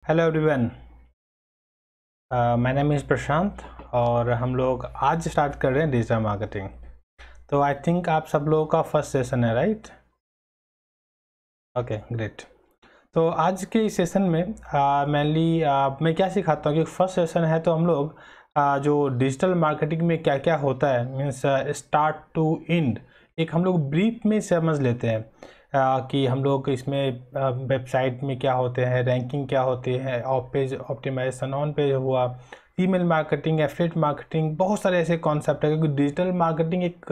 Hello everyone, my name is Prashant और हम लोग आज स्टार्ट कर रहे हैं डिजिटल मार्केटिंग। तो आई थिंक आप सब लोगों का फर्स्ट सेशन है, राइट? Okay, great. तो आज के इस सेशन में मेनली मैं क्या सिखाता हूँ कि फर्स्ट सेशन है तो हम लोग जो डिजिटल मार्केटिंग में क्या क्या होता है मीन्स स्टार्ट टू एंड एक हम लोग ब्रीफ में समझ लेते हैं कि हम लोग इसमें वेबसाइट में क्या होते हैं, रैंकिंग क्या होती है, off page optimization, on page हुआ, ईमेल मार्केटिंग, एफिलिएट मार्केटिंग, बहुत सारे ऐसे कॉन्सेप्ट है क्योंकि डिजिटल मार्केटिंग एक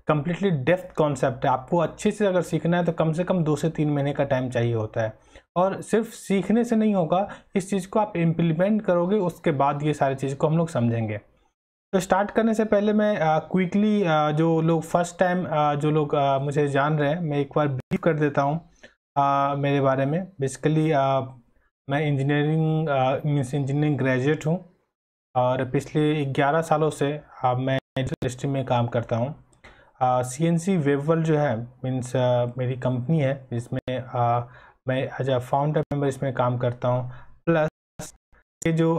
कम्प्लीटली डेप्थ कॉन्सेप्ट है। आपको अच्छे से अगर सीखना है तो कम से कम 2 से 3 महीने का टाइम चाहिए होता है और सिर्फ सीखने से नहीं होगा, इस चीज़ को आप इम्प्लीमेंट करोगे उसके बाद ये सारी चीज़ को हम लोग समझेंगे। तो स्टार्ट करने से पहले मैं क्विकली जो लोग फर्स्ट टाइम जो लोग मुझे जान रहे हैं, मैं एक बार ब्रीफ कर देता हूँ मेरे बारे में। बेसिकली मैं इंजीनियरिंग मीन्स इंजीनियरिंग ग्रेजुएट हूँ और पिछले 11 सालों से मैं इंडस्ट्री में काम करता हूँ। CNC वेबवर्ल्ड जो है मीन्स मेरी कंपनी है जिसमें मैं एज अ फाउंडर मेंबर इसमें काम करता हूँ। प्लस ये जो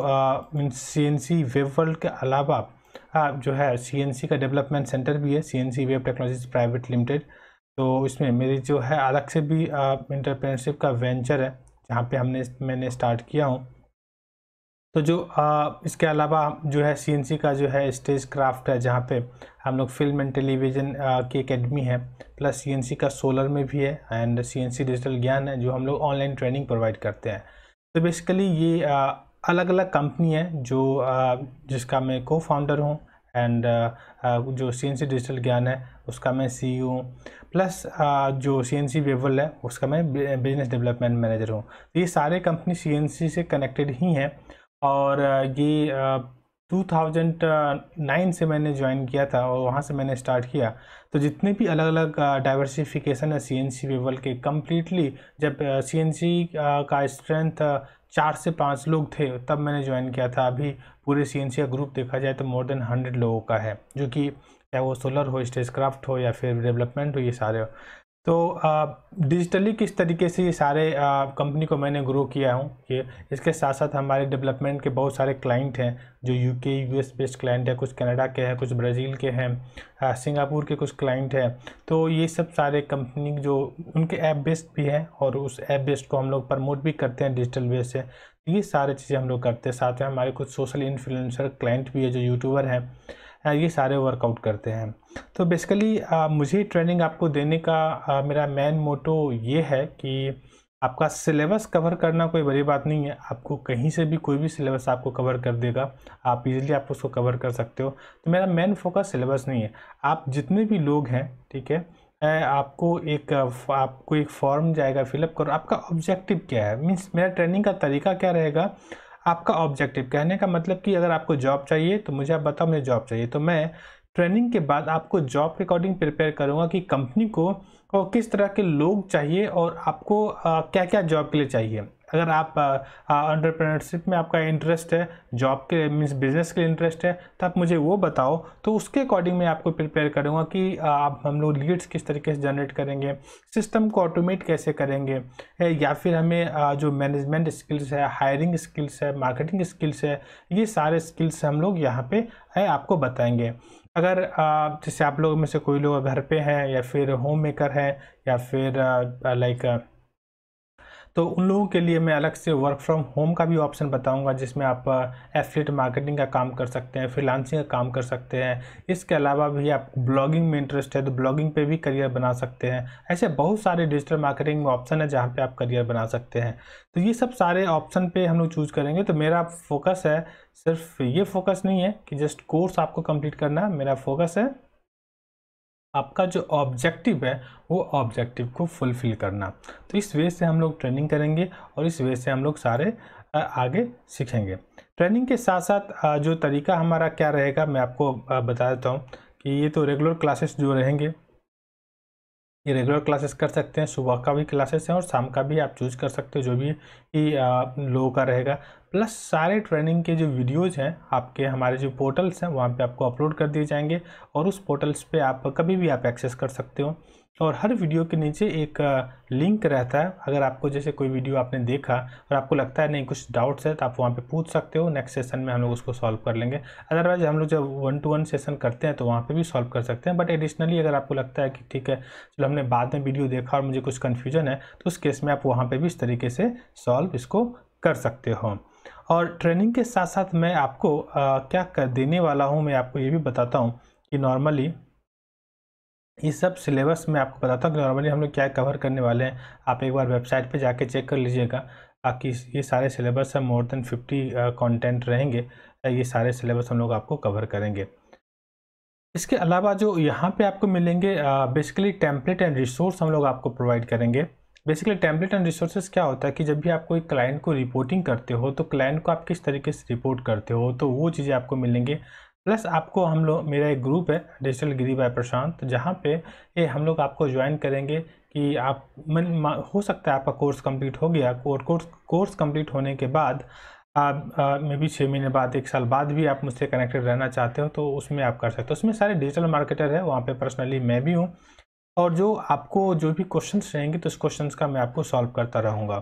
मीन्स CNC वेबवर्ल्ड के अलावा जो है CNC का डेवलपमेंट सेंटर भी है, CNC web technologies private limited. तो इसमें मेरी जो है अलग से भी एंटरप्रेन्योरशिप का वेंचर है जहाँ पे मैंने स्टार्ट किया हूँ। तो जो इसके अलावा जो है CNC का जो है स्टेज क्राफ्ट है जहाँ पे हम लोग फिल्म एंड टेलीविज़न की एकेडमी है, प्लस CNC का सोलर में भी है एंड CNC डिजिटल ज्ञान है जो हम लोग ऑनलाइन ट्रेनिंग प्रोवाइड करते हैं। तो बेसिकली ये अलग अलग कंपनी है जो जिसका मैं को फाउंडर हूँ एंड जो CNC डिजिटल ज्ञान है उसका मैं CEO हूँ, प्लस जो CNC वेबवर्ल्ड है उसका मैं बिजनेस डेवलपमेंट मैनेजर हूँ। तो ये सारे कंपनी CNC से कनेक्टेड ही हैं और ये 2009 से मैंने ज्वाइन किया था और वहाँ से मैंने स्टार्ट किया। तो जितने भी अलग अलग डाइवर्सिफिकेशन है CNC वेबवर्ल्ड के, कम्प्लीटली जब CNC का स्ट्रेंथ 4 से 5 लोग थे तब मैंने ज्वाइन किया था। अभी पूरे CNC का ग्रुप देखा जाए तो मोर देन 100 लोगों का है, जो कि चाहे वो सोलर हो, स्टेजक्राफ्ट हो या फिर डेवलपमेंट हो, ये सारे हो। तो डिजिटली किस तरीके से ये सारे कंपनी को मैंने ग्रो किया हूँ, ये इसके साथ साथ हमारे डेवलपमेंट के बहुत सारे क्लाइंट हैं जो UK US बेस्ड क्लाइंट है, कुछ कनाडा के हैं, कुछ ब्राज़ील के हैं, सिंगापुर के कुछ क्लाइंट हैं। तो ये सब सारे कंपनी जो उनके ऐप बेस्ड भी हैं और उस ऐप बेस्ड को हम लोग प्रमोट भी करते हैं डिजिटल वे से। ये सारे चीज़ें हम लोग करते हैं। साथ में हमारे कुछ सोशल इन्फ्लुएंसर क्लाइंट भी है जो यूट्यूबर हैं, ये सारे वर्कआउट करते हैं। तो बेसिकली मुझे ट्रेनिंग आपको देने का मेरा मेन मोटो ये है कि आपका सिलेबस कवर करना कोई बड़ी बात नहीं है। आपको कहीं से भी कोई भी सिलेबस आपको कवर कर देगा, आप इजीली आप उसको कवर कर सकते हो। तो मेरा मेन फोकस सिलेबस नहीं है। आप जितने भी लोग हैं, ठीक है, आपको एक फॉर्म जाएगा, फिलअप करो। आपका ऑब्जेक्टिव क्या है, मीन्स मेरा ट्रेनिंग का तरीका क्या रहेगा। आपका ऑब्जेक्टिव कहने का मतलब कि अगर आपको जॉब चाहिए तो मुझे आप बताओ मुझे जॉब चाहिए, तो मैं ट्रेनिंग के बाद आपको जॉब के अकॉर्डिंग प्रिपेयर करूँगा कि कंपनी को और किस तरह के लोग चाहिए और आपको क्या क्या जॉब के लिए चाहिए। अगर आप एंटरप्रेन्योरशिप में आपका इंटरेस्ट है, जॉब के मीन्स बिजनेस के लिए इंटरेस्ट है, तो आप मुझे वो बताओ, तो उसके अकॉर्डिंग मैं आपको प्रिपेयर करूँगा कि आप हम लोग लीड्स किस तरीके से जनरेट करेंगे, सिस्टम को ऑटोमेट कैसे करेंगे, या फिर हमें जो मैनेजमेंट स्किल्स है, हायरिंग स्किल्स है, मार्केटिंग स्किल्स है, ये सारे स्किल्स हम लोग यहाँ पे आपको बताएंगे। अगर जैसे आप लोगों में से कोई लोग घर पे हैं या फिर होम मेकर है या फिर लाइक तो उन लोगों के लिए मैं अलग से वर्क फ्रॉम होम का भी ऑप्शन बताऊंगा जिसमें आप एफिलिएट मार्केटिंग का काम कर सकते हैं, फ्रीलांसिंग का काम कर सकते हैं। इसके अलावा भी आप ब्लॉगिंग में इंटरेस्ट है तो ब्लॉगिंग पे भी करियर बना सकते हैं। ऐसे बहुत सारे डिजिटल मार्केटिंग में ऑप्शन है जहाँ पे आप करियर बना सकते हैं। तो ये सब सारे ऑप्शन पे हम लोग चूज़ करेंगे। तो मेरा फोकस है, सिर्फ ये फोकस नहीं है कि जस्ट कोर्स आपको कंप्लीट करना है। मेरा फोकस है आपका जो ऑब्जेक्टिव है वो ऑब्जेक्टिव को फुलफिल करना। तो इस वे से हम लोग ट्रेनिंग करेंगे और इस वे से हम लोग सारे आगे सीखेंगे। ट्रेनिंग के साथ साथ जो तरीका हमारा क्या रहेगा मैं आपको बता देता हूँ कि ये तो रेगुलर क्लासेस जो रहेंगे, ये रेगुलर क्लासेस कर सकते हैं। सुबह का भी क्लासेस हैं और शाम का भी आप चूज़ कर सकते हो, जो भी लोगों का रहेगा। प्लस सारे ट्रेनिंग के जो वीडियोज़ हैं आपके हमारे जो पोर्टल्स हैं वहाँ पे आपको अपलोड कर दिए जाएंगे और उस पोर्टल्स पे आप कभी भी आप एक्सेस कर सकते हो। और हर वीडियो के नीचे एक लिंक रहता है। अगर आपको जैसे कोई वीडियो आपने देखा और आपको लगता है नहीं कुछ डाउट्स है तो आप वहाँ पे पूछ सकते हो, नेक्स्ट सेशन में हम लोग उसको सॉल्व कर लेंगे। अदरवाइज हम लोग जब 1-to-1 सेशन करते हैं तो वहाँ पे भी सॉल्व कर सकते हैं। बट एडिशनली अगर आपको लगता है कि ठीक है चलो हमने बाद में वीडियो देखा और मुझे कुछ कन्फ्यूजन है, तो उस केस में आप वहाँ पर भी इस तरीके से सॉल्व इसको कर सकते हो। और ट्रेनिंग के साथ साथ मैं आपको क्या कर देने वाला हूँ, मैं आपको ये भी बताता हूँ कि नॉर्मली इस सब सिलेबस में आपको बताता हूँ कि नॉर्मली हम लोग क्या कवर करने वाले हैं। आप एक बार वेबसाइट पे जाके चेक कर लीजिएगा। बाकी ये सारे सिलेबस है, मोर देन 50 कंटेंट रहेंगे। ये सारे सिलेबस हम लोग आपको कवर करेंगे। इसके अलावा जो यहाँ पे आपको मिलेंगे बेसिकली टेम्पलेट एंड रिसोर्स हम लोग आपको प्रोवाइड करेंगे। बेसिकली टेम्पलेट एंड रिसोर्सेज क्या होता है कि जब भी आप कोई क्लाइंट को रिपोर्टिंग करते हो तो क्लाइंट को आप किस तरीके से रिपोर्ट करते हो, तो वो चीज़ें आपको मिलेंगे। प्लस आपको हम लोग, मेरा एक ग्रुप है डिजिटल गिरी बाय प्रशांत, जहाँ पे ये हम लोग आपको ज्वाइन करेंगे कि आप हो सकता है आपका कोर्स कंप्लीट हो गया और कोर्स कंप्लीट होने के बाद आप मे बी 6 महीने बाद 1 साल बाद भी आप मुझसे कनेक्टेड रहना चाहते हो तो उसमें आप कर सकते हो। उसमें सारे डिजिटल मार्केटर है, वहाँ पे पर्सनली मैं भी हूँ। और जो आपको जो भी क्वेश्चंस रहेंगे तो उस क्वेश्चंस का मैं आपको सॉल्व करता रहूँगा।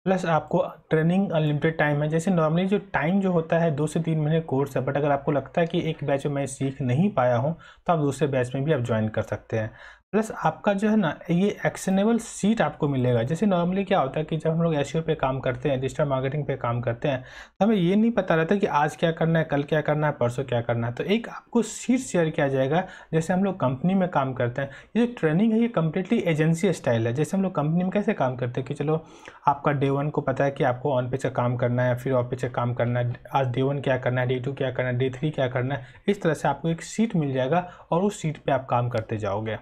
प्लस आपको ट्रेनिंग अनलिमिटेड टाइम है। जैसे नॉर्मली जो टाइम जो होता है 2 से 3 महीने कोर्स है, बट अगर आपको लगता है कि एक बैच में मैं सीख नहीं पाया हूँ तो आप दूसरे बैच में भी आप ज्वाइन कर सकते हैं। प्लस आपका जो है ना ये एक्शनेबल सीट आपको मिलेगा। जैसे नॉर्मली क्या होता है कि जब हम लोग एसईओ पे काम करते हैं, डिजिटल मार्केटिंग पे काम करते हैं, तो हमें ये नहीं पता रहता कि आज क्या करना है, कल क्या करना है, परसों क्या करना है। तो एक आपको सीट शेयर किया जाएगा। जैसे हम लोग कंपनी में काम करते हैं, ये जो ट्रेनिंग है ये कम्प्लीटली एजेंसी स्टाइल है। जैसे हम लोग कंपनी में कैसे काम करते हैं कि चलो आपका डे 1 को पता है कि आपको ऑन पेज का काम करना है, फिर ऑफ पेज का काम करना है, आज डे 1 क्या करना है, डे 2 क्या करना है, डे 3 क्या करना है। इस तरह से आपको एक सीट मिल जाएगा और उस सीट पे आप काम करते जाओगे।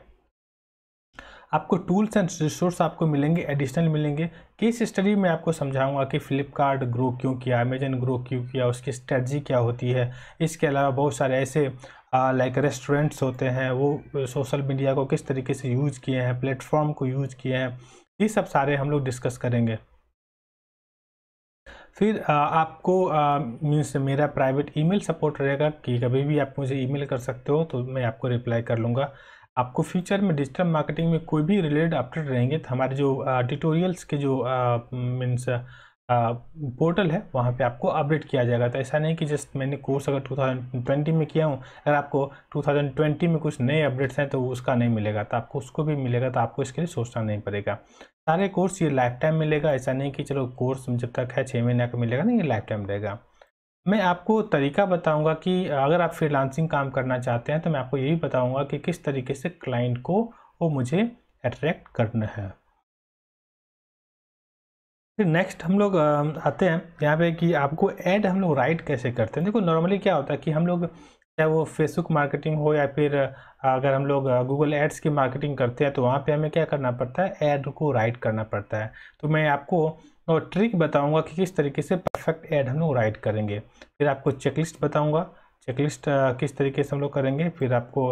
आपको टूल्स एंड रिसोर्स आपको मिलेंगे, एडिशनल मिलेंगे। केस स्टडी में आपको समझाऊंगा कि फ्लिपकार्ट ग्रो क्यों किया, अमेजन ग्रो क्यों किया, उसकी स्ट्रेटजी क्या होती है। इसके अलावा बहुत सारे ऐसे लाइक रेस्टोरेंट्स होते हैं, वो सोशल मीडिया को किस तरीके से यूज़ किए हैं, प्लेटफॉर्म को यूज़ किए हैं, ये सब सारे हम लोग डिस्कस करेंगे। फिर आपको मीन्स मेरा प्राइवेट ईमेल सपोर्ट रहेगा कि कभी भी आप मुझे ईमेल कर सकते हो तो मैं आपको रिप्लाई कर लूँगा। आपको फ्यूचर में डिजिटल मार्केटिंग में कोई भी रिलेटेड अपडेट रहेंगे तो हमारे जो ट्यूटोरियल्स के जो मीन्स पोर्टल है वहाँ पे आपको अपडेट किया जाएगा। तो ऐसा नहीं कि जस्ट मैंने कोर्स अगर 2020 में किया हूँ, अगर आपको 2020 में कुछ नए अपडेट्स हैं तो उसका नहीं मिलेगा, तो आपको उसको भी मिलेगा। तो आपको इसके लिए सोचना नहीं पड़ेगा। सारे कोर्स ये लाइफ टाइम मिलेगा। ऐसा नहीं कि चलो कोर्स जब तक है 6 महीने का मिलेगा, नहीं, ये लाइफ टाइम रहेगा। मैं आपको तरीका बताऊंगा कि अगर आप फ्रीलांसिंग काम करना चाहते हैं तो मैं आपको यही बताऊंगा कि किस तरीके से क्लाइंट को वो मुझे अट्रैक्ट करना है। फिर नेक्स्ट हम लोग आते हैं यहाँ पे कि आपको ऐड हम लोग राइट कैसे करते हैं। देखो नॉर्मली क्या होता है कि हम लोग चाहे वो फेसबुक मार्केटिंग हो या फिर अगर हम लोग गूगल एड्स की मार्केटिंग करते हैं तो वहाँ पे हमें क्या करना पड़ता है, ऐड को राइट करना पड़ता है। तो मैं आपको ट्रिक बताऊंगा कि किस तरीके से परफेक्ट ऐड हम लोग राइट करेंगे। फिर आपको चेकलिस्ट बताऊंगा, चेकलिस्ट किस तरीके से हम लोग करेंगे। फिर आपको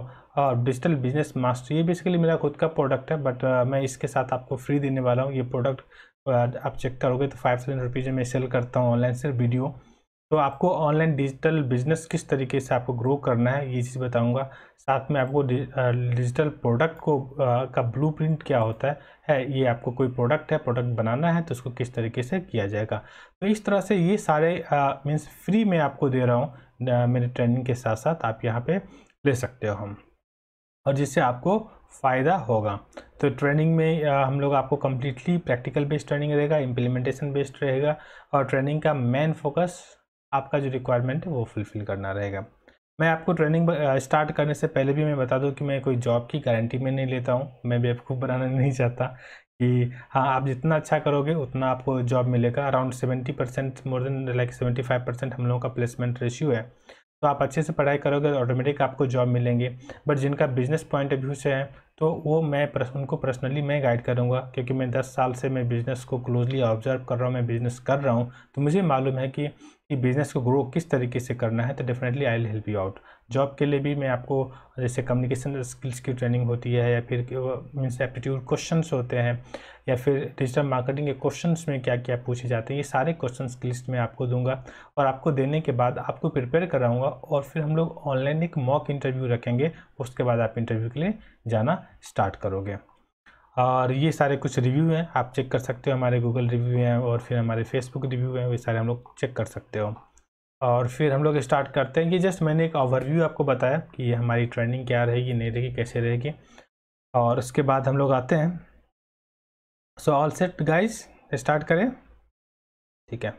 डिजिटल बिजनेस मास्टर, ये बेसिकली मेरा खुद का प्रोडक्ट है, बट मैं इसके साथ आपको फ्री देने वाला हूँ। ये प्रोडक्ट आप चेक करोगे तो 5000 रुपीज़ में सेल करता हूँ ऑनलाइन से वीडियो। तो आपको ऑनलाइन डिजिटल बिजनेस किस तरीके से आपको ग्रो करना है ये चीज़ बताऊंगा। साथ में आपको डिजिटल प्रोडक्ट को का ब्लूप्रिंट क्या होता है, ये आपको कोई प्रोडक्ट है, प्रोडक्ट बनाना है तो उसको किस तरीके से किया जाएगा। तो इस तरह से ये सारे मीन्स फ्री में आपको दे रहा हूँ मेरे ट्रेनिंग के साथ साथ, आप यहाँ पे ले सकते हो हम, और जिससे आपको फ़ायदा होगा। तो ट्रेनिंग में हम लोग आपको कम्प्लीटली प्रैक्टिकल बेस्ड ट्रेनिंग रहेगा, इम्प्लीमेंटेशन बेस्ड रहेगा, और ट्रेनिंग का मेन फोकस आपका जो रिक्वायरमेंट है वो फुलफ़िल करना रहेगा। मैं आपको ट्रेनिंग स्टार्ट करने से पहले भी मैं बता दूं कि मैं कोई जॉब की गारंटी में नहीं लेता हूं। मैं बेवकूफ़ बनाना नहीं चाहता कि हाँ आप जितना अच्छा करोगे उतना आपको जॉब मिलेगा। अराउंड 70%, मोर देन लाइक 75% हम लोगों का प्लेसमेंट रेशियो है। तो आप अच्छे से पढ़ाई करोगे तो ऑटोमेटिक आपको जॉब मिलेंगे। बट जिनका बिजनेस पॉइंट ऑफ व्यू से है तो वो उनको पर्सनली मैं गाइड करूँगा, क्योंकि मैं 10 साल से मैं बिज़नेस को क्लोजली ऑब्जर्व कर रहा हूँ, मैं बिज़नेस कर रहा हूँ, तो मुझे मालूम है कि बिज़नेस को ग्रो किस तरीके से करना है। तो definitely I will help you out. Job के लिए भी मैं आपको जैसे कम्युनिकेशन स्किल्स की ट्रेनिंग होती है, या फिर मीन्स एप्टीट्यूड क्वेश्चंस होते हैं, या फिर डिजिटल मार्केटिंग के क्वेश्चंस में क्या क्या पूछे जाते हैं, ये सारे क्वेश्चंस की लिस्ट मैं आपको दूंगा। और आपको देने के बाद आपको प्रिपेयर कराऊंगा, और फिर हम लोग ऑनलाइन एक मॉक इंटरव्यू रखेंगे। उसके बाद आप इंटरव्यू के लिए जाना स्टार्ट करोगे। और ये सारे कुछ रिव्यू हैं, आप चेक कर सकते हो, हमारे गूगल रिव्यू हैं और फिर हमारे फेसबुक रिव्यू हैं, वे सारे हम लोग चेक कर सकते हो। और फिर हम लोग स्टार्ट करते हैं। ये जस्ट मैंने एक ओवरव्यू आपको बताया कि ये हमारी ट्रेंडिंग क्या रहेगी, नहीं रहेगी, कैसे रहेगी, और उसके बाद हम लोग आते हैं। So all set guys, start करें। ठीक है,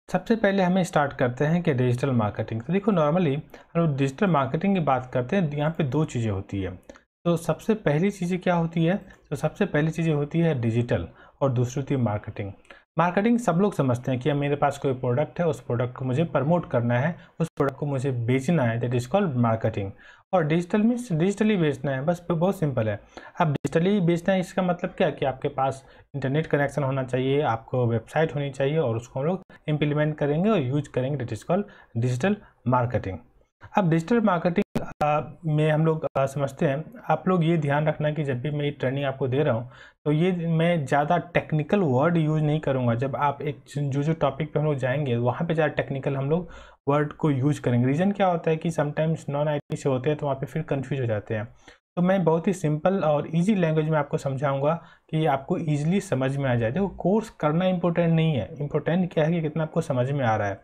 सबसे पहले हमें स्टार्ट करते हैं कि डिजिटल मार्केटिंग। तो देखो, नॉर्मली हम लोग डिजिटल मार्केटिंग की बात करते हैं, यहाँ पे दो चीज़ें होती है। तो सबसे पहली चीज़ें क्या होती है? तो सबसे पहली चीज़ें होती है डिजिटल, और दूसरी होती है मार्केटिंग। मार्केटिंग सब लोग समझते हैं कि अब मेरे पास कोई प्रोडक्ट है, उस प्रोडक्ट को मुझे प्रमोट करना है, उस प्रोडक्ट को मुझे बेचना है, दैट इज़ कॉल्ड मार्केटिंग। और डिजिटल मीन्स डिजिटली बेचना है, बस बहुत सिंपल है। अब डिजिटली बेचना है, इसका मतलब क्या कि आपके पास इंटरनेट कनेक्शन होना चाहिए, आपको वेबसाइट होनी चाहिए, और उसको हम लोग इम्प्लीमेंट करेंगे और यूज करेंगे, that is called digital marketing. अब डिजिटल मार्केटिंग में हम लोग समझते हैं, आप लोग ये ध्यान रखना कि जब भी मैं ये ट्रेनिंग आपको दे रहा हूँ, तो ये मैं ज़्यादा टेक्निकल वर्ड यूज़ नहीं करूँगा। जब आप एक जो टॉपिक पे हम लोग जाएंगे, वहाँ पे ज़्यादा टेक्निकल हम लोग वर्ड को यूज करेंगे। रीज़न क्या होता है कि समटाइम्स नॉन IT से होते हैं, तो वहाँ पे फिर कंफ्यूज हो जाते हैं। तो मैं बहुत ही सिंपल और इजी लैंग्वेज में आपको समझाऊंगा कि आपको इजीली समझ में आ जाए। देखो, कोर्स करना इंपॉर्टेंट नहीं है, इंपॉर्टेंट क्या है कि कितना आपको समझ में आ रहा है।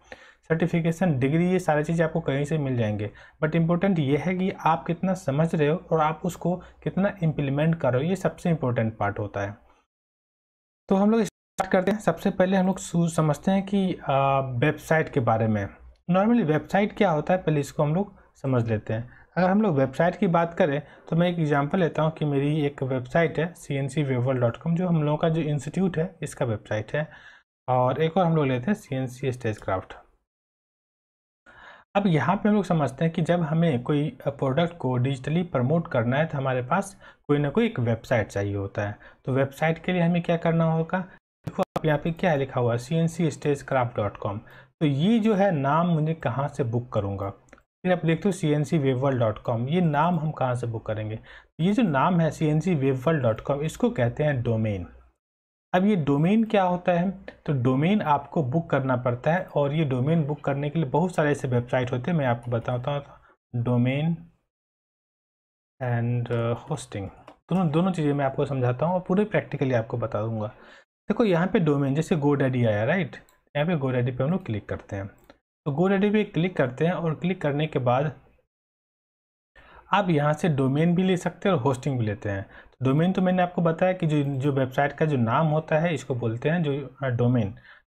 सर्टिफिकेशन, डिग्री, ये सारी चीज़ें आपको कहीं से मिल जाएंगे, बट इम्पोर्टेंट ये है कि आप कितना समझ रहे हो और आप उसको कितना इम्प्लीमेंट कर रहे हो, ये सबसे इम्पोर्टेंट पार्ट होता है। तो हम लोग स्टार्ट करते हैं। सबसे पहले हम लोग समझते हैं कि वेबसाइट के बारे में। नॉर्मली वेबसाइट क्या होता है, पहले इसको हम लोग समझ लेते हैं। अगर हम लोग वेबसाइट की बात करें, तो मैं एक एग्जांपल लेता हूं कि मेरी एक वेबसाइट है cncweaver.com, जो हम लोगों का जो इंस्टीट्यूट है, इसका वेबसाइट है। और एक और हम लोग लेते हैं CNC स्टेजक्राफ्ट। अब यहाँ पे हम लोग समझते हैं कि जब हमें कोई प्रोडक्ट को डिजिटली प्रमोट करना है, तो हमारे पास कोई ना कोई एक वेबसाइट चाहिए होता है। तो वेबसाइट के लिए हमें क्या करना होगा? देखो, आप यहाँ पे क्या लिखा हुआ है, cncstagecraft.com। तो ये जो है नाम मुझे कहाँ से बुक करूँगा? फिर आप देखते हो cncwebworld.com, ये नाम हम कहाँ से बुक करेंगे? ये जो नाम है cncwebworld.com, इसको कहते हैं डोमेन। अब ये डोमेन क्या होता है? तो डोमेन आपको बुक करना पड़ता है, और ये डोमेन बुक करने के लिए बहुत सारे ऐसे वेबसाइट होते हैं, मैं आपको बताता हूँ। डोमेन एंड होस्टिंग, दोनों चीज़ें मैं आपको समझाता हूँ और पूरे प्रैक्टिकली आपको बता दूंगा। देखो, यहाँ पे डोमेन, जैसे GoDaddy आया, राइट? यहाँ पे GoDaddy पे हम लोग क्लिक करते हैं। तो GoDaddy पे क्लिक करते हैं, और क्लिक करने के बाद आप यहाँ से डोमेन भी ले सकते हैं और होस्टिंग भी लेते हैं। तो डोमेन तो मैंने आपको बताया कि जो जो वेबसाइट का जो नाम होता है, इसको बोलते हैं जो डोमेन।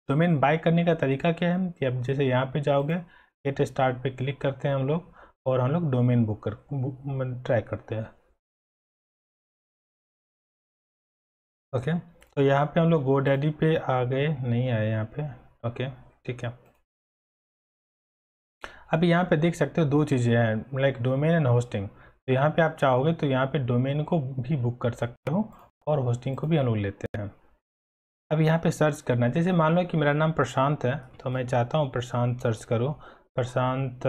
डोमेन बाय करने का तरीका क्या है कि अब जैसे यहाँ पे जाओगे, गेट स्टार्ट पे क्लिक करते हैं हम लोग, और हम लोग डोमेन बुक ट्राई करते हैं। ओके, तो यहाँ पे हम लोग GoDaddy पे आ गए, नहीं आए यहाँ पे। ओके, ठीक है। अब यहाँ पे देख सकते हो दो चीज़ें हैं, लाइक डोमेन एंड होस्टिंग। तो यहाँ पे आप चाहोगे तो यहाँ पे डोमेन को भी बुक कर सकते हो, और होस्टिंग को भी हम लोग लेते हैं। अब यहाँ पे सर्च करना है, जैसे मान लो कि मेरा नाम प्रशांत है, तो मैं चाहता हूँ प्रशांत सर्च करो। प्रशांत,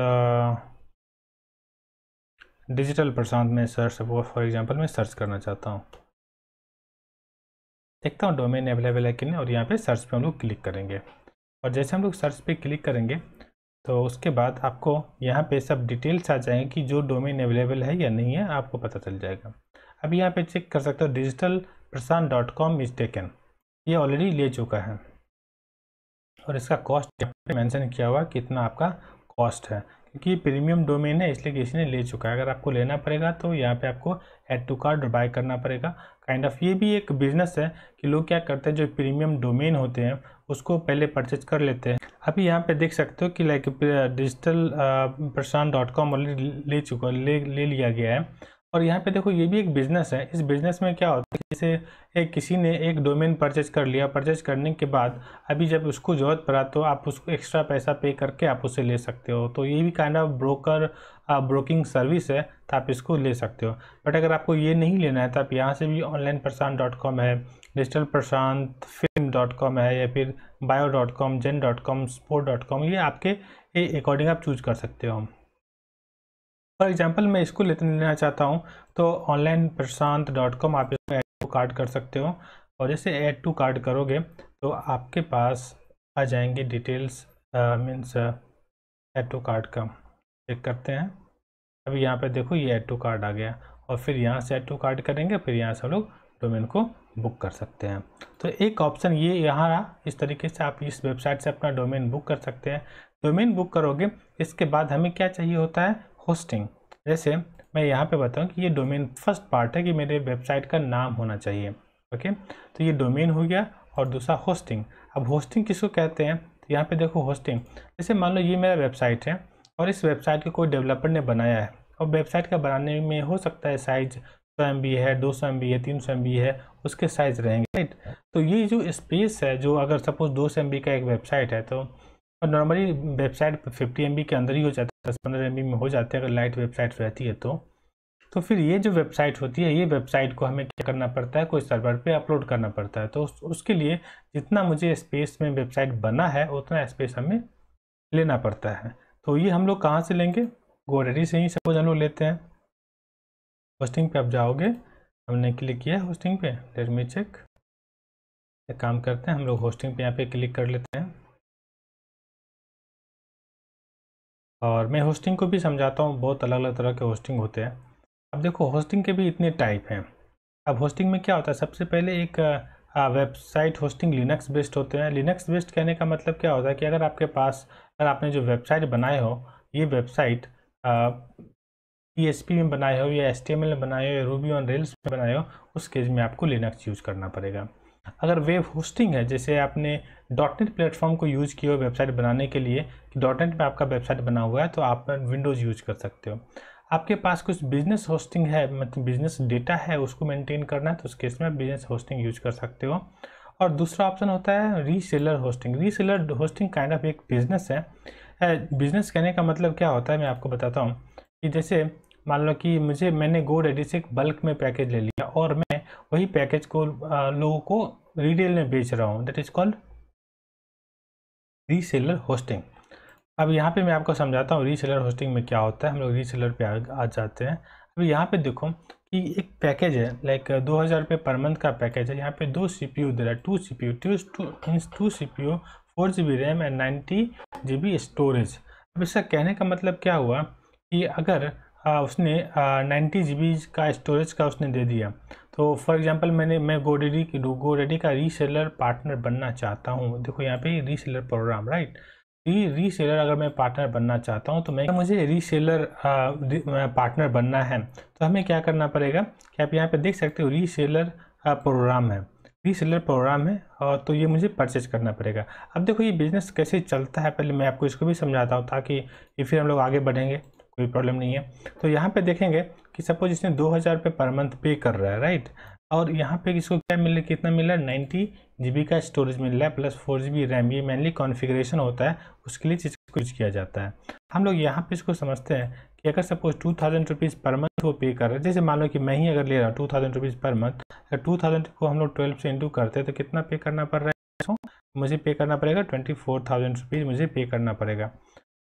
डिजिटल प्रशांत में सर्च, फॉर एग्जांपल मैं सर्च करना चाहता हूँ। देखता हूँ डोमेन अवेलेबल है कि नहीं, और यहाँ पे सर्च पे हम लोग क्लिक करेंगे। और जैसे हम लोग सर्च पे क्लिक करेंगे, तो उसके बाद आपको यहाँ पे सब डिटेल्स आ जाएंगे कि जो डोमेन अवेलेबल है या नहीं है, आपको पता चल जाएगा। अब यहाँ पे चेक कर सकते हो, digitalprashan.com इज टेकन, ये ऑलरेडी ले चुका है, और इसका कॉस्ट यहाँ पे मेंशन किया हुआ कितना आपका कॉस्ट है, क्योंकि ये प्रीमियम डोमेन है, इसलिए किसी ने ले चुका है। अगर आपको लेना पड़ेगा तो यहाँ पे आपको ऐड टू कार्ट बाय करना पड़ेगा। काइंड ऑफ ये भी एक बिजनेस है कि लोग क्या करते हैं, जो प्रीमियम डोमेन होते हैं उसको पहले परचेज कर लेते हैं। अभी यहाँ पे देख सकते हो कि लाइक digitalprashan.com ऑलरेडी ले लिया गया है। और यहाँ पे देखो, ये भी एक बिज़नेस है। इस बिज़नेस में क्या होता है, जैसे किसी ने एक डोमेन परचेज कर लिया, परचेज करने के बाद अभी जब उसको ज़रूरत पड़ा, तो आप उसको एक्स्ट्रा पैसा पे करके आप उससे ले सकते हो। तो ये भी काइंड ऑफ ब्रोकिंग सर्विस है, तो आप इसको ले सकते हो। बट अगर आपको ये नहीं लेना है, तो आप यहाँ से भी onlineprashan.com है, डिजिटल प्रशांत film.com है, या फिर bio.com, gen.com, sport.com, ये आपके अकॉर्डिंग आप चूज कर सकते हो। फॉर एग्जांपल मैं इसको लेना चाहता हूँ, तो onlineprashant.com आप इसको ऐड टू कार्ट कर सकते हो। और जैसे ऐड टू कार्ट करोगे, तो आपके पास आ जाएंगे details, means add to cart का। चेक करते हैं। अभी यहाँ पे देखो, ये ऐड टू कार्ट आ गया, और फिर यहाँ से ऐड टू कार्ट करेंगे, फिर यहाँ से हम लोग डोमेन को बुक कर सकते हैं। तो एक ऑप्शन ये यहाँ रहा, इस तरीके से आप इस वेबसाइट से अपना डोमेन बुक कर सकते हैं। डोमेन बुक करोगे, इसके बाद हमें क्या चाहिए होता है, होस्टिंग। जैसे मैं यहाँ पे बताऊँ कि ये डोमेन फर्स्ट पार्ट है कि मेरे वेबसाइट का नाम होना चाहिए। ओके, तो ये डोमेन हो गया और दूसरा होस्टिंग। अब होस्टिंग किसको कहते हैं, तो यहाँ पे देखो होस्टिंग, जैसे मान लो ये मेरा वेबसाइट है और इस वेबसाइट को कोई डेवलपर ने बनाया है, और वेबसाइट का बनाने में हो सकता है साइज 100 MB है, 200 MB है, 300 MB है, उसके साइज रहेंगे, राइट। तो ये जो स्पेस है, जो अगर सपोज 200 MB का एक वेबसाइट है, तो नॉर्मली वेबसाइट 50 MB के अंदर ही हो जाता है, 10-15 MB में हो जाते हैं अगर लाइट वेबसाइट रहती है तो फिर ये जो वेबसाइट होती है, ये वेबसाइट को हमें क्या करना पड़ता है, कोई सर्वर पे अपलोड करना पड़ता है। तो उसके लिए जितना मुझे स्पेस में वेबसाइट बना है उतना स्पेस हमें लेना पड़ता है। तो ये हम लोग कहाँ से लेंगे, गोडैडी से ही सपोज हम लोग लेते हैं। होस्टिंग पे आप जाओगे, हमने क्लिक किया होस्टिंग पे, लेट मी चेक। एक काम करते हैं, हम लोग होस्टिंग पे यहाँ पे क्लिक कर लेते हैं और मैं होस्टिंग को भी समझाता हूँ। बहुत अलग अलग तरह के होस्टिंग होते हैं। अब देखो होस्टिंग के भी इतने टाइप हैं। अब होस्टिंग में क्या होता है, सबसे पहले एक वेबसाइट होस्टिंग लिनक्स बेस्ड होते हैं। लिनक्स बेस्ड कहने का मतलब क्या होता है कि अगर आपके पास, अगर आपने जो वेबसाइट बनाए हो, ये वेबसाइट PHP में बनाए हो या HTML में बनाए हो या रूबी ऑन रेल्स में बनाए हो, उस केस में आपको लिनक्स यूज़ करना पड़ेगा। अगर वेब होस्टिंग है, जैसे आपने डॉटनेट प्लेटफॉर्म को यूज़ किया हो वेबसाइट बनाने के लिए, कि डॉटनेट में आपका वेबसाइट बना हुआ है, तो आप विंडोज़ यूज कर सकते हो। आपके पास कुछ बिजनेस होस्टिंग है, मतलब बिजनेस डेटा है, उसको मेंटेन करना है, तो उस केस में बिजनेस होस्टिंग यूज कर सकते हो। और दूसरा ऑप्शन होता है reseller hosting. Reseller hosting kind of एक बिजनेस है। बिजनेस कहने का मतलब क्या होता है, मैं आपको बताता हूँ कि जैसे मान लो कि मैंने गोडैडी से एक बल्क में पैकेज ले लिया और मैं वही पैकेज को लोगों को रिटेल में बेच रहा हूँ, that is called reseller hosting. अब यहाँ पे मैं आपको समझाता हूँ रीसेलर होस्टिंग में क्या होता है। हम लोग रीसेलर पे आ जाते हैं। अभी यहाँ पे देखो कि एक पैकेज है, लाइक 2000 रुपये पर मंथ का पैकेज है। यहाँ पे 2 CPU दे रहा है, 2 CPU, 2 CPU, 4 GB RAM and 90 GB storage. अब इसका कहने का मतलब क्या हुआ कि अगर उसने 90 GB का स्टोरेज का उसने दे दिया, तो फॉर एग्जांपल मैं गोडैडी का रीसेलर पार्टनर बनना चाहता हूँ। देखो यहाँ पे रीसेलर प्रोग्राम, राइट। रीसेलर अगर मैं पार्टनर बनना चाहता हूँ, तो मुझे रीसेलर पार्टनर बनना है, तो हमें क्या करना पड़ेगा कि आप यहाँ पे देख सकते हो रीसेलर प्रोग्राम है, रीसेलर प्रोग्राम है, और तो ये मुझे परचेज करना पड़ेगा। अब देखो ये बिजनेस कैसे चलता है, पहले मैं आपको इसको भी समझाता हूँ, ताकि फिर हम लोग आगे बढ़ेंगे, कोई प्रॉब्लम नहीं है। तो यहाँ पे देखेंगे कि सपोज इसने 2000 रुपये पर मंथ पे कर रहा है, राइट। और यहाँ पे इसको क्या मिल रहा है, कितना मिल रहा है, 90 GB का स्टोरेज मिल रहा है प्लस 4 GB रैम। ये मेनली कॉन्फ़िगरेशन होता है, उसके लिए चीज़ को यूज किया जाता है। हम लोग यहाँ पे इसको समझते हैं कि अगर सपोज 2000 रुपीज़ पर मंथ वो पे कर रहा है, जैसे मान लो कि मैं ही अगर ले रहा हूँ 2000 रुपीज़ पर मंथ, अगर 2000 को हम लोग 12 से इंटू करते हैं तो कितना पे करना पड़ रहा है, मुझे पे करना पड़ेगा 24,000 रुपीज़ मुझे पे करना पड़ेगा।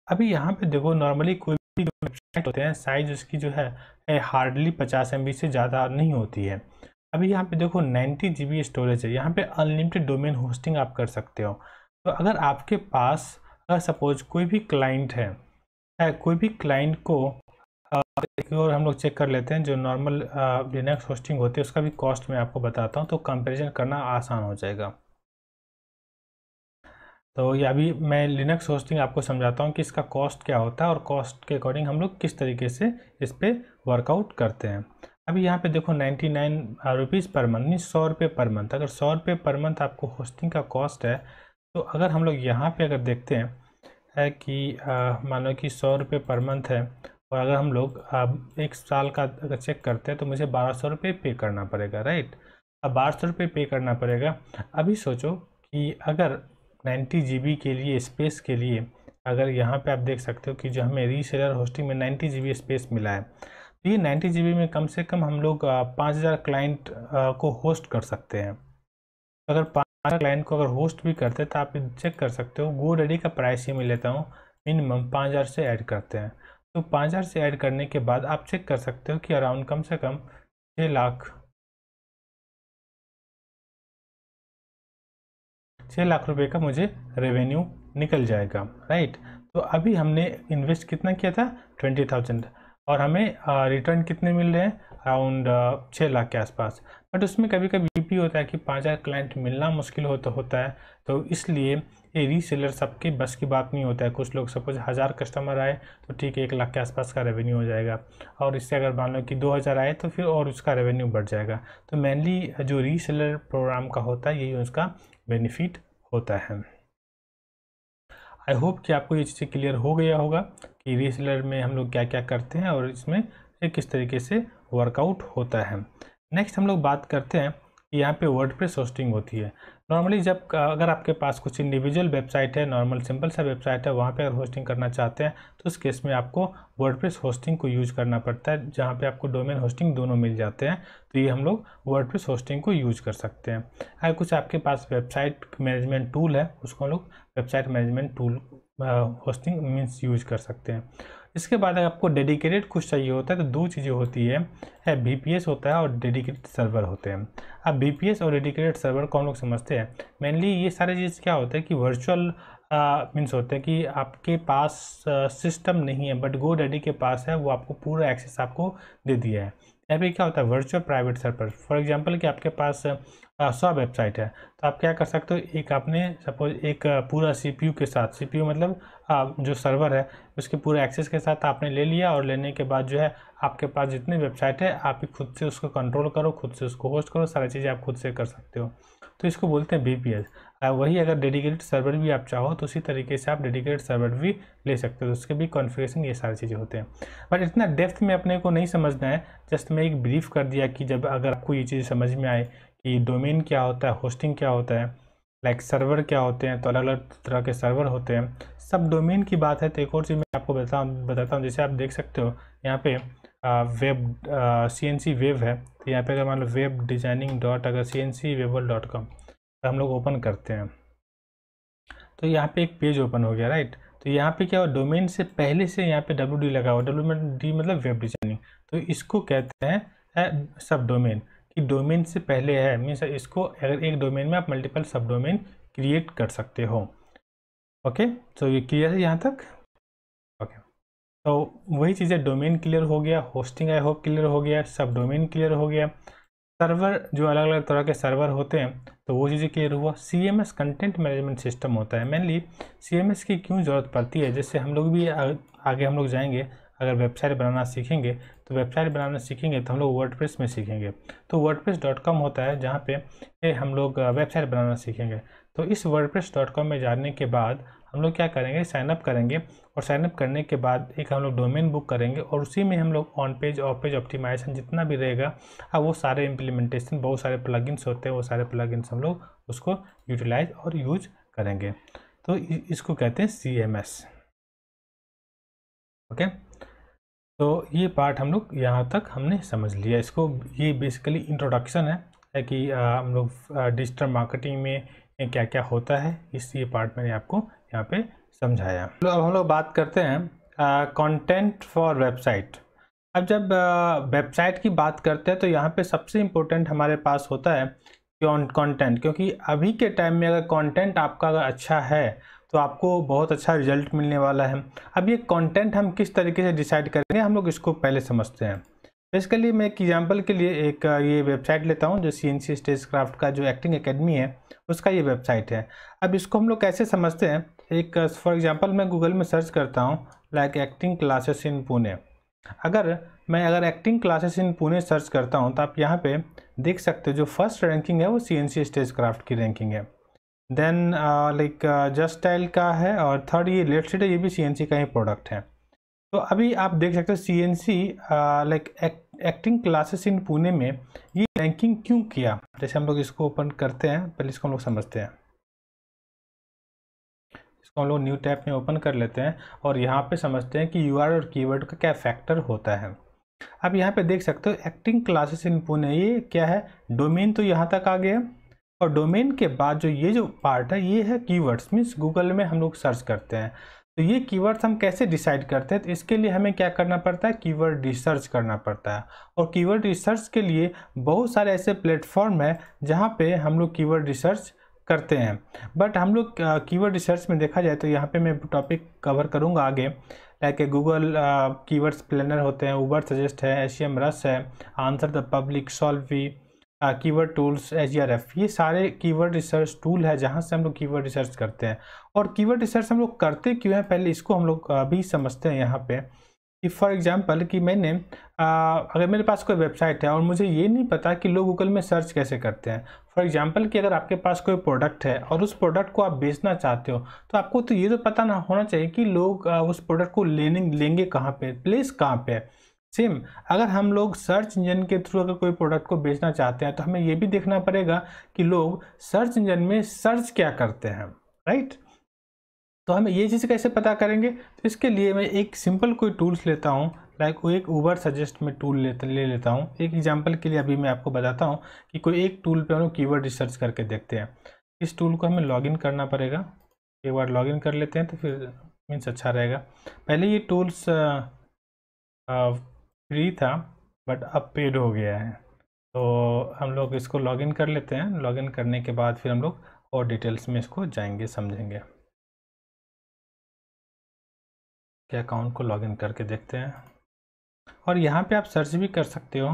अभी यहाँ पे देखो नॉर्मली कोई भी वेबसाइट होते हैं, साइज उसकी जो है हार्डली 50 MB से ज़्यादा नहीं होती है। अभी यहाँ पे देखो 90 GB स्टोरेज है, यहाँ पे अनलिमिटेड डोमेन होस्टिंग आप कर सकते हो। तो अगर आपके पास, अगर सपोज कोई भी क्लाइंट है कोई भी क्लाइंट को एक और हम लोग चेक कर लेते हैं, जो नॉर्मल लिनक्स होस्टिंग होती है उसका भी कॉस्ट मैं आपको बताता हूँ, तो कंपेरिजन करना आसान हो जाएगा। तो ये अभी मैं लिनक्स होस्टिंग आपको समझाता हूँ कि इसका कॉस्ट क्या होता है और कॉस्ट के अकॉर्डिंग हम लोग किस तरीके से इस पर वर्कआउट करते हैं। अभी यहाँ पे देखो 99 रुपीज़ पर मंथ, नहीं 100 रुपये पर मंथ। अगर 100 रुपये पर मंथ आपको होस्टिंग का कॉस्ट है, तो अगर हम लोग यहाँ पे अगर देखते हैं है कि मान लो कि 100 रुपये पर मंथ है, और अगर हम लोग एक साल का अगर चेक करते हैं तो मुझे 1200 रुपये पे करना पड़ेगा, राइट। अब 1200 रुपये पे करना पड़ेगा। अभी सोचो कि अगर 90 GB के लिए स्पेस के लिए, अगर यहाँ पे आप देख सकते हो कि जो हमें रीसेलर होस्टिंग में 90 GB स्पेस मिला है, तो ये 90 GB में कम से कम हम लोग 5000 क्लाइंट को होस्ट कर सकते हैं। अगर 5000 क्लाइंट को अगर होस्ट भी करते हैं तो आप चेक कर सकते हो, गोडैडी का प्राइस ही मैं लेता हूँ, मिनिमम 5000 से ऐड करते हैं। तो 5000 से ऐड करने के बाद आप चेक कर सकते हो कि अराउंड कम से कम 6 लाख रुपए का मुझे रेवेन्यू निकल जाएगा, राइट। तो अभी हमने इन्वेस्ट कितना किया था, 20,000। और हमें रिटर्न कितने मिल रहे हैं, अराउंड 6 लाख के आसपास। बट उसमें कभी कभी ये भी होता है कि 5,000 क्लाइंट मिलना मुश्किल होता है, तो इसलिए ये रीसेलर सबके बस की बात नहीं होता है। कुछ लोग सपोज 1000 कस्टमर आए तो ठीक है 1 लाख के आसपास का रेवेन्यू हो जाएगा, और इससे अगर मान लो कि 2000 आए तो फिर और उसका रेवेन्यू बढ़ जाएगा। तो मेनली जो रीसेलर प्रोग्राम का होता है यही उसका बेनिफिट होता है। आई होप कि आपको ये चीज़ें क्लियर हो गया होगा कि रीसेलर में हम लोग क्या क्या करते हैं और इसमें किस तरीके से वर्कआउट होता है। नेक्स्ट हम लोग बात करते हैं कि यहाँ पे वर्डप्रेस होस्टिंग होती है। नॉर्मली जब अगर आपके पास कुछ इंडिविजुअल वेबसाइट है, नॉर्मल सिंपल सा वेबसाइट है, वहाँ पे अगर होस्टिंग करना चाहते हैं तो उस केस में आपको वर्डप्रेस होस्टिंग को यूज़ करना पड़ता है, जहाँ पे आपको डोमेन होस्टिंग दोनों मिल जाते हैं। तो ये हम लोग वर्डप्रेस होस्टिंग को यूज़ कर सकते हैं। अगर कुछ आपके पास वेबसाइट मैनेजमेंट टूल है उसको हम लोग website management tool hosting means use कर सकते हैं। इसके बाद अगर आपको डेडिकेटेड कुछ चाहिए होता है तो दो चीज़ें होती है VPS होता है और डेडिकेटेड सर्वर होते हैं। अब VPS और डेडिकेटेड सर्वर को हम लोग समझते हैं। मेनली ये सारी चीज़ क्या होता है कि वर्चुअल मीन्स होते हैं कि आपके पास सिस्टम नहीं है बट GoDaddy के पास है, वो आपको पूरा एक्सेस आपको दे दिया है। यहाँ पे क्या होता है virtual private server. For example कि आपके पास 100 वेबसाइट है तो आप क्या कर सकते हो, एक आपने सपोज एक पूरा CPU के साथ, CPU मतलब जो सर्वर है उसके पूरे एक्सेस के साथ आपने ले लिया, और लेने के बाद जो है आपके पास जितनी वेबसाइट है आप ही खुद से उसको कंट्रोल करो, खुद से उसको होस्ट करो, सारी चीज़ें आप खुद से कर सकते हो। तो इसको बोलते हैं VPS। वही अगर डेडिकेटेड सर्वर भी आप चाहो तो उसी तरीके से आप डेडिकेटेड सर्वर भी ले सकते हो, उसके भी कॉन्फ़िगरेशन ये सारी चीज़ें होते हैं। बट इतना डेप्थ में अपने को नहीं समझना है, जस्ट मैं एक ब्रीफ कर दिया कि जब अगर आपको ये चीज़ समझ में आए कि डोमेन क्या होता है, होस्टिंग क्या होता है, लाइक सर्वर क्या होते हैं, तो अलग अलग तरह के सर्वर होते हैं। सब डोमेन की बात है। तो एक और चीज़ मैं आपको बताता हूँ। जैसे आप देख सकते हो यहाँ पे वेब CNC वेब है, तो यहाँ पे अगर मान लो वेब डिजाइनिंग डॉट अगर cncwevel.com तो हम लोग ओपन करते हैं तो यहाँ पे एक पेज ओपन हो गया, राइट। तो यहाँ पे क्या हो, डोमेन से पहले से यहाँ पे WD लगा हुआ, WD मतलब वेब डिजाइनिंग। तो इसको कहते हैं सब डोमेन, कि डोमेन से पहले है मीन्स इसको अगर एक डोमेन में आप मल्टीपल सब डोमेन क्रिएट कर सकते हो। ओके, तो ये क्लियर है यहाँ तक। ओके, तो वही चीज़ें डोमेन क्लियर हो गया, होस्टिंग आई होप क्लियर हो गया, सब डोमेन क्लियर हो गया, सर्वर जो अलग अलग तरह के सर्वर होते हैं तो वो चीज़ें क्लियर हुआ। CMS कंटेंट मैनेजमेंट सिस्टम होता है। मेनली CMS की क्यों ज़रूरत पड़ती है, जैसे हम लोग भी आगे हम लोग जाएंगे, अगर वेबसाइट बनाना सीखेंगे तो वेबसाइट बनाना सीखेंगे तो हम लोग वर्डप्रेस में सीखेंगे। तो wordpress.com होता है जहाँ पे हम लोग वेबसाइट बनाना सीखेंगे। तो इस wordpress.com में जाने के बाद हम लोग क्या करेंगे, साइनअप करेंगे, और साइनअप करने के बाद एक हम लोग डोमेन बुक करेंगे, और उसी में हम लोग on page off page optimization जितना भी रहेगा वो सारे इम्प्लीमेंटेशन, बहुत सारे प्लगइन्स होते हैं, वो सारे प्लगइन्स हम लोग उसको यूटिलाइज और यूज करेंगे। तो इसको कहते हैं CMS। ओके, तो ये पार्ट हम लोग यहाँ तक हमने समझ लिया। इसको ये बेसिकली इंट्रोडक्शन है कि हम लोग डिजिटल मार्केटिंग में क्या क्या होता है, ये पार्ट मैंने आपको यहाँ पे समझाया। तो अब हम लोग बात करते हैं कंटेंट फॉर वेबसाइट। अब जब वेबसाइट की बात करते हैं तो यहाँ पे सबसे इम्पोर्टेंट हमारे पास होता है कंटेंट, क्योंकि अभी के टाइम में अगर कंटेंट आपका अगर अच्छा है तो आपको बहुत अच्छा रिजल्ट मिलने वाला है। अब ये कंटेंट हम किस तरीके से डिसाइड करेंगे, हम लोग इसको पहले समझते हैं। बेसिकली मैं एक एग्जांपल के लिए एक ये वेबसाइट लेता हूँ जो CNC स्टेजक्राफ्ट का जो एक्टिंग एकेडमी है उसका ये वेबसाइट है। अब इसको हम लोग कैसे समझते हैं, एक फॉर एग्जांपल मैं गूगल में सर्च करता हूँ like acting classes in Pune. अगर acting classes in Pune search करता हूँ तो आप यहाँ पे देख सकते हो जो फर्स्ट रैंकिंग है वो CNC स्टेजक्राफ्ट की रैंकिंग है। देन लाइक जस्ट स्टाइल का है, और थर्ड ये लेट सेट है, ये भी CNC का ही प्रोडक्ट है। तो अभी आप देख सकते हो CNC like acting classes in Pune में ये रैंकिंग क्यों किया। जैसे हम लोग इसको ओपन करते हैं, पहले इसको हम लोग समझते हैं। इसको हम लोग न्यू टैब में ओपन कर लेते हैं और यहाँ पे समझते हैं कि URL और कीवर्ड का क्या फैक्टर होता है। अब यहाँ पे देख सकते हो एक्टिंग क्लासेस इन पुणे, ये क्या है, डोमेन तो यहाँ तक आ गया, और डोमेन के बाद जो ये जो पार्ट है ये है कीवर्ड्स, मीन्स गूगल में हम लोग सर्च करते हैं। तो ये कीवर्ड्स हम कैसे डिसाइड करते हैं, तो इसके लिए हमें क्या करना पड़ता है, कीवर्ड रिसर्च करना पड़ता है। और कीवर्ड रिसर्च के लिए बहुत सारे ऐसे प्लेटफॉर्म है जहाँ पे हम लोग कीवर्ड रिसर्च करते हैं। बट हम लोग कीवर्ड रिसर्च में देखा जाए तो यहाँ पे मैं टॉपिक कवर करूँगा आगे, लाइक गूगल कीवर्ड्स प्लानर होते हैं, उबर सजेस्ट है, एसईएमरस है, answer the public, Soovle, keyword tools, एचआरएफ, ये सारे कीवर्ड रिसर्च टूल है जहाँ से हम लोग कीवर्ड रिसर्च करते हैं। और कीवर्ड रिसर्च हम लोग करते क्यों हैं, पहले इसको हम लोग अभी समझते हैं यहाँ पे। कि फॉर एग्जांपल कि मैंने अगर मेरे पास कोई वेबसाइट है और मुझे ये नहीं पता कि लोग गूगल में सर्च कैसे करते हैं। फॉर एग्जांपल कि अगर आपके पास कोई प्रोडक्ट है और उस प्रोडक्ट को आप बेचना चाहते हो, तो आपको तो ये तो पता ना होना चाहिए कि लोग उस प्रोडक्ट को लेंगे कहाँ पे, प्लेस कहाँ पे है। सेम अगर हम लोग सर्च इंजन के थ्रू अगर कोई प्रोडक्ट को बेचना चाहते हैं, तो हमें ये भी देखना पड़ेगा कि लोग सर्च इंजन में सर्च क्या करते हैं, राइट। तो हमें ये चीज़ कैसे पता करेंगे, तो इसके लिए मैं एक सिंपल कोई टूल्स लेता हूँ, लाइक वो एक उबर सजेस्ट में टूल ले लेता हूँ। एक एग्जांपल के लिए अभी मैं आपको बताता हूँ कि कोई एक टूल पे हम लोग कीवर्ड रिसर्च करके देखते हैं। इस टूल को हमें लॉगिन करना पड़ेगा। एक बार लॉगिन कर लेते हैं तो फिर मीन्स अच्छा रहेगा। पहले ये टूल्स फ्री था बट अब पेड हो गया है, तो हम लोग इसको लॉगिन कर लेते हैं। लॉगिन करने के बाद फिर हम लोग और डिटेल्स में इसको जाएंगे, समझेंगे। के अकाउंट को लॉगिन करके देखते हैं, और यहाँ पे आप सर्च भी कर सकते हो।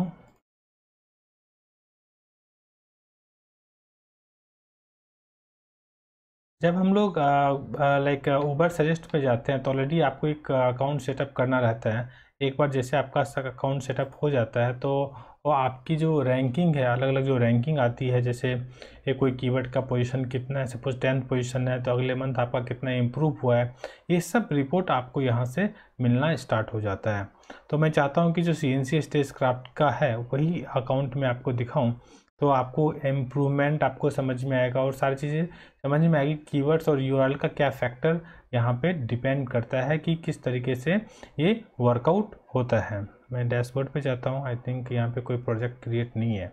जब हम लोग लाइक उबर सजेस्ट पे जाते हैं तो ऑलरेडी आपको एक अकाउंट सेटअप करना रहता है। एक बार जैसे आपका अकाउंट सेटअप हो जाता है, तो वो आपकी जो रैंकिंग है, अलग अलग जो रैंकिंग आती है, जैसे ये कोई कीवर्ड का पोजीशन कितना है, सपोज 10th पोजीशन है तो अगले मंथ आपका कितना इम्प्रूव हुआ है, ये सब रिपोर्ट आपको यहाँ से मिलना स्टार्ट हो जाता है। तो मैं चाहता हूँ कि जो CNC स्टेजक्राफ्ट का है वही अकाउंट में आपको दिखाऊँ, तो आपको इम्प्रूवमेंट आपको समझ में आएगा और सारी चीज़ें समझ में आएगी। कीवर्ड्स और यूआरएल का क्या फैक्टर यहाँ पे डिपेंड करता है कि किस तरीके से ये वर्कआउट होता है। मैं डैशबोर्ड पे जाता हूँ, आई थिंक यहाँ पे कोई प्रोजेक्ट क्रिएट नहीं है।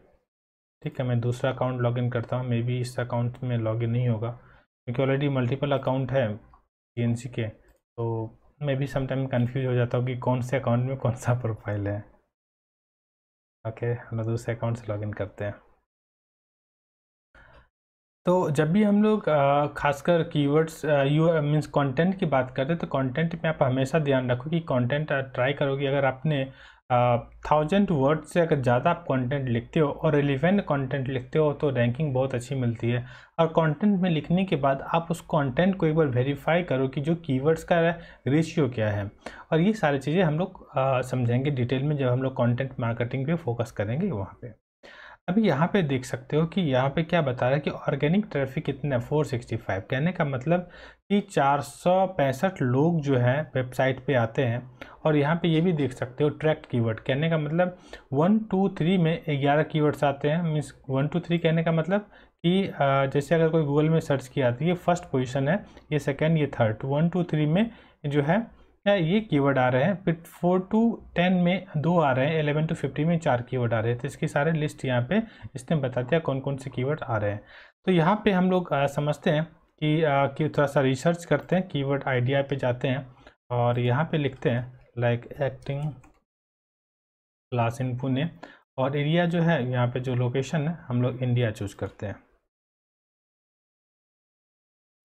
ठीक है, मैं दूसरा अकाउंट लॉगिन करता हूँ, मे बी इस अकाउंट में लॉगिन नहीं होगा क्योंकि ऑलरेडी मल्टीपल अकाउंट है CNC के, तो मैं भी समटाइम कन्फ्यूज हो जाता हूँ कि कौन से अकाउंट में कौन सा प्रोफाइल है। ओके, हम लोग दूसरे अकाउंट से लॉगिन करते हैं। तो जब भी हम लोग खासकर कीवर्ड्स मीन्स कंटेंट की बात करते हैं, तो कंटेंट में आप हमेशा ध्यान रखो कि कंटेंट ट्राई करो कि अगर आपने 1000 वर्ड से अगर ज़्यादा आप कंटेंट लिखते हो और रिलेवेंट कंटेंट लिखते हो तो रैंकिंग बहुत अच्छी मिलती है। और कंटेंट में लिखने के बाद आप उस कंटेंट को एक बार वेरीफाई करो कि जो कीवर्ड्स का रेशियो क्या है। और ये सारी चीज़ें हम लोग समझेंगे डिटेल में जब हम लोग कंटेंट मार्केटिंग पे फोकस करेंगे वहाँ पे। अभी यहाँ पे देख सकते हो कि यहाँ पे क्या बता रहा है कि ऑर्गेनिक ट्रैफिक कितना है, 465। कहने का मतलब कि 465 लोग जो है वेबसाइट पे आते हैं। और यहाँ पे ये भी देख सकते हो ट्रैक्ड कीवर्ड, कहने का मतलब 1 2 3 में 11 कीवर्ड्स आते हैं। मीन्स 1 2 3 कहने का मतलब कि जैसे अगर कोई गूगल में सर्च किया तो ये फर्स्ट पोजीशन है, ये सेकंड, ये थर्ड, 1 2 3 में जो है ये कीवर्ड आ रहे हैं। फिर 4 to 10 में 2 आ रहे हैं, 11 to 50 में 4 कीवर्ड आ रहे हैं। तो इसकी सारे लिस्ट यहाँ पे इसने बता दिया कौन कौन से कीवर्ड आ रहे हैं। तो यहाँ पे हम लोग समझते हैं कि थोड़ा सा रिसर्च करते हैं, कीवर्ड आइडिया पे जाते हैं और यहाँ पे लिखते हैं like acting class in Pune, और एरिया जो है यहाँ पे जो लोकेशन है हम लोग इंडिया चूज करते हैं।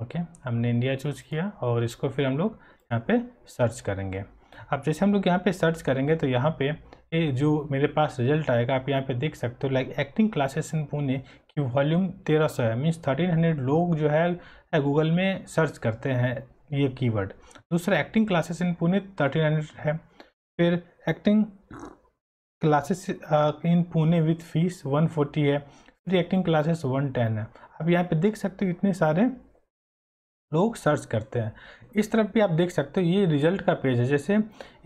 ओके, हमने इंडिया चूज किया और इसको फिर हम लोग यहाँ पे सर्च करेंगे। अब जैसे हम लोग यहाँ पे सर्च करेंगे तो यहाँ पे ये जो मेरे पास रिजल्ट आएगा आप यहाँ पे देख सकते हो, like acting classes in Pune की वॉल्यूम 1300 है। मीन्स 1300 लोग जो है गूगल में सर्च करते हैं ये कीवर्ड। दूसरा एक्टिंग क्लासेस इन पुणे 1300 है। फिर acting classes in Pune with fees 140 है। फिर एक्टिंग क्लासेस 110 है। अब यहाँ पे देख सकते हो इतने सारे लोग सर्च करते हैं। इस तरफ भी आप देख सकते हो ये रिजल्ट का पेज है। जैसे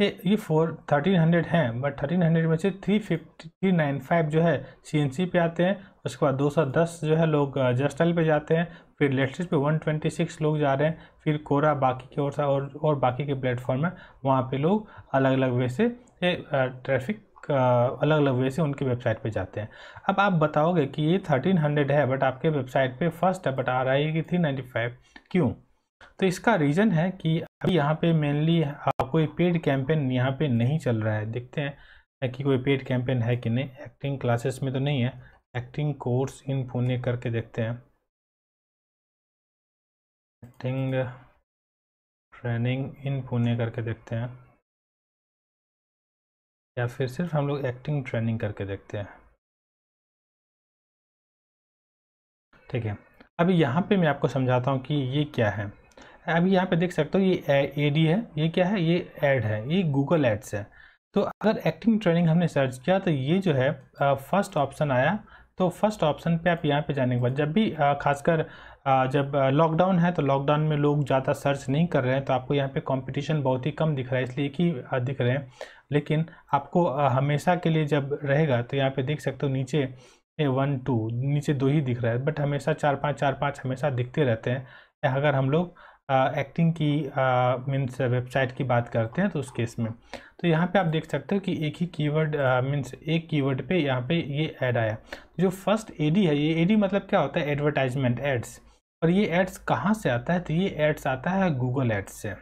ये 1300 हैं, बट 1300 में से 395 जो है CNC पे आते हैं। उसके बाद 210 जो है लोग जस्टाइल पे जाते हैं। फिर लेटेस्ट पे 126 लोग जा रहे हैं। फिर कोरा बाकी के और बाकी के प्लेटफॉर्म है, वहाँ पे लोग अलग अलग वे से ट्रैफिक अलग अलग वे से उनकी वेबसाइट पे जाते हैं। अब आप बताओगे कि ये 1300 है बट आपके वेबसाइट पे फर्स्ट है बट आ रहा है कि 395, क्यों? तो इसका रीज़न है कि अभी यहाँ पे मेनली कोई पेड कैंपेन यहाँ पे नहीं चल रहा है। देखते हैं कि कोई पेड कैंपेन है कि नहीं। एक्टिंग क्लासेस में तो नहीं है, एक्टिंग कोर्स इन पुणे करके देखते हैं। एक्टिंग ट्रेनिंग इन पुणे करके देखते हैं, या फिर सिर्फ हम लोग एक्टिंग ट्रेनिंग करके देखते हैं। ठीक है, अभी यहाँ पे मैं आपको समझाता हूँ कि ये क्या है। अभी यहाँ पे देख सकते हो ये एडी है, ये क्या है, ये ऐड है, ये गूगल एड्स है। तो अगर एक्टिंग ट्रेनिंग हमने सर्च किया तो ये जो है फर्स्ट ऑप्शन आया। तो फर्स्ट ऑप्शन पे आप यहाँ पे जाने के बाद जब भी खासकर जब लॉकडाउन है तो लॉकडाउन में लोग ज़्यादा सर्च नहीं कर रहे हैं, तो आपको यहाँ पे कंपटीशन बहुत ही कम दिख रहा है, इसलिए एक ही दिख रहे हैं। लेकिन आपको हमेशा के लिए जब रहेगा तो यहाँ पे देख सकते हो नीचे 1 2 नीचे 2 ही दिख रहा है, बट हमेशा 4 5 हमेशा दिखते रहते हैं अगर हम लोग एक्टिंग की मीन्स वेबसाइट की बात करते हैं तो उस केस में। तो यहाँ पे आप देख सकते हो कि एक ही कीवर्ड मीन्स एक कीवर्ड पे यहाँ पे ये ऐड आया। जो फर्स्ट एडी है, ये एडी मतलब क्या होता है, एडवर्टाइजमेंट एड्स। और ये एड्स कहाँ से आता है, तो ये एड्स आता है गूगल एड्स से।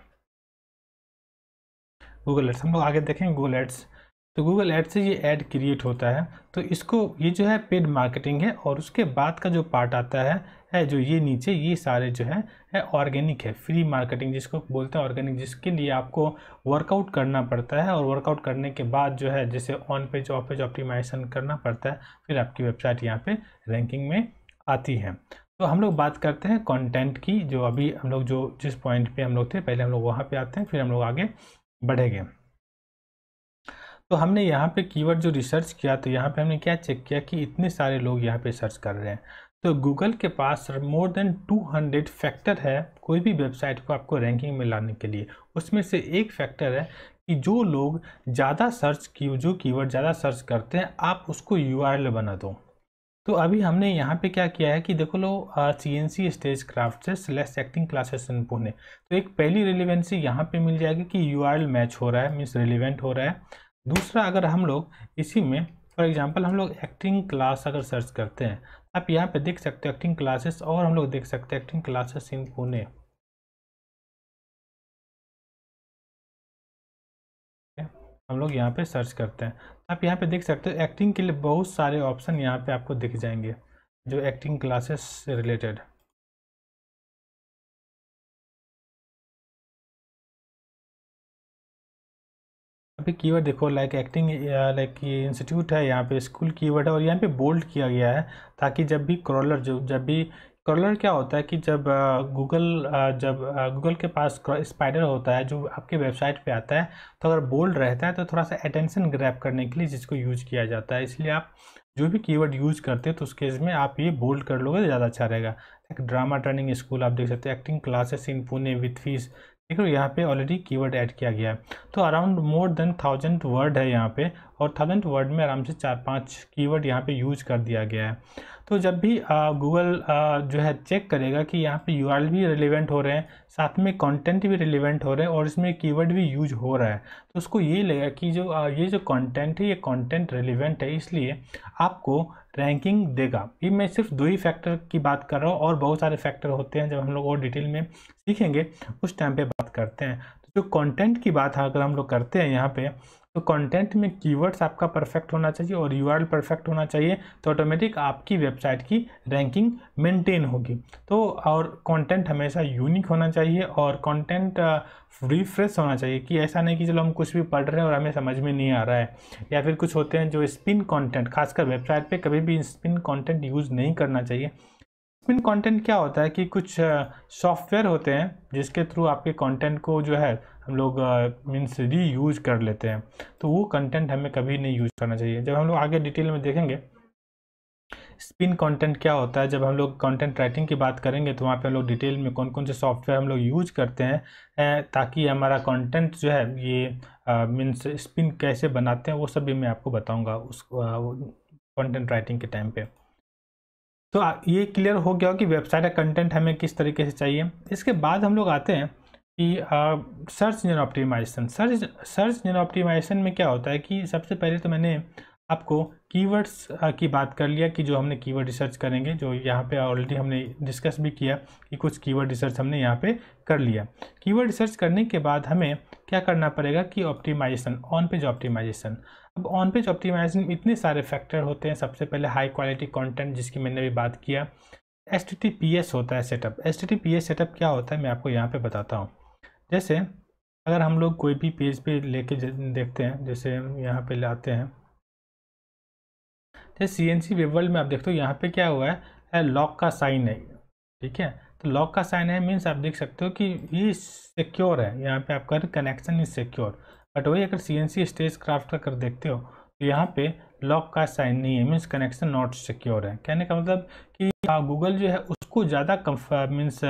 गूगल एड्स हम लोग आगे देखेंगे गूगल एड्स। तो गूगल एड्स से ये ऐड क्रिएट होता है, तो इसको ये जो है पेड मार्केटिंग है। और उसके बाद का जो पार्ट आता है जो ये नीचे ये सारे जो है ऑर्गेनिक है, फ्री मार्केटिंग जिसको बोलते हैं ऑर्गेनिक, जिसके लिए आपको वर्कआउट करना पड़ता है। और वर्कआउट करने के बाद जो है जैसे on page off page optimization करना पड़ता है, फिर आपकी वेबसाइट यहाँ पे रैंकिंग में आती है। तो हम लोग बात करते हैं कंटेंट की, जो अभी हम लोग जो जिस पॉइंट पे हम लोग थे पहले हम लोग वहाँ पे आते हैं, फिर हम लोग आगे बढ़ेंगे। तो हमने यहाँ पे कीवर्ड जो रिसर्च किया, तो यहाँ पे हमने क्या चेक किया कि इतने सारे लोग यहाँ पे सर्च कर रहे हैं। तो गूगल के पास मोर देन 200 फैक्टर है कोई भी वेबसाइट को आपको रैंकिंग में लाने के लिए। उसमें से एक फैक्टर है कि जो लोग ज़्यादा सर्च की जो कीवर्ड ज़्यादा सर्च करते हैं आप उसको URL बना दो। तो अभी हमने यहाँ पे क्या किया है कि देखो लो CNC स्टेज क्राफ्ट से select acting classes in Pune. तो एक पहली रिलेवेंसी यहाँ पे मिल जाएगी कि URL मैच हो रहा है, मीन्स रिलेवेंट हो रहा है। दूसरा, अगर हम लोग इसी में फॉर एग्जांपल हम लोग एक्टिंग क्लास अगर सर्च करते हैं, आप यहाँ पे देख सकते हो एक्टिंग क्लासेस, और हम लोग देख सकते हैं एक्टिंग क्लासेस इन पुणे। हम लोग यहाँ पे सर्च करते हैं, आप यहाँ पे देख सकते हो एक्टिंग के लिए बहुत सारे ऑप्शन यहाँ पे आपको दिख जाएंगे जो एक्टिंग क्लासेस से रिलेटेड। अभी कीवर्ड देखो लाइक एक्टिंग, लाइक ये इंस्टीट्यूट है, यहाँ पे स्कूल कीवर्ड है और यहाँ पे बोल्ड किया गया है ताकि जब भी क्रॉलर जब भी क्रॉलर क्या होता है कि जब गूगल के पास स्पाइडर होता है जो आपके वेबसाइट पे आता है, तो अगर बोल्ड रहता है तो थोड़ा सा अटेंशन ग्रैब करने के लिए जिसको यूज किया जाता है। इसलिए आप जो भी कीवर्ड यूज करते हैं तो उस केस में आप ये बोल्ड कर लोगे तो ज़्यादा अच्छा रहेगा। एक ड्रामा ट्रेनिंग स्कूल आप देख सकते हैं, acting classes in Pune with fees, देखो यहाँ पे ऑलरेडी कीवर्ड ऐड किया गया है। तो अराउंड मोर देन 1000 वर्ड है यहाँ पे, और 1000 वर्ड में आराम से 4-5 कीवर्ड यहाँ पे यूज कर दिया गया है। तो जब भी गूगल जो है चेक करेगा कि यहाँ पे URL भी रिलेवेंट हो रहे हैं, साथ में कंटेंट भी रिलेवेंट हो रहे हैं और इसमें कीवर्ड भी यूज हो रहा है, तो उसको ये लगेगा कि जो ये जो कंटेंट है ये कंटेंट रिलेवेंट है, इसलिए आपको रैंकिंग देगा। ये मैं सिर्फ 2 ही फैक्टर की बात कर रहा हूँ, और बहुत सारे फैक्टर होते हैं, जब हम लोग और डिटेल में सीखेंगे उस टाइम पे बात करते हैं। तो जो कंटेंट की बात अगर हम लोग करते हैं यहाँ पे, तो कंटेंट में कीवर्ड्स आपका परफेक्ट होना चाहिए और URL परफेक्ट होना चाहिए, तो ऑटोमेटिक आपकी वेबसाइट की रैंकिंग मेंटेन होगी। तो और कंटेंट हमेशा यूनिक होना चाहिए और कंटेंट रिफ्रेश होना चाहिए, कि ऐसा नहीं कि चलो हम कुछ भी पढ़ रहे हैं और हमें समझ में नहीं आ रहा है। या फिर कुछ होते हैं जो स्पिन कंटेंट, खासकर वेबसाइट पे कभी भी स्पिन कंटेंट यूज़ नहीं करना चाहिए। स्पिन कंटेंट क्या होता है कि कुछ सॉफ्टवेयर होते हैं जिसके थ्रू आपके कंटेंट को जो है हम लोग मीन्स रीयूज कर लेते हैं, तो वो कंटेंट हमें कभी नहीं यूज करना चाहिए। जब हम लोग आगे डिटेल में देखेंगे स्पिन कंटेंट क्या होता है, जब हम लोग कंटेंट राइटिंग की बात करेंगे तो वहाँ पे हम लोग डिटेल में कौन कौन से सॉफ्टवेयर हम लोग यूज करते हैं ताकि हमारा कंटेंट जो है ये मीन्स स्पिन कैसे बनाते हैं वो सब भी मैं आपको बताऊँगा उस कंटेंट राइटिंग के टाइम पे। तो ये क्लियर हो गया कि वेबसाइट का कंटेंट हमें किस तरीके से चाहिए। इसके बाद हम लोग आते हैं कि search engine optimization. Search engine optimization में क्या होता है कि सबसे पहले तो मैंने आपको कीवर्ड्स की बात कर लिया कि जो हमने कीवर्ड रिसर्च करेंगे, जो यहाँ पे ऑलरेडी हमने डिस्कस भी किया कि कुछ कीवर्ड रिसर्च हमने यहाँ पे कर लिया। कीवर्ड रिसर्च करने के बाद हमें क्या करना पड़ेगा कि ऑप्टिमाइजेशन, ऑन पेज ऑप्टिमाइजेशन। अब ऑन पेज ऑप्टिमाइजेशन में इतने सारे फैक्टर होते हैं। सबसे पहले हाई क्वालिटी कंटेंट, जिसकी मैंने भी बात किया। HTTPS होता है सेटअप। HTTPS सेटअप क्या होता है मैं आपको यहाँ पे बताता हूँ। जैसे अगर हम लोग कोई भी पेज पे लेके देखते हैं, जैसे यहाँ पे लाते हैं, जैसे CNC वेब वर्ल्ड में आप देखते हो यहाँ पे क्या हुआ है, लॉक का साइन है, ठीक है। तो लॉक का साइन है मीन्स आप देख सकते हो कि ये सिक्योर है, यहाँ पे आपका कनेक्शन इज सिक्योर। बट वही अगर CNC स्टेज क्राफ्ट का कर देखते हो तो यहाँ पे लॉक का साइन नहीं है, मीन्स कनेक्शन नॉट सिक्योर है। कहने का मतलब कि गूगल जो है उसको ज़्यादा मीन्स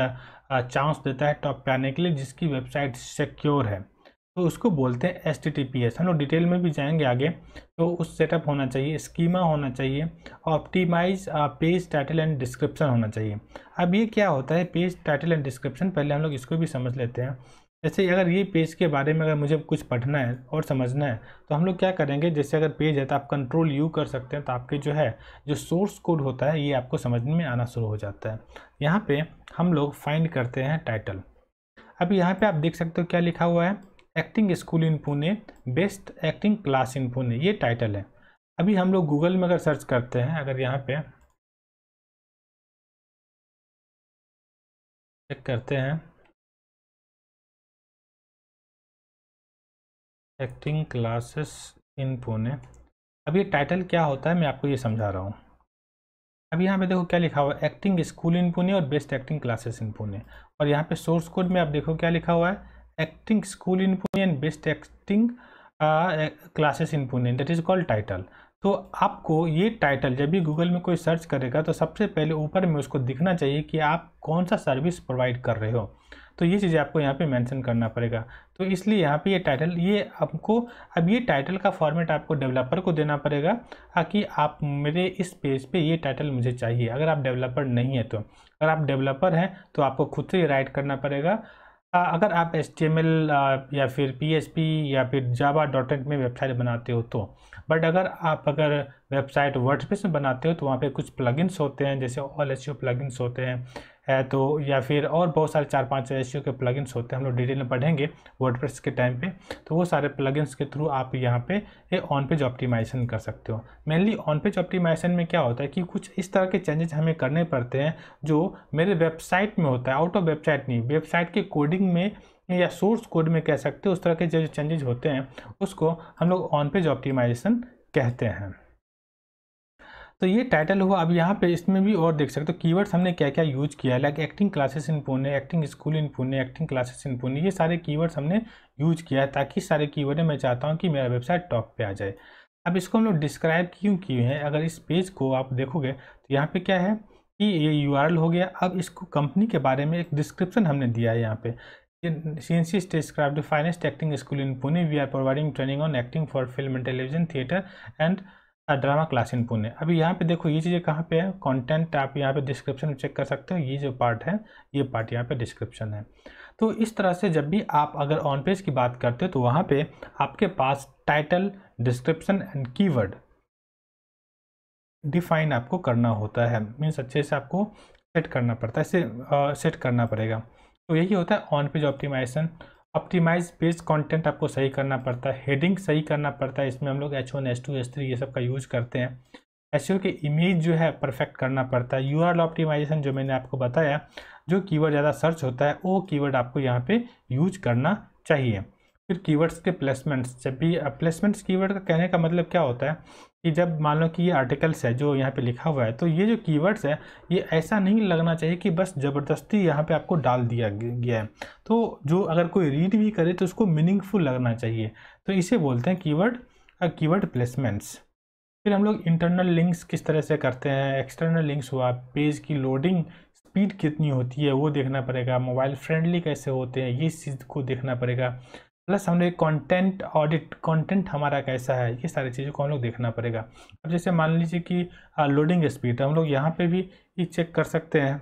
चांस देता है टॉप पे आने के लिए जिसकी वेबसाइट सिक्योर है, तो उसको बोलते हैं HTTPS। हम लोग डिटेल में भी जाएंगे आगे। तो उस सेटअप होना चाहिए, स्कीमा होना चाहिए, optimize page title and description होना चाहिए। अब ये क्या होता है पेज टाइटल एंड डिस्क्रिप्शन, पहले हम लोग इसको भी समझ लेते हैं। जैसे अगर ये पेज के बारे में अगर मुझे कुछ पढ़ना है और समझना है तो हम लोग क्या करेंगे, जैसे अगर पेज है तो आप Ctrl+U कर सकते हैं, तो आपके जो है जो सोर्स कोड होता है ये आपको समझने में आना शुरू हो जाता है। यहाँ पे हम लोग फाइंड करते हैं टाइटल। अब यहाँ पे आप देख सकते हो क्या लिखा हुआ है, acting school in Pune, best acting class in Pune, ये टाइटल है। अभी हम लोग गूगल में अगर सर्च करते हैं, अगर यहाँ पे चेक करते हैं एक्टिंग क्लासेस इन पुणे, अब ये टाइटल क्या होता है मैं आपको ये समझा रहा हूँ। अब यहाँ पे देखो क्या लिखा हुआ है, एक्टिंग स्कूल इन पुणे और best acting classes in Pune, और यहाँ पे सोर्स कोड में आप देखो क्या लिखा हुआ है, acting school in Pune and best acting classes in Pune, that is called title. तो आपको ये टाइटल जब भी गूगल में कोई सर्च करेगा तो सबसे पहले ऊपर में उसको दिखना चाहिए कि आप कौन सा सर्विस प्रोवाइड कर रहे हो, तो ये चीज़ें आपको यहाँ पे मेंशन करना पड़ेगा। तो इसलिए यहाँ पे ये टाइटल ये आपको, अब ये टाइटल का फॉर्मेट आपको डेवलपर को देना पड़ेगा ताकि आप मेरे इस पेज पे ये टाइटल मुझे चाहिए। अगर आप डेवलपर नहीं है तो, अगर आप डेवलपर हैं तो आपको खुद से ही राइट करना पड़ेगा। अगर आप HTML या फिर PHP या फिर Java.NET में वेबसाइट बनाते हो तो, बट अगर वेबसाइट वर्डप्रेस में बनाते हो तो वहाँ पे कुछ प्लगइन्स होते हैं, जैसे ऑल SEO प्लगइन्स होते हैं तो या फिर और बहुत सारे 4-5 SEO के प्लगइन्स होते हैं, हम लोग डिटेल में पढ़ेंगे वर्डप्रेस के टाइम पे। तो वो सारे प्लगइन्स के थ्रू आप यहाँ पे ऑन पेज ऑप्टिमाइजेशन कर सकते हो। मेनली ऑन पेज ऑप्टिमाइजेशन में क्या होता है कि कुछ इस तरह के चेंजेस हमें करने पड़ते हैं जो मेरे वेबसाइट में होता है, आउट ऑफ वेबसाइट नहीं, वेबसाइट के कोडिंग में या सोर्स कोड में कह सकते हो, उस तरह के जो चेंजेस होते हैं उसको हम लोग ऑन पेज ऑप्टिमाइजेशन कहते हैं। तो ये टाइटल हुआ। अब यहाँ पे इसमें भी और देख सकते हो कीवर्ड्स हमने क्या क्या यूज किया है, like acting classes in Pune, acting school in Pune, acting classes in Pune, ये सारे कीवर्ड्स हमने यूज किया है ताकि सारे कीवर्ड मैं चाहता हूँ कि मेरा वेबसाइट टॉप पे आ जाए। अब इसको हम लोग डिस्क्राइब क्यों किए हैं, अगर इस पेज को आप देखोगे तो यहाँ पे क्या है कि ये URL हो गया। अब इसको कंपनी के बारे में एक डिस्क्रिप्शन हमने दिया है यहाँ पे, CNC stagecraft finest acting school in Pune, we are providing training on acting for film and television theatre and drama class in Pune. अभी यहाँ पे देखो ये चीज़ें कहाँ पे है, कंटेंट आप यहाँ पे डिस्क्रिप्शन में चेक कर सकते हो, ये जो पार्ट है ये पार्ट यहाँ पे डिस्क्रिप्शन है। तो इस तरह से जब भी आप अगर ऑन पेज की बात करते हो तो वहाँ पे आपके पास title, description and keyword define आपको करना होता है, मीन्स अच्छे से आपको सेट करना पड़ता है, इसे सेट करना पड़ेगा। तो यही होता है on page optimization. Optimize page content आपको सही करना पड़ता है, हेडिंग सही करना पड़ता है, इसमें हम लोग H1, H2, H3 ये सब का यूज करते हैं। SEO के इमेज जो है परफेक्ट करना पड़ता है। URL ऑप्टिमाइजेशन जो मैंने आपको बताया, जो कीवर्ड ज़्यादा सर्च होता है वो कीवर्ड आपको यहाँ पे यूज करना चाहिए। फिर कीवर्ड्स के प्लेसमेंट्स, जब भी प्लेसमेंट्स कीवर्ड का कहने का मतलब क्या होता है कि जब मान लो कि ये आर्टिकल्स है जो यहाँ पे लिखा हुआ है, तो ये जो कीवर्ड्स है ये ऐसा नहीं लगना चाहिए कि बस ज़बरदस्ती यहाँ पे आपको डाल दिया गया है, तो जो अगर कोई रीड भी करे तो उसको मीनिंगफुल लगना चाहिए, तो इसे बोलते हैं कीवर्ड प्लेसमेंट्स। फिर हम लोग इंटरनल लिंक्स किस तरह से करते हैं, एक्सटर्नल लिंक्स हुआ, पेज की लोडिंग स्पीड कितनी होती है वो देखना पड़ेगा, मोबाइल फ्रेंडली कैसे होते हैं ये चीज़ को देखना पड़ेगा, प्लस हमने कंटेंट ऑडिट, कंटेंट हमारा कैसा है, ये सारी चीज़ों को हम लोग देखना पड़ेगा। अब जैसे मान लीजिए कि लोडिंग स्पीड, हम लोग यहाँ पे भी ये चेक कर सकते हैं।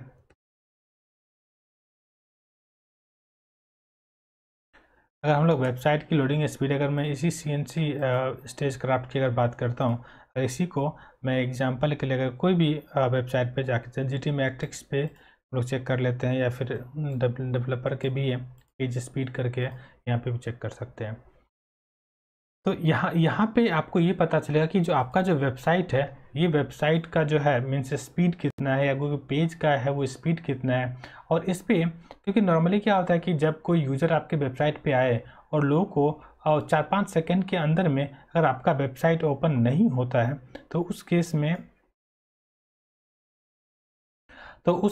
अगर हम लोग वेबसाइट की लोडिंग स्पीड, अगर मैं इसी CNC स्टेजक्राफ्ट की अगर बात करता हूँ, इसी को मैं एग्जांपल के लिए अगर कोई भी वेबसाइट पे जाकर GT मैट्रिक्स पे लोग चेक कर लेते हैं, या फिर डेवलपर के भी है पेज स्पीड करके यहाँ पे भी चेक कर सकते हैं। तो यहाँ पे आपको ये पता चलेगा कि जो आपका जो वेबसाइट है ये वेबसाइट का जो है मीन्स स्पीड कितना है या कोई पेज का है वो स्पीड कितना है। और इस पर क्योंकि नॉर्मली क्या होता है कि जब कोई यूज़र आपके वेबसाइट पे आए और लोगों को 4-5 सेकंड के अंदर में अगर आपका वेबसाइट ओपन नहीं होता है तो उस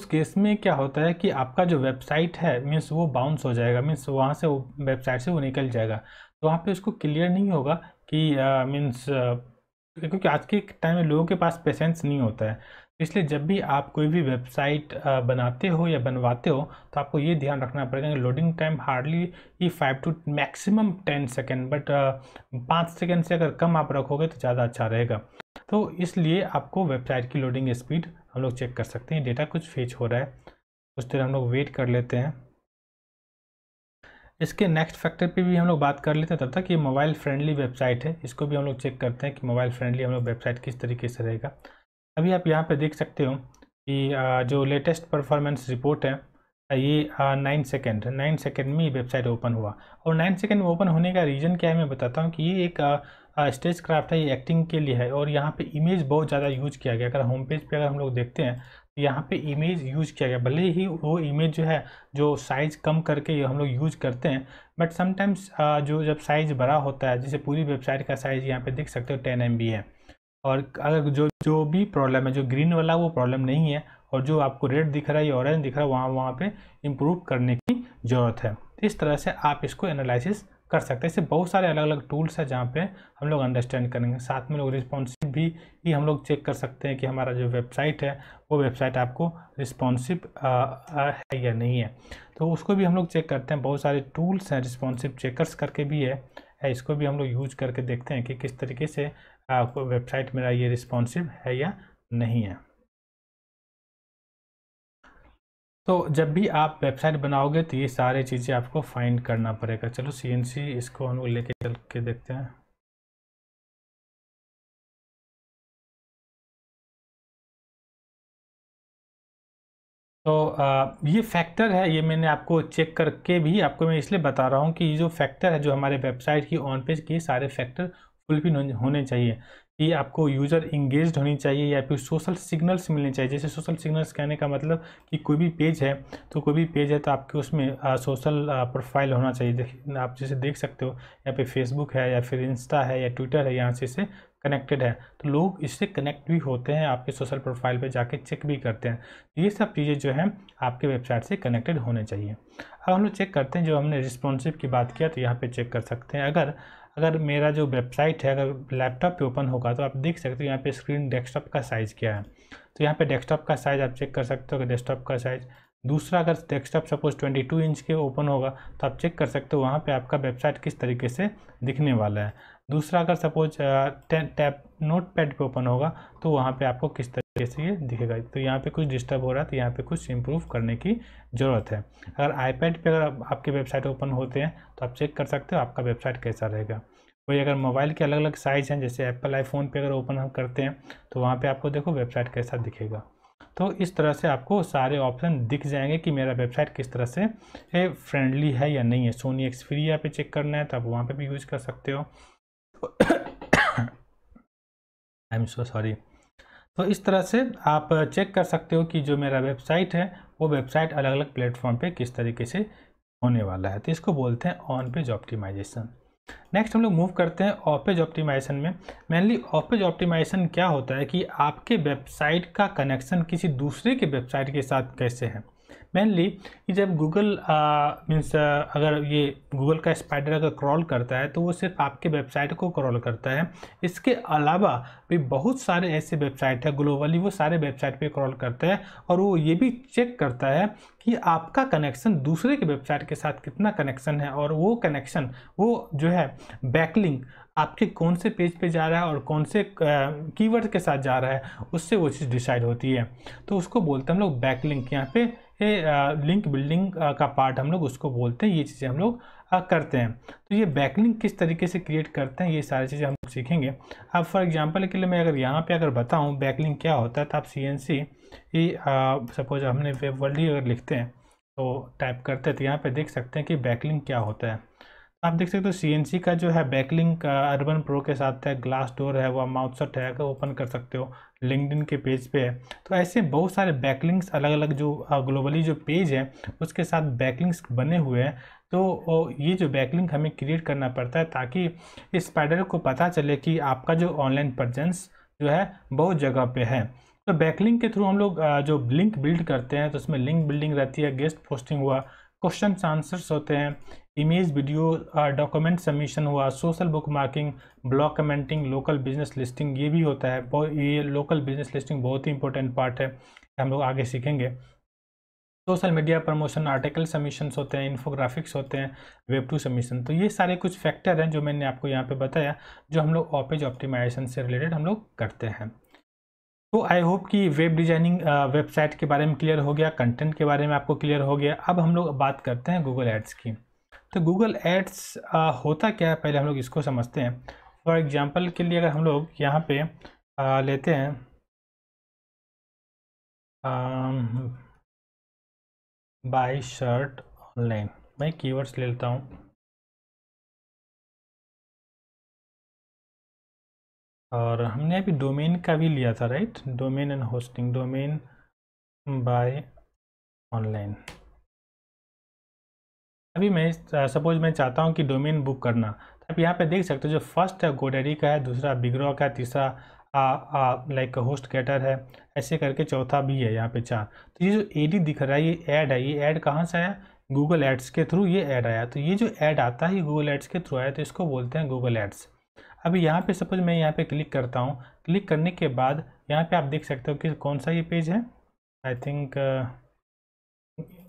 केस में क्या होता है कि आपका जो वेबसाइट है मीन्स वो बाउंस हो जाएगा, मीन्स वहाँ से वो वेबसाइट से वो निकल जाएगा। तो वहाँ पे उसको क्लियर नहीं होगा कि मीन्स क्योंकि आज के टाइम में लोगों के पास पेशेंस नहीं होता है। इसलिए जब भी आप कोई भी वेबसाइट बनाते हो या बनवाते हो तो आपको ये ध्यान रखना पड़ेगा कि loading time hardly he 5 to maximum 10 second, but 5 second से अगर कम आप रखोगे तो ज़्यादा अच्छा रहेगा। तो इसलिए आपको वेबसाइट की लोडिंग स्पीड हम लोग चेक कर सकते हैं। डेटा कुछ फेच हो रहा है, कुछ देर हम लोग वेट कर लेते हैं। इसके नेक्स्ट फैक्टर पे भी हम लोग बात कर लेते हैं, तब तक ये मोबाइल फ्रेंडली वेबसाइट है, इसको भी हम लोग चेक करते हैं कि मोबाइल फ्रेंडली हम लोग वेबसाइट किस तरीके से रहेगा। अभी आप यहाँ पे देख सकते हो कि जो लेटेस्ट परफॉर्मेंस रिपोर्ट है ये 9 सेकेंड में ये वेबसाइट ओपन हुआ। और 9 सेकेंड में ओपन होने का रीज़न क्या है मैं बताता हूँ कि ये एक स्टेज क्राफ्ट है, ये एक्टिंग के लिए है। और यहाँ पे इमेज बहुत ज़्यादा यूज किया गया। अगर होम पेज पे अगर हम लोग देखते हैं तो यहाँ पे इमेज यूज किया गया, भले ही वो इमेज जो है जो साइज़ कम करके हम लोग यूज करते हैं, बट समटाइम्स जो जब साइज़ बड़ा होता है, जैसे पूरी वेबसाइट का साइज़ यहाँ पे देख सकते हो 10 MB है। और अगर जो भी प्रॉब्लम है, जो ग्रीन वाला वो प्रॉब्लम नहीं है, और जो आपको रेड दिख रहा है या ऑरेंज दिख रहा है वहाँ पे इम्प्रूव करने की ज़रूरत है। इस तरह से आप इसको एनालिसिस कर सकते हैं। इससे बहुत सारे अलग अलग टूल्स हैं जहाँ पे हम लोग अंडरस्टैंड करेंगे। साथ में लोग रिस्पॉन्सिव भी हम लोग चेक कर सकते हैं कि हमारा जो वेबसाइट है वो वेबसाइट आपको रिस्पॉन्सिव है या नहीं है, तो उसको भी हम लोग चेक करते हैं। बहुत सारे टूल्स हैं, रिस्पॉन्सिव चेकर्स करके भी है, इसको भी हम लोग यूज करके देखते हैं कि किस तरीके से वेबसाइट मेरा ये रिस्पॉन्सिव है या नहीं है। तो जब भी आप वेबसाइट बनाओगे तो ये सारी चीज़ें आपको फाइंड करना पड़ेगा। चलो CNC इसको हम लोग लेके चल के देखते हैं। तो ये फैक्टर है, ये मैंने आपको चेक करके भी आपको मैं इसलिए बता रहा हूँ कि ये जो फैक्टर है जो हमारे वेबसाइट की ऑन पेज की सारे फैक्टर फुलफिल होने चाहिए। कि आपको यूज़र इंगेज्ड होनी चाहिए या फिर सोशल सिग्नल्स मिलने चाहिए। जैसे सोशल सिग्नल्स कहने का मतलब कि कोई भी पेज है तो आपके उसमें सोशल प्रोफाइल होना चाहिए। आप जैसे देख सकते हो या फिर फेसबुक है या फिर इंस्टा है या ट्विटर है, यहाँ से कनेक्टेड है तो लोग इससे कनेक्ट भी होते हैं, आपके सोशल प्रोफाइल पे जाके चेक भी करते हैं। ये सब चीज़ें जो हैं आपके वेबसाइट से कनेक्टेड होने चाहिए। अब हम लोग चेक करते हैं, जो हमने रिस्पॉन्सिव की बात किया तो यहाँ पे चेक कर सकते हैं। अगर मेरा जो वेबसाइट है अगर लैपटॉप पे ओपन होगा तो आप देख सकते हो यहाँ पे स्क्रीन डेस्कटॉप का साइज़ क्या है। तो यहाँ पे डेस्कटॉप का साइज़ आप चेक कर सकते हो कि डेस्कटॉप का साइज़। दूसरा, अगर डेस्कटॉप सपोज 22 इंच के ओपन होगा तो आप चेक कर सकते हो वहाँ पे आपका वेबसाइट किस तरीके से दिखने वाला है। दूसरा, अगर सपोज टैब नोटपैड पे ओपन होगा तो वहाँ पे आपको किस तरीके से ये दिखेगा। तो यहाँ पे कुछ डिस्टर्ब हो रहा है तो यहाँ पे कुछ इम्प्रूव करने की ज़रूरत है। अगर आईपैड पे अगर आपके वेबसाइट ओपन होते हैं तो आप चेक कर सकते हो आपका वेबसाइट कैसा रहेगा। कोई अगर मोबाइल के अलग अलग साइज़ हैं, जैसे एप्पल आईफोन पे अगर ओपन हम करते हैं तो वहाँ पे आपको देखो वेबसाइट कैसा दिखेगा। तो इस तरह से आपको सारे ऑप्शन दिख जाएंगे कि मेरा वेबसाइट किस तरह से फ्रेंडली है या नहीं है। सोनी एक्सपीरिया पे चेक करना है तो आप वहाँ पे भी यूज कर सकते हो। I am so sorry. तो इस तरह से आप चेक कर सकते हो कि जो मेरा वेबसाइट है वो वेबसाइट अलग अलग प्लेटफॉर्म पे किस तरीके से होने वाला है। तो इसको बोलते हैं ऑन पेज ऑप्टिमाइजेशन। नेक्स्ट हम लोग मूव करते हैं ऑफ पेज ऑप्टिमाइजेशन में। मेनली ऑफ पेज ऑप्टिमाइजेशन क्या होता है कि आपके वेबसाइट का कनेक्शन किसी दूसरे के वेबसाइट के साथ कैसे है। मेनली कि जब गूगल मीन्स अगर ये गूगल का स्पाइडर अगर क्रॉल करता है तो वो सिर्फ आपके वेबसाइट को क्रॉल करता है। इसके अलावा भी बहुत सारे ऐसे वेबसाइट है ग्लोबली, वो सारे वेबसाइट पे क्रॉल करता है और वो ये भी चेक करता है कि आपका कनेक्शन दूसरे के वेबसाइट के साथ कितना कनेक्शन है, और वो कनेक्शन वो जो है बैकलिंक आपके कौन से पेज पे जा रहा है और कौन से कीवर्ड के साथ जा रहा है, उससे वो चीज़ डिसाइड होती है। तो उसको बोलते हैं हम लोग बैकलिंक। यहाँ पे लिंक बिल्डिंग का पार्ट हम लोग उसको बोलते हैं। ये चीज़ें हम लोग करते हैं। तो ये बैकलिंक किस तरीके से क्रिएट करते हैं ये सारी चीज़ें हम लोग सीखेंगे। अब फॉर एग्जांपल के लिए मैं अगर यहाँ पे अगर बताऊँ बैकलिंक क्या होता है तो आप CNC सपोज हमने वेब वर्ल्ड ही अगर लिखते हैं तो टाइप करते हैं तो यहाँ पे देख सकते हैं कि बैकलिंक क्या होता है। आप देख सकते हो सीएनसी का जो है बैकलिंक अर्बन प्रो के साथ है, ग्लास डोर है, वो माउथसेट है, अगर ओपन कर सकते हो, लिंक्डइन के पेज पे है। तो ऐसे बहुत सारे बैकलिंक्स अलग अलग जो ग्लोबली जो पेज है उसके साथ बैकलिंक्स बने हुए हैं। तो ये जो बैकलिंक हमें क्रिएट करना पड़ता है ताकि इस स्पाइडर को पता चले कि आपका जो ऑनलाइन प्रेजेंस जो है बहुत जगह पे है। तो बैकलिंक के थ्रू हम लोग जो लिंक बिल्ड करते हैं तो उसमें लिंक बिल्डिंग रहती है, गेस्ट पोस्टिंग हुआ, क्वेश्चन आंसर्स होते हैं, इमेज वीडियो डॉक्यूमेंट सबमिशन हुआ, social book marking, blog commenting, local business listing ये भी होता है। ये लोकल बिजनेस लिस्टिंग बहुत ही इंपॉर्टेंट पार्ट है, हम लोग आगे सीखेंगे। Social media promotion, article submissions होते हैं, इन्फोग्राफिक्स होते हैं, वेब टू सबमिशन। तो ये सारे कुछ फैक्टर हैं जो मैंने आपको यहाँ पे बताया, जो हम लोग पेज ऑप्टिमाइजेशन से रिलेटेड हम लोग करते हैं। तो आई होप कि वेब डिजाइनिंग वेबसाइट के बारे में क्लियर हो गया, कंटेंट के बारे में आपको क्लियर हो गया। अब हम लोग बात करते हैं गूगल एड्स की। तो गूगल एड्स होता क्या है, पहले हम लोग इसको समझते हैं। फॉर एग्जांपल के लिए अगर हम लोग यहाँ पे लेते हैं बाय शर्ट ऑनलाइन, मैं कीवर्ड्स ले लेता हूँ और हमने अभी डोमेन का भी लिया था, right, domain and hosting, domain by online. अभी मैं सपोज मैं चाहता हूँ कि डोमेन बुक करना, तो आप यहाँ पे देख सकते हो जो फर्स्ट है गोडैडी का है, दूसरा बिगरॉक का है, तीसरा लाइक होस्ट गेटर है, ऐसे करके चौथा भी है यहाँ पे 4। तो ये जो एडी दिख रहा है ये ऐड है, ये ऐड कहाँ से आया, गूगल एड्स के थ्रू ये ऐड आया। तो ये जो ऐड आता है ये गूगल एड्स के थ्रू आया, तो इसको बोलते हैं गूगल एड्स। अभी यहाँ पे सपोज मैं यहाँ पे क्लिक करता हूँ, क्लिक करने के बाद यहाँ पे आप देख सकते हो कि कौन सा ये पेज है, आई थिंक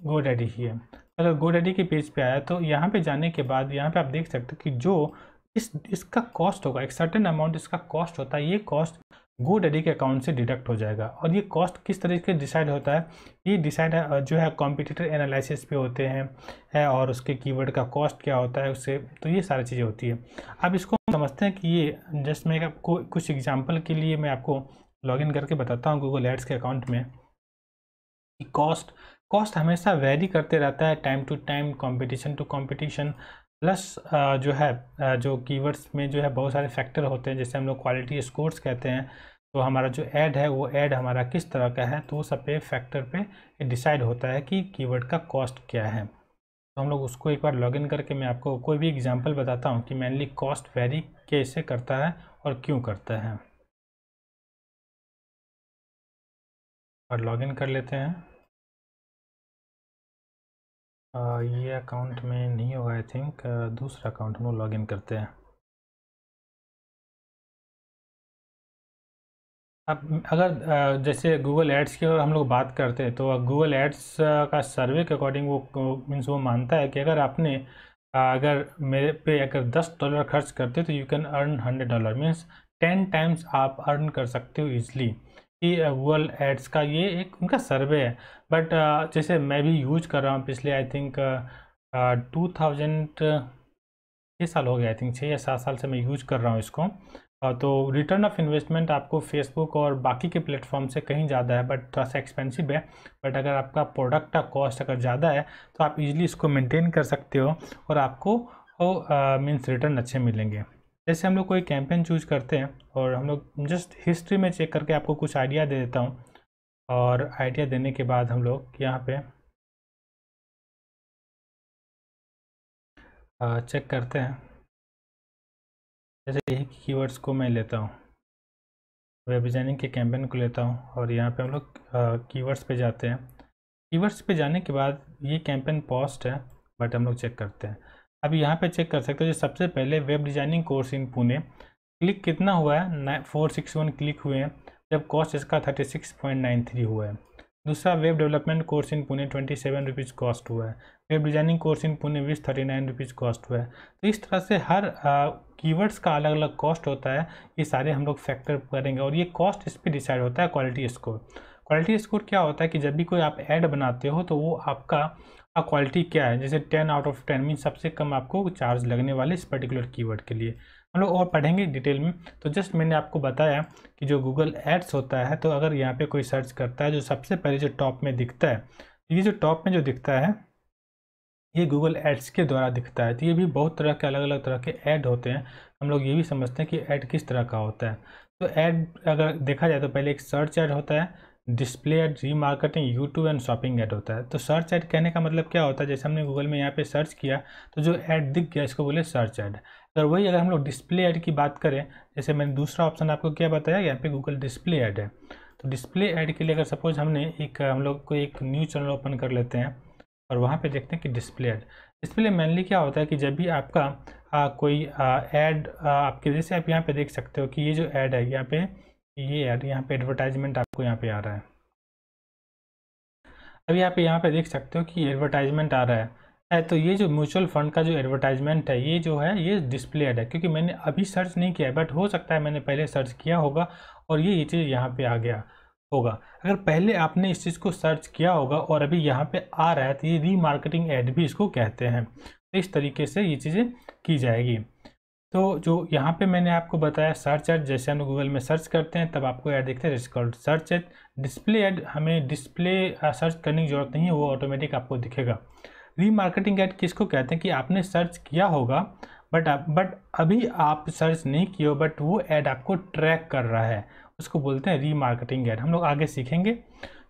गोडैडी ही है। अगर गोडैडी के पेज पे आया तो यहाँ पे जाने के बाद यहाँ पे आप देख सकते हो कि जो इसका कॉस्ट होगा, एक सर्टेन अमाउंट इसका कॉस्ट होता है, ये कॉस्ट गोडैडी के अकाउंट से डिडक्ट हो जाएगा। और ये कॉस्ट किस तरीके से डिसाइड होता है, ये डिसाइड जो है कॉम्पिटिटर एनालिसिस पे होते हैं है, और उसके कीवर्ड का कॉस्ट क्या होता है उससे, तो ये सारी चीज़ें होती है। अब इसको समझते हैं कि ये जस्ट मैं आपको कुछ एग्जाम्पल के लिए मैं आपको लॉगिन करके बताता हूँ गूगल एड्स के अकाउंट में। कॉस्ट हमेशा वेरी करते रहता है, time to time, competition to competition, plus जो है जो कीवर्ड्स में जो है बहुत सारे फैक्टर होते हैं, जैसे हम लोग क्वालिटी स्कोर्स कहते हैं। तो हमारा जो ऐड है वो ऐड हमारा किस तरह का है, तो वो सब पे फैक्टर पे डिसाइड होता है कि कीवर्ड का कॉस्ट क्या है। तो हम लोग उसको एक बार लॉगिन करके मैं आपको कोई भी एग्जांपल बताता हूँ कि मेनली कॉस्ट वेरी कैसे करता है और क्यों करता है। और लॉगिन कर लेते हैं। ये अकाउंट में नहीं होगा आई थिंक, दूसरा अकाउंट हम लोग लॉगिन करते हैं। अब अगर जैसे गूगल एड्स की अगर हम लोग बात करते हैं तो गूगल एड्स का सर्वे के अकॉर्डिंग वो मीन्स वो मानता है कि अगर आपने अगर मेरे पे अगर $10 खर्च करते हो तो you can earn $100, means 10 times आप अर्न कर सकते हो ईजिली। कि गूगल एड्स का ये एक उनका सर्वे है। बट जैसे मैं भी यूज कर रहा हूँ पिछले आई थिंक 6 साल हो गया, आई थिंक 6 या 7 साल से मैं यूज कर रहा हूँ इसको। तो रिटर्न ऑफ इन्वेस्टमेंट आपको फेसबुक और बाकी के प्लेटफॉर्म से कहीं ज़्यादा है, बट थोड़ा सा एक्सपेंसिव है। बट अगर आपका प्रोडक्ट का कॉस्ट अगर ज़्यादा है तो आप इजीली इसको मेंटेन कर सकते हो और आपको मीन्स रिटर्न अच्छे मिलेंगे। जैसे हम लोग कोई कैंपेन चूज करते हैं और हम लोग जस्ट हिस्ट्री में चेक करके आपको कुछ आइडिया दे देता हूँ, और आइडिया देने के बाद हम लोग यहाँ पे चेक करते हैं। जैसे यही कीवर्ड्स को मैं लेता हूँ, वेब डिजाइनिंग के कैंपेन को लेता हूँ और यहाँ पे हम लोग कीवर्ड्स पे जाते हैं। कीवर्ड्स पे जाने के बाद ये कैंपेन पॉस्ट है, बट हम लोग चेक करते हैं। अभी यहाँ पे चेक कर सकते हो जो सबसे पहले web designing course in Pune, click कितना हुआ है, 461 क्लिक हुए हैं, जब कॉस्ट इसका 36.93 हुआ है। दूसरा web development course in Pune 27 rupees cost हुआ है। Web designing course in Pune 39 rupees cost हुआ है। तो इस तरह से हर कीवर्ड्स का अलग अलग कॉस्ट होता है, ये सारे हम लोग फैक्टर करेंगे और ये कॉस्ट इस पर डिसाइड होता है क्वालिटी स्कोर। क्वालिटी स्कोर क्या होता है कि जब भी कोई आप ऐड बनाते हो तो वो आपका क्वालिटी क्या है, जैसे 10 आउट ऑफ 10 मीन सबसे कम आपको चार्ज लगने वाले इस पर्टिकुलर कीवर्ड के लिए। हम लोग और पढ़ेंगे डिटेल में। तो जस्ट मैंने आपको बताया कि जो गूगल एड्स होता है, तो अगर यहाँ पे कोई सर्च करता है जो सबसे पहले जो टॉप में दिखता है, ये जो टॉप में जो दिखता है ये गूगल एड्स के द्वारा दिखता है। तो ये भी बहुत तरह के अलग अलग तरह के ऐड होते हैं। हम लोग ये भी समझते हैं कि ऐड किस तरह का होता है। तो ऐड अगर देखा जाए तो पहले एक सर्च ऐड होता है, display ad, remarketing, YouTube and shopping add होता है। तो सर्च ऐड कहने का मतलब क्या होता है, जैसे हमने गूगल में यहाँ पे सर्च किया तो जो ऐड दिख गया इसको बोले सर्च ऐड। अगर हम लोग डिस्प्ले ऐड की बात करें, जैसे मैंने दूसरा ऑप्शन आपको क्या बताया, यहाँ पे गूगल डिस्प्ले ऐड है। तो डिस्प्ले ऐड के लिए अगर सपोज हम लोग को एक न्यू चैनल ओपन कर लेते हैं और वहाँ पे देखते हैं कि डिस्प्ले ऐड। डिस्प्ले मेनली क्या होता है कि जब भी आपका कोई ऐड आपके, जैसे आप यहाँ पे देख सकते हो कि ये जो ऐड है यहाँ पे, ये ऐड यहाँ पे एडवर्टाइजमेंट आपको यहाँ पे आ रहा है। अब यहाँ पे देख सकते हो कि एडवर्टाइजमेंट आ रहा है। तो ये जो म्यूचुअल फंड का जो एडवर्टाइजमेंट है ये जो है ये डिस्प्ले ऐड है, क्योंकि मैंने अभी सर्च नहीं किया है, बट हो सकता है मैंने पहले सर्च किया होगा और ये चीज़ यहाँ पे आ गया होगा। अगर पहले आपने इस चीज़ को सर्च किया होगा और अभी यहाँ पे आ रहा है तो ये रीमार्केटिंग ऐड भी इसको कहते हैं। तो इस तरीके से ये चीज़ें की जाएगी। तो जो यहाँ पे मैंने आपको बताया सर्च ऐड, जैसे हम गूगल में सर्च करते हैं तब आपको ऐड दिखते हैं, it's called search add. Display ad हमें डिस्प्ले सर्च करने की जरूरत नहीं है, वो ऑटोमेटिक आपको दिखेगा। रीमार्केटिंग ऐड किसको कहते हैं कि आपने सर्च किया होगा बट अभी आप सर्च नहीं किए हो, बट वो ऐड आपको ट्रैक कर रहा है, उसको बोलते हैं रीमार्केटिंग ऐड। हम लोग आगे सीखेंगे।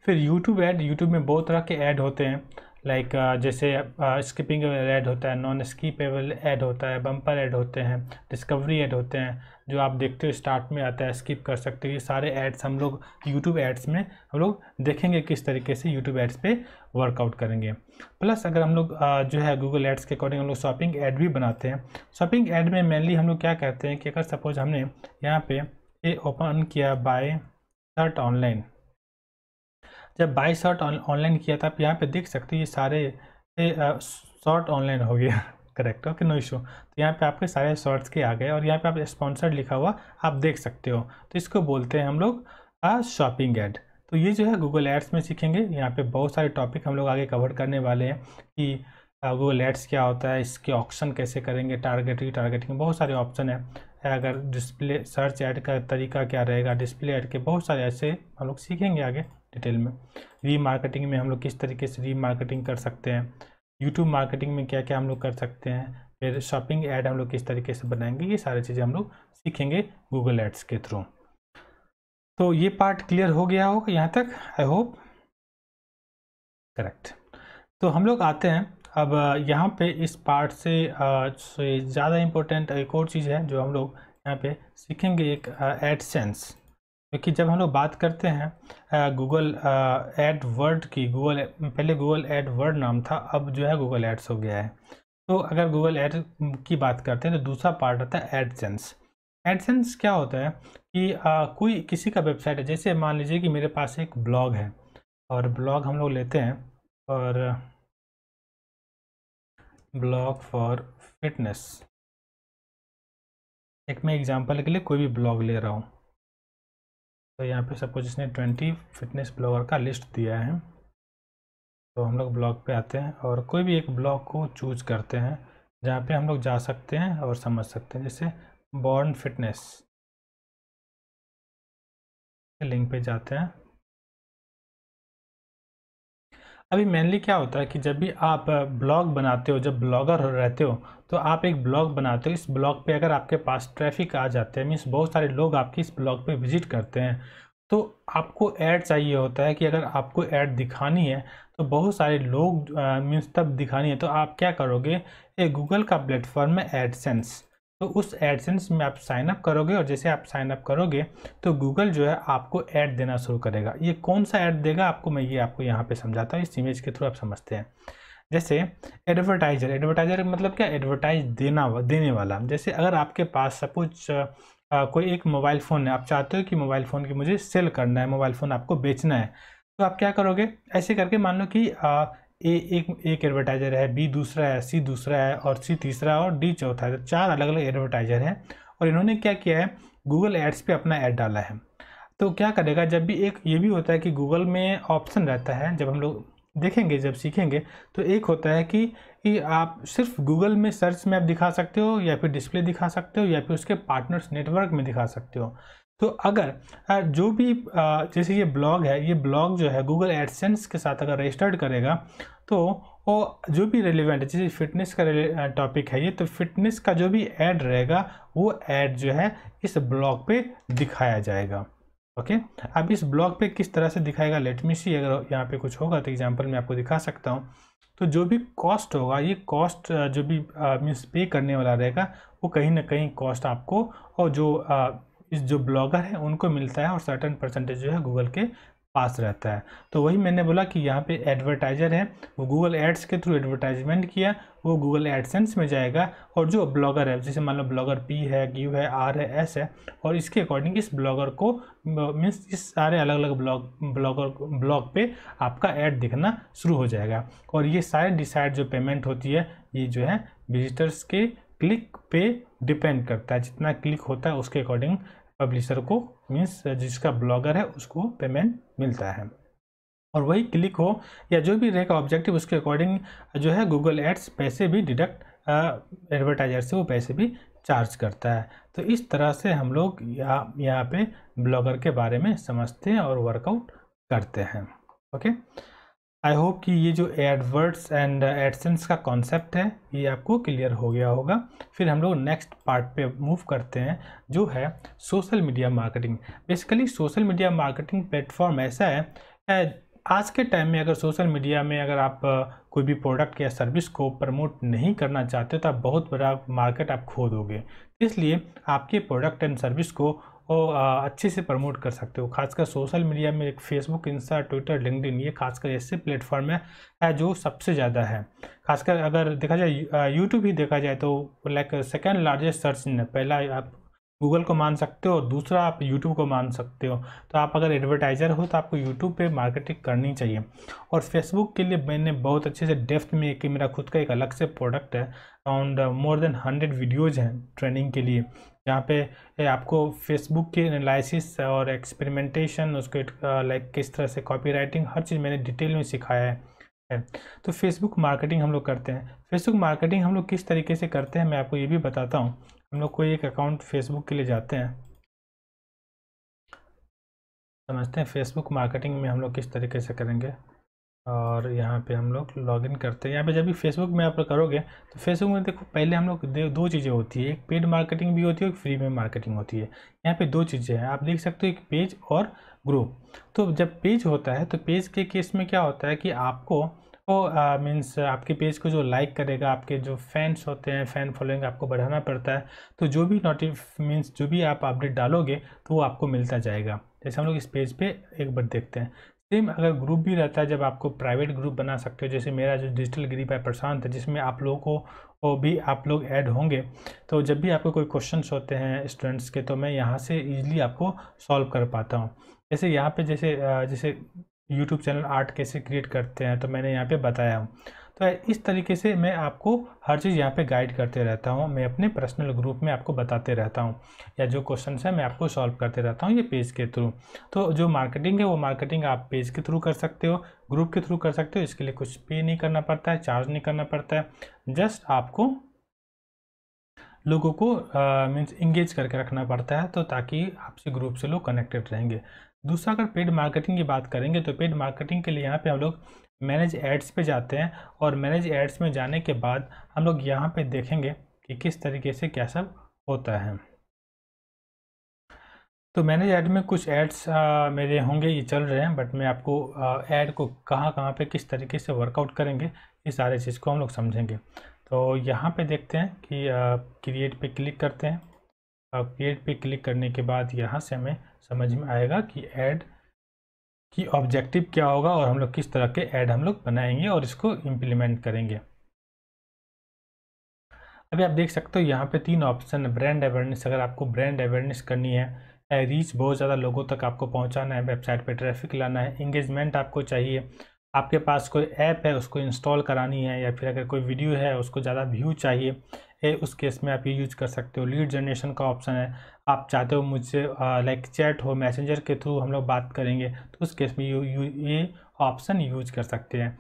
फिर यूट्यूब ऐड, यूट्यूब में बहुत तरह के ऐड होते हैं, लाइक जैसे स्किपिंग ऐड होता है, नॉन स्किपेबल ऐड होता है, बम्पर ऐड होते हैं, डिस्कवरी ऐड होते हैं, जो आप देखते हो स्टार्ट में आता है, स्किप कर सकते हो। ये सारे ऐड्स हम लोग यूट्यूब ऐड्स में हम लोग देखेंगे किस तरीके से यूट्यूब ऐड्स पे वर्कआउट करेंगे। प्लस अगर हम लोग जो है गूगल ऐड्स के अकॉर्डिंग हम लोग शॉपिंग ऐड भी बनाते हैं। शॉपिंग ऐड में मेनली हम लोग क्या कहते हैं कि अगर सपोज हमने यहाँ पे ये ओपन किया बाय शर्ट ऑनलाइन, जब बाय शर्ट ऑनलाइन किया था आप यहाँ पे देख सकते हो ये सारे शॉर्ट ऑनलाइन हो गया करेक्ट, ओके, नो इशू। तो यहाँ पे आपके सारे शॉर्ट्स के आ गए और यहाँ पे आप स्पॉन्सर्ड लिखा हुआ आप देख सकते हो। तो इसको बोलते हैं हम लोग शॉपिंग ऐड। तो ये जो है गूगल एड्स में सीखेंगे। यहाँ पे बहुत सारे टॉपिक हम लोग आगे कवर करने वाले हैं कि गूगल एड्स क्या होता है, इसके ऑप्शन कैसे करेंगे, टारगेटिंग बहुत सारे ऑप्शन है। अगर डिस्प्ले सर्च ऐड का तरीका क्या रहेगा, डिस्प्ले ऐड के बहुत सारे ऐसे हम लोग सीखेंगे आगे डिटेल में। रीमार्केटिंग में हम लोग किस तरीके से रीमार्केटिंग कर सकते हैं, यूट्यूब मार्केटिंग में क्या क्या हम लोग कर सकते हैं, फिर शॉपिंग ऐड हम लोग किस तरीके से बनाएंगे, ये सारी चीज़ें हम लोग सीखेंगे गूगल एड्स के थ्रू। तो ये पार्ट क्लियर हो गया होगा यहाँ तक, आई होप, करेक्ट। तो हम लोग आते हैं अब यहाँ पे इस पार्ट से ज़्यादा इम्पोर्टेंट एक और चीज़ है जो हम लोग यहाँ पे सीखेंगे, एक एडसेंस। क्योंकि जब हम लोग बात करते हैं गूगल एड वर्ड की, पहले गूगल एड वर्ड नाम था, अब जो है गूगल एड्स हो गया है। तो अगर गूगल एड की बात करते हैं तो दूसरा पार्ट आता है एडसेंस। एडसेंस क्या होता है कि कोई किसी का वेबसाइट है, जैसे मान लीजिए कि मेरे पास एक ब्लॉग है और ब्लॉग हम लोग लेते हैं और ब्लॉग फॉर फिटनेस, एक मैं एग्जांपल के लिए कोई भी ब्लॉग ले रहा हूँ। तो यहाँ पे सबको जिसने 20 फिटनेस ब्लॉगर का लिस्ट दिया है, तो हम लोग ब्लॉग पे आते हैं और कोई भी एक ब्लॉग को चूज करते हैं जहाँ पे हम लोग जा सकते हैं और समझ सकते हैं। जैसे बॉर्न फिटनेस लिंक पे जाते हैं। अभी मेनली क्या होता है कि जब भी आप ब्लॉग बनाते हो, जब ब्लॉगर रहते हो तो आप एक ब्लॉग बनाते हो, इस ब्लॉग पे अगर आपके पास ट्रैफिक आ जाते हैं, मीन्स बहुत सारे लोग आपके इस ब्लॉग पे विजिट करते हैं, तो आपको ऐड चाहिए होता है कि अगर आपको ऐड दिखानी है तो बहुत सारे लोग मीन्स तब दिखानी है, तो आप क्या करोगे, एक गूगल का प्लेटफॉर्म है एडसेंस। तो उस एडसेंस में आप साइन अप करोगे और जैसे आप साइन अप करोगे तो गूगल जो है आपको ऐड देना शुरू करेगा। ये कौन सा ऐड देगा आपको, मैं ये आपको यहाँ पे समझाता हूँ, इस इमेज के थ्रू आप समझते हैं। जैसे एडवर्टाइजर मतलब क्या, एडवर्टाइज देने वाला। जैसे अगर आपके पास सपोज कोई एक मोबाइल फ़ोन है, आप चाहते हो कि मोबाइल फ़ोन की मुझे सेल करना है, मोबाइल फ़ोन आपको बेचना है, तो आप क्या करोगे, ऐसे करके मान लो कि एक एडवर्टाइज़र है, बी दूसरा है, सी दूसरा है और सी तीसरा और डी चौथा है। तो 4 अलग अलग एडवर्टाइज़र हैं और इन्होंने क्या किया है, गूगल एड्स पे अपना ऐड डाला है। तो क्या करेगा, जब भी एक ये भी होता है कि गूगल में ऑप्शन रहता है, जब हम लोग देखेंगे जब सीखेंगे तो एक होता है कि आप सिर्फ गूगल में सर्च में आप दिखा सकते हो या फिर डिस्प्ले दिखा सकते हो या फिर उसके पार्टनर्स नेटवर्क में दिखा सकते हो। तो अगर जो भी जैसे ये ब्लॉग है, ये ब्लॉग जो है गूगल एडसेंस के साथ अगर रजिस्टर्ड करेगा तो और जो भी रेलिवेंट है, जैसे फिटनेस का टॉपिक है ये, तो फिटनेस का जो भी ऐड रहेगा वो ऐड जो है इस ब्लॉग पे दिखाया जाएगा। ओके, अब इस ब्लॉग पे किस तरह से दिखाएगा, लेट मी सी। अगर यहाँ पे कुछ होगा तो एग्जांपल मैं आपको दिखा सकता हूँ। तो जो भी कॉस्ट होगा, ये कॉस्ट जो भी मीन्स पे करने वाला रहेगा, वो कहीं ना कहीं कॉस्ट आपको और इस जो ब्लॉगर है उनको मिलता है, और सर्टेन परसेंटेज जो है गूगल के पास रहता है। तो वही मैंने बोला कि यहाँ पे एडवर्टाइजर है, वो गूगल एड्स के थ्रू एडवर्टाइजमेंट किया, वो गूगल एडसेंस में जाएगा, और जो ब्लॉगर है, जैसे मान लो ब्लॉगर पी है, क्यू है, आर है, एस है, और इसके अकॉर्डिंग इस ब्लॉगर को मीन्स इस सारे अलग अलग ब्लॉग पे आपका ऐड दिखना शुरू हो जाएगा। और ये सारे डिसाइड जो पेमेंट होती है, ये जो है विजिटर्स के क्लिक पे डिपेंड करता है। जितना क्लिक होता है उसके अकॉर्डिंग पब्लिशर को मीन्स जिसका ब्लॉगर है उसको पेमेंट मिलता है। और वही क्लिक हो या जो भी रहेगा ऑब्जेक्टिव, उसके अकॉर्डिंग जो है गूगल एड्स पैसे भी डिडक्ट एडवर्टाइजर से वो पैसे भी चार्ज करता है। तो इस तरह से हम लोग यहाँ पे ब्लॉगर के बारे में समझते हैं और वर्कआउट करते हैं। ओके, आई होप कि ये जो एडवर्ड्स एंड एडसेंस का कॉन्सेप्ट है ये आपको क्लियर हो गया होगा। फिर हम लोग नेक्स्ट पार्ट पे मूव करते हैं, जो है social media marketing. Basically social media marketing platform ऐसा है, आज के टाइम में अगर सोशल मीडिया में अगर आप कोई भी प्रोडक्ट या सर्विस को प्रमोट नहीं करना चाहते तो आप बहुत बड़ा मार्केट आप खो दोगे। इसलिए आपके प्रोडक्ट एंड सर्विस को अच्छे से प्रमोट कर सकते हो। खासकर सोशल मीडिया में एक फेसबुक, इंस्टा, ट्विटर, लिंक्डइन, ये खासकर ऐसे प्लेटफॉर्म है जो सबसे ज़्यादा है। खासकर अगर देखा जाए यूट्यूब ही देखा जाए तो like second largest search engine, पहला आप गूगल को मान सकते हो, दूसरा आप यूट्यूब को मान सकते हो। तो आप अगर एडवर्टाइज़र हो तो आपको यूट्यूब पे मार्केटिंग करनी चाहिए। और फेसबुक के लिए मैंने बहुत अच्छे से डेप्थ में कि मेरा खुद का एक अलग से प्रोडक्ट है, अराउंड मोर देन 100 वीडियोज़ हैं ट्रेनिंग के लिए, जहाँ पे आपको फेसबुक के एनालिसिस और एक्सपेरिमेंटेशन, उसके लाइक किस तरह से कॉपी राइटिंग, हर चीज़ मैंने डिटेल में सिखाया है। तो फेसबुक मार्केटिंग हम लोग करते हैं। फेसबुक मार्केटिंग हम लोग किस तरीके से करते हैं मैं आपको ये भी बताता हूँ। हम लोग कोई एक अकाउंट फेसबुक के लिए जाते हैं, समझते हैं फेसबुक मार्केटिंग में हम लोग किस तरीके से करेंगे। और यहाँ पे हम लोग लॉगिन करते हैं। यहाँ पे जब भी फेसबुक में आप करोगे तो फेसबुक में देखो पहले हम लोग दो चीज़ें होती है, एक पेड मार्केटिंग भी होती है, एक फ्री में मार्केटिंग होती है। यहाँ पे दो चीज़ें हैं, आप देख सकते हो, एक पेज और ग्रुप। तो जब पेज होता है तो पेज के केस में क्या होता है कि आपको मीन्स आपके पेज को जो लाइक करेगा, आपके जो फैंस होते हैं, फ़ैन फॉलोइंग आपको बढ़ाना पड़ता है। तो जो भी मीन्स जो भी आप अपडेट डालोगे तो वो आपको मिलता जाएगा। जैसे हम लोग इस पेज पे एक बार देखते हैं। सेम अगर ग्रुप भी रहता है, जब आपको प्राइवेट ग्रुप बना सकते हो, जैसे मेरा जो डिजिटल ग्रुप है प्रशांत है, जिसमें आप लोगों को भी आप लोग ऐड होंगे। तो जब भी आपको कोई क्वेश्चंस होते हैं स्टूडेंट्स के, तो मैं यहाँ से ईजिली आपको सॉल्व कर पाता हूँ। जैसे यहाँ पे जैसे यूट्यूब चैनल आर्ट कैसे क्रिएट करते हैं, तो मैंने यहाँ पे बताया हूँ। तो इस तरीके से मैं आपको हर चीज़ यहाँ पे गाइड करते रहता हूँ, मैं अपने पर्सनल ग्रुप में आपको बताते रहता हूँ, या जो क्वेश्चन है मैं आपको सॉल्व करते रहता हूँ ये पेज के थ्रू। तो जो मार्केटिंग है वो मार्केटिंग आप पेज के थ्रू कर सकते हो, ग्रुप के थ्रू कर सकते हो। इसके लिए कुछ पे नहीं करना पड़ता है, चार्ज नहीं करना पड़ता है, जस्ट आपको लोगों को मीन्स इंगेज करके रखना पड़ता है, तो ताकि आपसे ग्रुप से लोग कनेक्टेड रहेंगे। दूसरा, अगर पेड मार्केटिंग की बात करेंगे तो पेड मार्केटिंग के लिए यहाँ पे हम लोग मैनेज एड्स पे जाते हैं, और मैनेज एड्स में जाने के बाद हम लोग यहाँ पे देखेंगे कि किस तरीके से क्या सब होता है। तो मैनेज ऐड में कुछ एड्स मेरे होंगे, ये चल रहे हैं, बट मैं आपको ऐड को कहाँ पे किस तरीके से वर्कआउट करेंगे ये सारे चीज़ को हम लोग समझेंगे। तो यहाँ पे देखते हैं कि क्रिएट पे क्लिक करते हैं। क्रिएट पे क्लिक करने के बाद यहाँ से हमें समझ में आएगा कि ऐड की ऑब्जेक्टिव क्या होगा और हम लोग किस तरह के ऐड हम लोग बनाएंगे और इसको इम्प्लीमेंट करेंगे। अभी आप देख सकते हो यहाँ पे 3 ऑप्शन है। ब्रांड अवेयरनेस, अगर आपको ब्रांड अवेयरनेस करनी है, रीच बहुत ज़्यादा लोगों तक आपको पहुँचाना है, वेबसाइट पे ट्रैफिक लाना है, इंगेजमेंट आपको चाहिए, आपके पास कोई ऐप है उसको इंस्टॉल करानी है, या फिर अगर कोई वीडियो है उसको ज़्यादा व्यू चाहिए, उस केस में आप ये यूज कर सकते हो। लीड जनरेशन का ऑप्शन है, आप चाहते हो मुझसे लाइक चैट हो, मैसेंजर के थ्रू हम लोग बात करेंगे, तो उस केस में ये ऑप्शन यूज कर सकते हैं।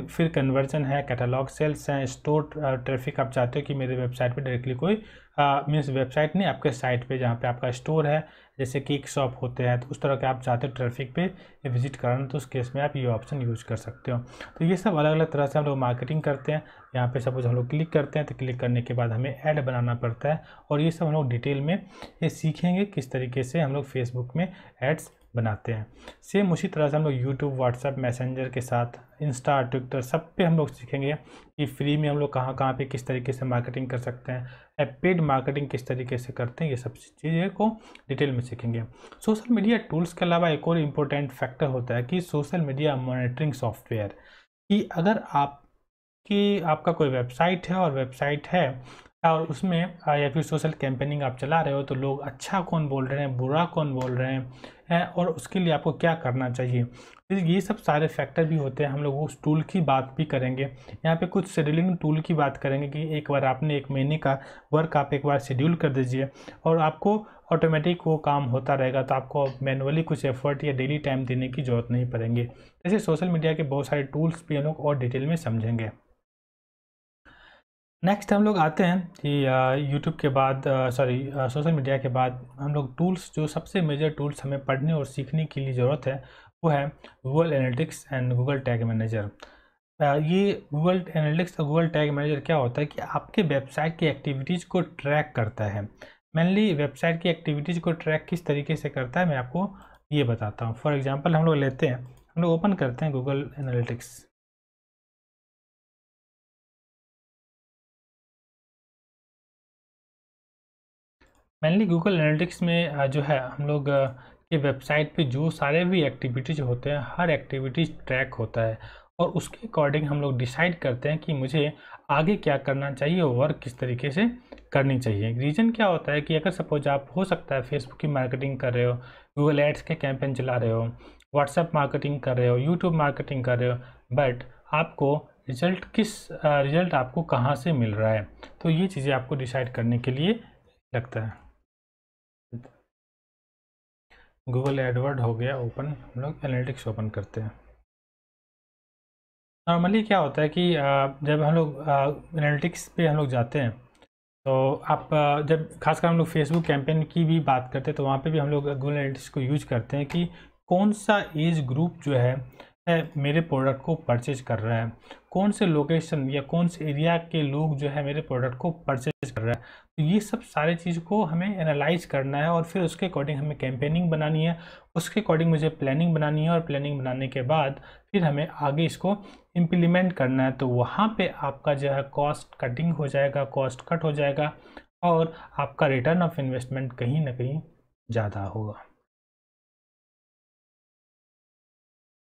फिर कन्वर्जन है, कैटलॉग सेल्स हैं, स्टोर ट्रैफिक आप चाहते हो कि मेरे वेबसाइट पे डायरेक्टली कोई मीन्स वेबसाइट नहीं, आपके साइट पे जहाँ पे आपका स्टोर है, जैसे केक शॉप होते हैं, तो उस तरह के आप चाहते हो ट्रैफिक पे विजिट कराना, तो उस केस में आप ये ऑप्शन यूज कर सकते हो। तो ये सब अलग अलग तरह से हम लोग मार्केटिंग करते हैं। यहाँ पे सपोज हम लोग क्लिक करते हैं, तो क्लिक करने के बाद हमें ऐड बनाना पड़ता है, और ये सब हम लोग डिटेल में ये सीखेंगे किस तरीके से हम लोग फेसबुक में एड्स बनाते हैं। सेम उसी तरह से हम लोग यूट्यूब, व्हाट्सएप, मैसेंजर के साथ, इंस्टा, ट्विटर सब पे हम लोग सीखेंगे कि फ्री में हम लोग कहाँ कहाँ पे किस तरीके से मार्केटिंग कर सकते हैं, पेड मार्केटिंग किस तरीके से करते हैं, ये सब चीज़ें को डिटेल में सीखेंगे। सोशल मीडिया टूल्स के अलावा एक और इम्पोर्टेंट फैक्टर होता है कि सोशल मीडिया मॉनिटरिंग सॉफ्टवेयर, कि अगर आपका कोई वेबसाइट है और उसमें या फिर सोशल कैंपेनिंग आप चला रहे हो, तो लोग अच्छा कौन बोल रहे हैं, बुरा कौन बोल रहे हैं, और उसके लिए आपको क्या करना चाहिए, तो ये सब सारे फैक्टर भी होते हैं। हम लोग उस टूल की बात भी करेंगे। यहाँ पे कुछ शेड्यूलिंग टूल की बात करेंगे कि एक बार आपने 1 महीने का वर्क आप एक बार शेड्यूल कर दीजिए और आपको ऑटोमेटिक वो काम होता रहेगा, तो आपको मैनुअली कुछ एफर्ट या डेली टाइम देने की ज़रूरत नहीं पड़ेंगे। जैसे सोशल मीडिया के बहुत सारे टूल्स भी हम लोग और डिटेल में समझेंगे। नेक्स्ट हम लोग आते हैं कि यूट्यूब के बाद सोशल मीडिया के बाद हम लोग टूल्स, जो सबसे मेजर टूल्स हमें पढ़ने और सीखने के लिए ज़रूरत है, वो है Google analytics and Google tag manager. ये गूगल एनालिटिक्स और गूगल टैग मैनेजर क्या होता है कि आपके वेबसाइट की एक्टिविटीज़ को ट्रैक करता है। मेनली वेबसाइट की एक्टिविटीज़ को ट्रैक किस तरीके से करता है, मैं आपको ये बताता हूँ। फॉर एग्जाम्पल हम लोग लेते हैं, हम लोग ओपन करते हैं Google analytics. Mainly Google analytics में जो है हम लोग के वेबसाइट पे जो सारे भी एक्टिविटीज़ होते हैं, हर एक्टिविटीज़ ट्रैक होता है, और उसके अकॉर्डिंग हम लोग डिसाइड करते हैं कि मुझे आगे क्या करना चाहिए और वर्क किस तरीके से करनी चाहिए। रीज़न क्या होता है कि अगर सपोज आप, हो सकता है फेसबुक की मार्केटिंग कर रहे हो, गूगल एड्स के कैंपेन चला रहे हो, व्हाट्सएप मार्केटिंग कर रहे हो, यूट्यूब मार्केटिंग कर रहे हो, बट आपको रिजल्ट आपको कहाँ से मिल रहा है, तो ये चीज़ें आपको डिसाइड करने के लिए लगता है। गूगल एडवर्ड हो गया ओपन, हम लोग एनालिटिक्स ओपन करते हैं। नॉर्मली क्या होता है कि जब हम लोग एनालिटिक्स पे हम लोग जाते हैं, तो आप जब खासकर हम लोग फेसबुक कैंपेन की भी बात करते हैं, तो वहाँ पे भी हम लोग गूगल एनालिटिक्स को यूज करते हैं कि कौन सा एज ग्रुप जो है मेरे प्रोडक्ट को परचेज कर रहा है, कौन से लोकेशन या कौन से एरिया के लोग जो है मेरे प्रोडक्ट को परचेज कर रहा है। तो ये सब सारे चीज़ को हमें एनालाइज करना है, और फिर उसके अकॉर्डिंग हमें कैंपेनिंग बनानी है, उसके अकॉर्डिंग मुझे प्लानिंग बनानी है, और प्लानिंग बनाने के बाद फिर हमें आगे इसको इम्प्लीमेंट करना है। तो वहाँ पे आपका जो है कॉस्ट कटिंग हो जाएगा, कॉस्ट कट हो जाएगा, और आपका रिटर्न ऑफ इन्वेस्टमेंट कहीं ना कहीं ज़्यादा होगा।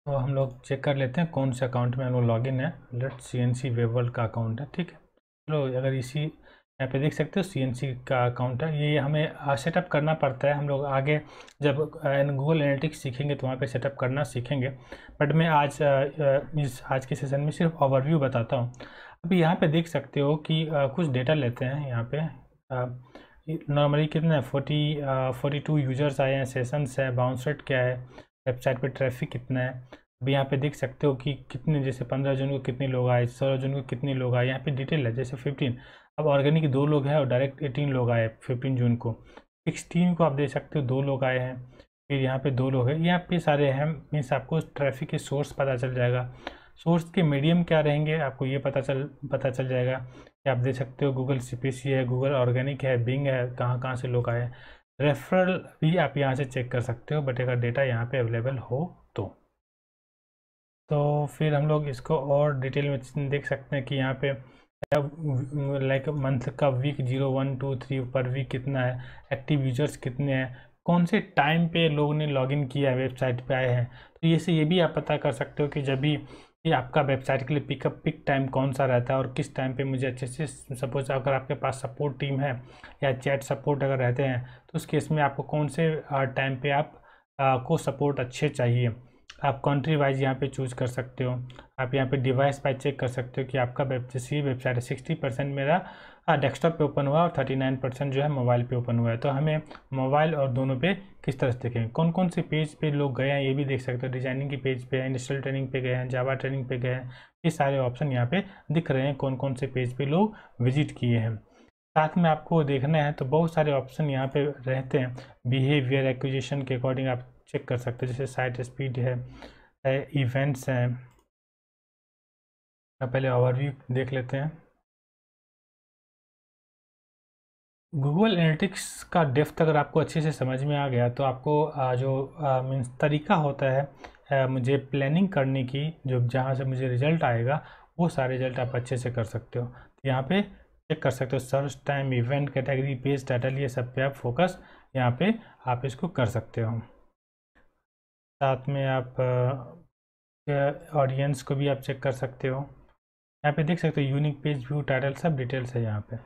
तो हम लोग चेक कर लेते हैं कौन से अकाउंट में हम लोग लॉगिन है। लेट CNC वेब वर्ल्ड का अकाउंट है, ठीक है। चलो, अगर इसी यहाँ पे देख सकते हो CNC का अकाउंट है, ये हमें सेटअप करना पड़ता है। हम लोग आगे जब गूगल एनालिटिक्स सीखेंगे तो वहाँ पे सेटअप करना सीखेंगे, बट मैं आज के सेशन में सिर्फ ओवरव्यू बताता हूँ। अभी यहाँ पे देख सकते हो कि कुछ डेटा लेते हैं। यहाँ पे नॉर्मली कितना है, 42 यूजर्स आए हैं, सेशंस है, बाउंस रेट क्या है, वेबसाइट पे ट्रैफिक कितना है। अभी यहाँ पे देख सकते हो कि कितने, जैसे 15 जून को कितने लोग आए, 16 जून को कितने लोग आए, यहाँ पे डिटेल है। जैसे 15, अब ऑर्गेनिक 2 लोग हैं और डायरेक्ट 18 लोग आए 15 जून को। 16 को आप देख सकते हो 2 लोग आए हैं, फिर यहाँ पे 2 लोग हैं, यहाँ पे सारे हैं। मीन्स आपको ट्रैफिक के सोर्स पता चल जाएगा, सोर्स के मीडियम क्या रहेंगे आपको ये पता चल जाएगा कि आप देख सकते हो गूगल CPC है, गूगल ऑर्गेनिक है, बिंग है, कहाँ कहाँ से लोग आए। रेफरल भी आप यहाँ से चेक कर सकते हो, बट अगर डेटा यहाँ पे अवेलेबल हो तो फिर हम लोग इसको और डिटेल में देख सकते हैं कि यहाँ पे लाइक मंथ का वीक 0, 1, 2, 3 पर वीक कितना है, एक्टिव यूजर्स कितने हैं, कौन से टाइम पे लोगों ने लॉगिन किया है, वेबसाइट पे आए हैं। तो ये भी आप पता कर सकते हो कि जब भी ये आपका वेबसाइट के लिए पिक टाइम कौन सा रहता है और किस टाइम पे मुझे अच्छे से, सपोज अगर आपके पास सपोर्ट टीम है या चैट सपोर्ट अगर रहते हैं, तो उस केस में आपको कौन से टाइम पे आप को सपोर्ट अच्छे चाहिए। आप कंट्री वाइज यहाँ पे चूज़ कर सकते हो। आप यहाँ पे डिवाइस वाइज चेक कर सकते हो कि आपका जैसे ये वेबसाइट है 60% मेरा डेस्कटॉप पे ओपन हुआ और 39% जो है मोबाइल पे ओपन हुआ है। तो हमें मोबाइल और दोनों पे किस तरह से देखेंगे, कौन कौन से पेज पे लोग गए हैं ये भी देख सकते हो। डिजाइनिंग की पेज पे, इंडस्ट्रियल ट्रेनिंग पे गए हैं, जावा ट्रेनिंग पे गए हैं, ये सारे ऑप्शन यहाँ पे दिख रहे हैं कौन कौन से पेज पे लोग विजिट किए हैं। साथ में आपको देखना है तो बहुत सारे ऑप्शन यहाँ पे रहते हैं। बिहेवियर एक्विजिशन के अकॉर्डिंग आप चेक कर सकते हो, जैसे साइट स्पीड है, इवेंट्स हैं। पहले ओवरव्यू देख लेते हैं। गूगल एनालिटिक्स का डेप्थ अगर आपको अच्छे से समझ में आ गया तो आपको जो मीन्स तरीका होता है मुझे प्लानिंग करने की, जो जहाँ से मुझे रिजल्ट आएगा वो सारे रिजल्ट आप अच्छे से कर सकते हो। तो यहाँ पे चेक कर सकते हो search time, event category, page title, ये सब पे आप फोकस यहाँ पे आप इसको कर सकते हो। साथ में आप ऑडियंस को भी आप चेक कर सकते हो। यहाँ पे देख सकते हो यूनिक पेज व्यू टाइटल सब डिटेल्स है यहाँ पे।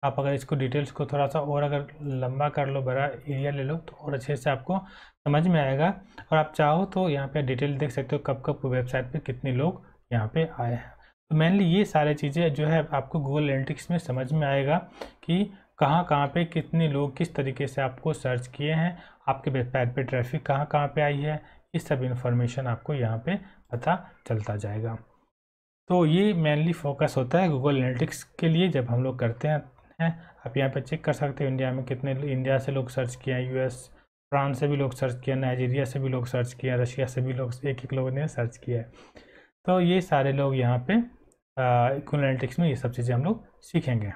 आप अगर इसको डिटेल्स को थोड़ा सा और अगर लंबा कर लो, बड़ा एरिया ले लो तो और अच्छे से आपको समझ में आएगा। और आप चाहो तो यहाँ पे डिटेल देख सकते हो कब कब वेबसाइट पे कितने लोग यहाँ पे आए हैं। तो मेनली ये सारी चीज़ें जो है आपको गूगल एनालिटिक्स में समझ में आएगा कि कहाँ कहाँ पे कितने लोग किस तरीके से आपको सर्च किए हैं, आपके वेबसाइट पे ट्रैफिक कहाँ कहाँ पे आई है, इस सब इन्फॉर्मेशन आपको यहाँ पे पता चलता जाएगा। तो ये मेनली फोकस होता है गूगल एनालिटिक्स के लिए जब हम लोग करते हैं। आप यहाँ पे चेक कर सकते हो इंडिया में कितने, इंडिया से लोग सर्च किए हैं, यूएस फ्रांस से भी लोग सर्च किया, नाइजीरिया से भी लोग सर्च किया, रशिया से भी लोग एक एक लोगों ने सर्च किया है। तो ये सारे लोग यहाँ पे गूगल एनालिटिक्स में ये सब चीज़ें हम लोग सीखेंगे।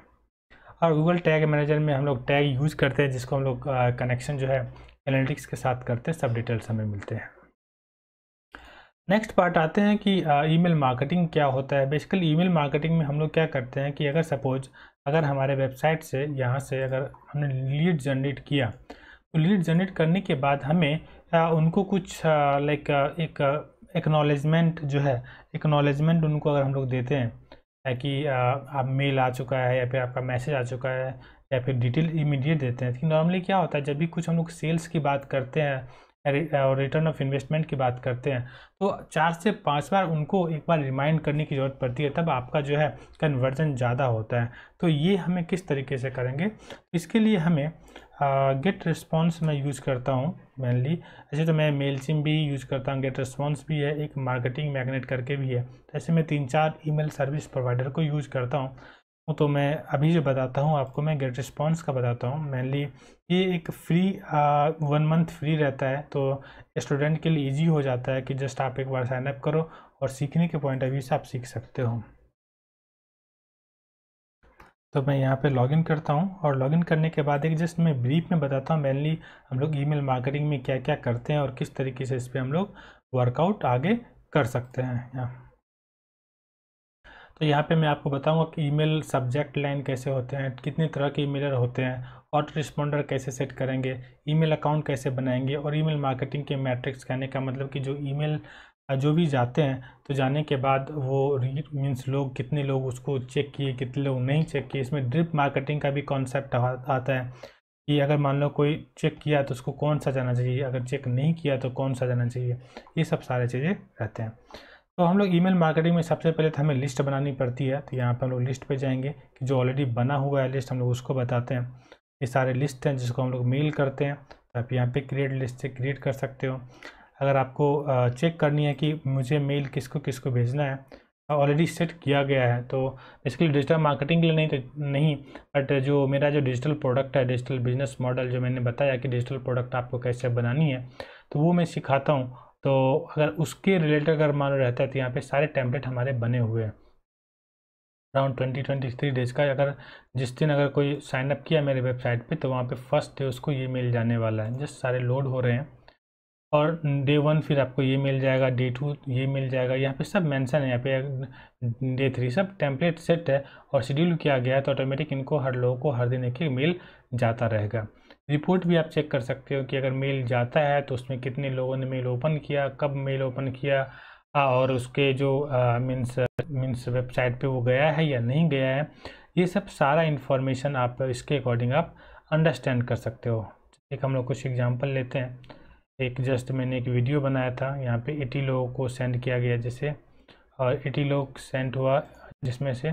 और गूगल टैग मैनेजर में हम लोग टैग यूज़ करते हैं जिसको हम लोग कनेक्शन जो है एनालिटिक्स के साथ करते हैं, सब डिटेल्स हमें मिलते हैं। नेक्स्ट पार्ट आते हैं कि ईमेल मार्केटिंग क्या होता है। बेसिकली ईमेल मार्केटिंग में हम लोग क्या करते हैं कि अगर सपोज अगर हमारे वेबसाइट से यहाँ से अगर हमने लीड जनरेट किया तो लीड जनरेट करने के बाद हमें उनको कुछ लाइक एक एक्नॉलेजमेंट जो है, एक्नॉलेजमेंट उनको अगर हम लोग देते हैं कि आप मेल आ चुका है या फिर आपका मैसेज आ चुका है या फिर डिटेल इमीडिएट देते हैं। कि नॉर्मली क्या होता है जब भी कुछ हम लोग सेल्स की बात करते हैं और रिटर्न ऑफ इन्वेस्टमेंट की बात करते हैं तो 4 से 5 बार उनको एक बार रिमाइंड करने की ज़रूरत पड़ती है, तब आपका जो है कन्वर्जन ज़्यादा होता है। तो ये हमें किस तरीके से करेंगे, इसके लिए हमें गेट रिस्पॉन्स मैं यूज़ करता हूँ मेनली। ऐसे तो मैं मेलचिम भी यूज़ करता हूँ, गेट रिस्पॉन्स भी है, एक मार्केटिंग मैग्नेट करके भी है। तो ऐसे मैं 3-4 ईमेल सर्विस प्रोवाइडर को यूज़ करता हूँ। तो मैं अभी जो बताता हूँ आपको, मैं गेट रिस्पॉन्स का बताता हूँ। मेनली ये एक फ्री 1 मंथ फ्री रहता है, तो स्टूडेंट के लिए इजी हो जाता है कि जस्ट आप एक बार साइन अप करो और सीखने के पॉइंट ऑफ व्यू से आप सीख सकते हो। तो मैं यहाँ पे लॉगिन करता हूँ और लॉगिन करने के बाद एक जस्ट मैं ब्रीफ में बताता हूँ मेनली हम लोग ईमेल मार्केटिंग में क्या क्या करते हैं और किस तरीके से इस पर हम लोग वर्कआउट आगे कर सकते हैं। यहाँ तो यहाँ पे मैं आपको बताऊंगा कि ईमेल सब्जेक्ट लाइन कैसे होते हैं, कितने तरह के ईमेलर होते हैं, ऑटो रिस्पॉन्डर कैसे सेट करेंगे, ईमेल अकाउंट कैसे बनाएंगे, और ईमेल मार्केटिंग के मैट्रिक्स। कहने का मतलब कि जो ईमेल जो भी जाते हैं तो जाने के बाद वो मीन्स लोग कितने लोग उसको चेक किए, कितने लोग नहीं चेक किए। इसमें ड्रिप मार्केटिंग का भी कॉन्सेप्ट आता है कि अगर मान लो कोई चेक किया तो उसको कौन सा जाना चाहिए, अगर चेक नहीं किया तो कौन सा जाना चाहिए, ये सब सारे चीज़ें रहते हैं। तो हम लोग ईमेल मार्केटिंग में सबसे पहले तो हमें लिस्ट बनानी पड़ती है। तो यहाँ पर हम लोग लिस्ट पे जाएंगे कि जो ऑलरेडी बना हुआ है लिस्ट हम लोग उसको बताते हैं। ये सारे लिस्ट हैं जिसको हम लोग मेल करते हैं। तो आप यहाँ पे क्रिएट लिस्ट से क्रिएट कर सकते हो। अगर आपको चेक करनी है कि मुझे मेल किसको किसको भेजना है, ऑलरेडी सेट किया गया है। तो बेसिकली डिजिटल मार्केटिंग के लिए नहीं बट जो मेरा जो डिजिटल प्रोडक्ट है, डिजिटल बिजनेस मॉडल जो मैंने बताया कि डिजिटल प्रोडक्ट आपको कैसे बनानी है, तो वो मैं सिखाता हूँ। तो अगर उसके रिलेटेड अगर मान लो रहता है तो यहाँ पे सारे टेम्पलेट हमारे बने हुए हैं अराउंड 20-23 डेज का। अगर जिस दिन अगर कोई साइन अप किया मेरे वेबसाइट पे तो वहाँ पे फर्स्ट डे उसको ये मिल जाने वाला है। जस्ट सारे लोड हो रहे हैं और डे 1 फिर आपको ये मिल जाएगा, डे 2 ये मिल जाएगा। यहाँ पे सब मेंशन है, यहाँ पे डे 3 सब टेम्पलेट सेट है और शेड्यूल किया गया है। तो ऑटोमेटिक इनको हर लोगों को हर दिन एक एक मेल जाता रहेगा। रिपोर्ट भी आप चेक कर सकते हो कि अगर मेल जाता है तो उसमें कितने लोगों ने मेल ओपन किया, कब मेल ओपन किया, और उसके जो मीन्स वेबसाइट पे वो गया है या नहीं गया है। ये सब सारा इन्फॉर्मेशन आप इसके अकॉर्डिंग आप अंडरस्टैंड कर सकते हो। एक हम लोग कुछ एग्जांपल लेते हैं। एक जस्ट मैंने एक वीडियो बनाया था, यहाँ पे 80 लोगों को सेंड किया गया जैसे, और 80 लोग सेंड हुआ जिसमें से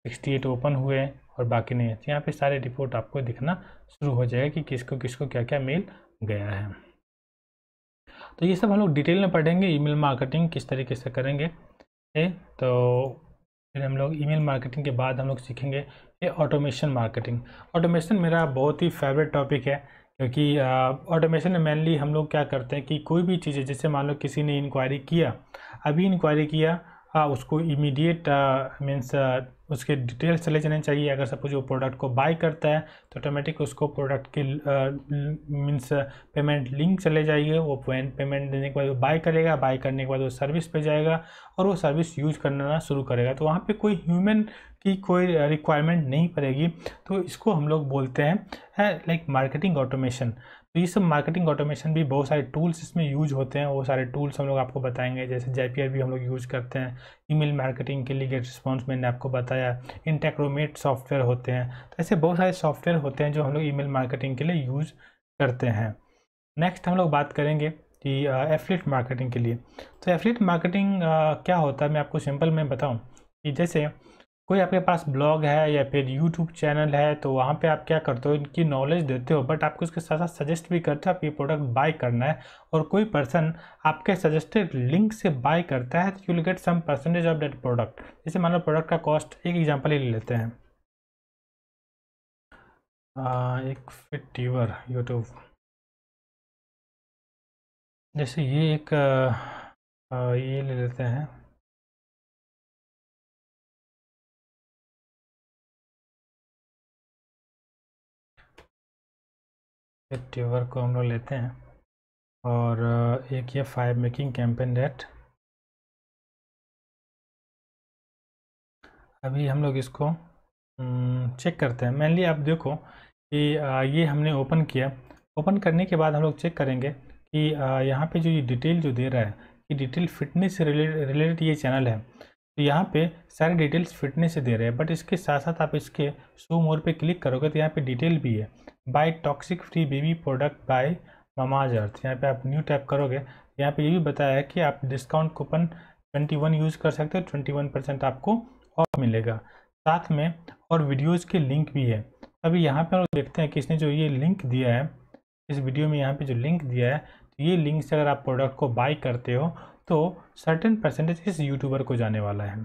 68 ओपन हुए और बाकी नहीं है। यहाँ पे सारे रिपोर्ट आपको दिखना शुरू हो जाएगा कि किसको किसको क्या क्या मेल गया है। तो ये सब हम लोग डिटेल में पढ़ेंगे, ईमेल मार्केटिंग किस तरीके से करेंगे। तो फिर हम लोग ईमेल मार्केटिंग के बाद हम लोग सीखेंगे ये ऑटोमेशन मार्केटिंग। ऑटोमेशन मेरा बहुत ही फेवरेट टॉपिक है, क्योंकि ऑटोमेशन में मेनली हम लोग क्या करते हैं कि कोई भी चीज़ है, जैसे मान लो किसी ने इंक्वायरी किया, अभी इंक्वायरी किया, उसको इमीडिएट मीन्स उसके डिटेल्स चले जाने चाहिए। अगर सपोज वो प्रोडक्ट को बाय करता है तो ऑटोमेटिक उसको प्रोडक्ट के मीन्स पेमेंट लिंक चले जाइए, वो पेमेंट देने के बाद वो बाय करेगा, बाय करने के बाद वो सर्विस पे जाएगा और वो सर्विस यूज करना शुरू करेगा। तो वहाँ पे कोई ह्यूमन की कोई रिक्वायरमेंट नहीं पड़ेगी। तो इसको हम लोग बोलते हैं लाइक मार्केटिंग ऑटोमेशन। तो ये सब मार्केटिंग ऑटोमेशन भी बहुत सारे टूल्स इसमें यूज होते हैं, वो सारे टूल्स हम लोग आपको बताएंगे। जैसे Zapier भी हम लोग यूज करते हैं ईमेल मार्केटिंग के लिए, गेट रिस्पॉन्स मैंने आपको बताया, इंटेक्रोमेट सॉफ्टवेयर होते हैं। तो ऐसे बहुत सारे सॉफ्टवेयर होते हैं जो हम लोग ईमेल मार्केटिंग के लिए यूज करते हैं। नेक्स्ट हम लोग बात करेंगे कि एफिलिएट मार्केटिंग के लिए। तो एफिलिएट मार्केटिंग क्या होता है, मैं आपको सिंपल में बताऊं कि जैसे कोई आपके पास ब्लॉग है या फिर यूट्यूब चैनल है, तो वहाँ पे आप क्या करते हो, इनकी नॉलेज देते हो, बट आपको उसके साथ साथ सजेस्ट भी करते हो आप ये प्रोडक्ट बाय करना है, और कोई पर्सन आपके सजेस्टेड लिंक से बाय करता है तो you will get some percentage of that product. जैसे मान लो प्रोडक्ट का कॉस्ट, एक एग्जांपल ही ले लेते हैं, एक फिटयूबर यूट्यूब, जैसे ये एक ये ले लेते हैं, फिटयूबर को हम लोग लेते हैं, और एक ये 5 मेकिंग कैंपेन डेट। अभी हम लोग इसको चेक करते हैं। मेनली आप देखो कि ये हमने ओपन किया, ओपन करने के बाद हम लोग चेक करेंगे कि यहाँ पे जो ये डिटेल जो दे रहा है, कि डिटेल फिटनेस से रिलेटेड ये चैनल है, तो यहाँ पे सारे डिटेल्स फिटनेस से दे रहे हैं। बट इसके साथ साथ आप इसके शो मोर पे क्लिक करोगे तो यहाँ पे डिटेल भी है, buy toxic free baby product by Mamaearth. यहाँ पे आप न्यू टैप करोगे, यहाँ पे ये भी बताया है कि आप डिस्काउंट कूपन 21 यूज़ कर सकते हो, 21% आपको ऑफ मिलेगा। साथ में और वीडियोज़ के लिंक भी है। अभी यहाँ पर देखते हैं कि इसने जो ये लिंक दिया है, इस वीडियो में यहाँ पे जो लिंक दिया है, तो ये लिंक से अगर आप प्रोडक्ट को बाय करते हो तो सर्टेन परसेंटेज इस यूट्यूबर को जाने वाला है।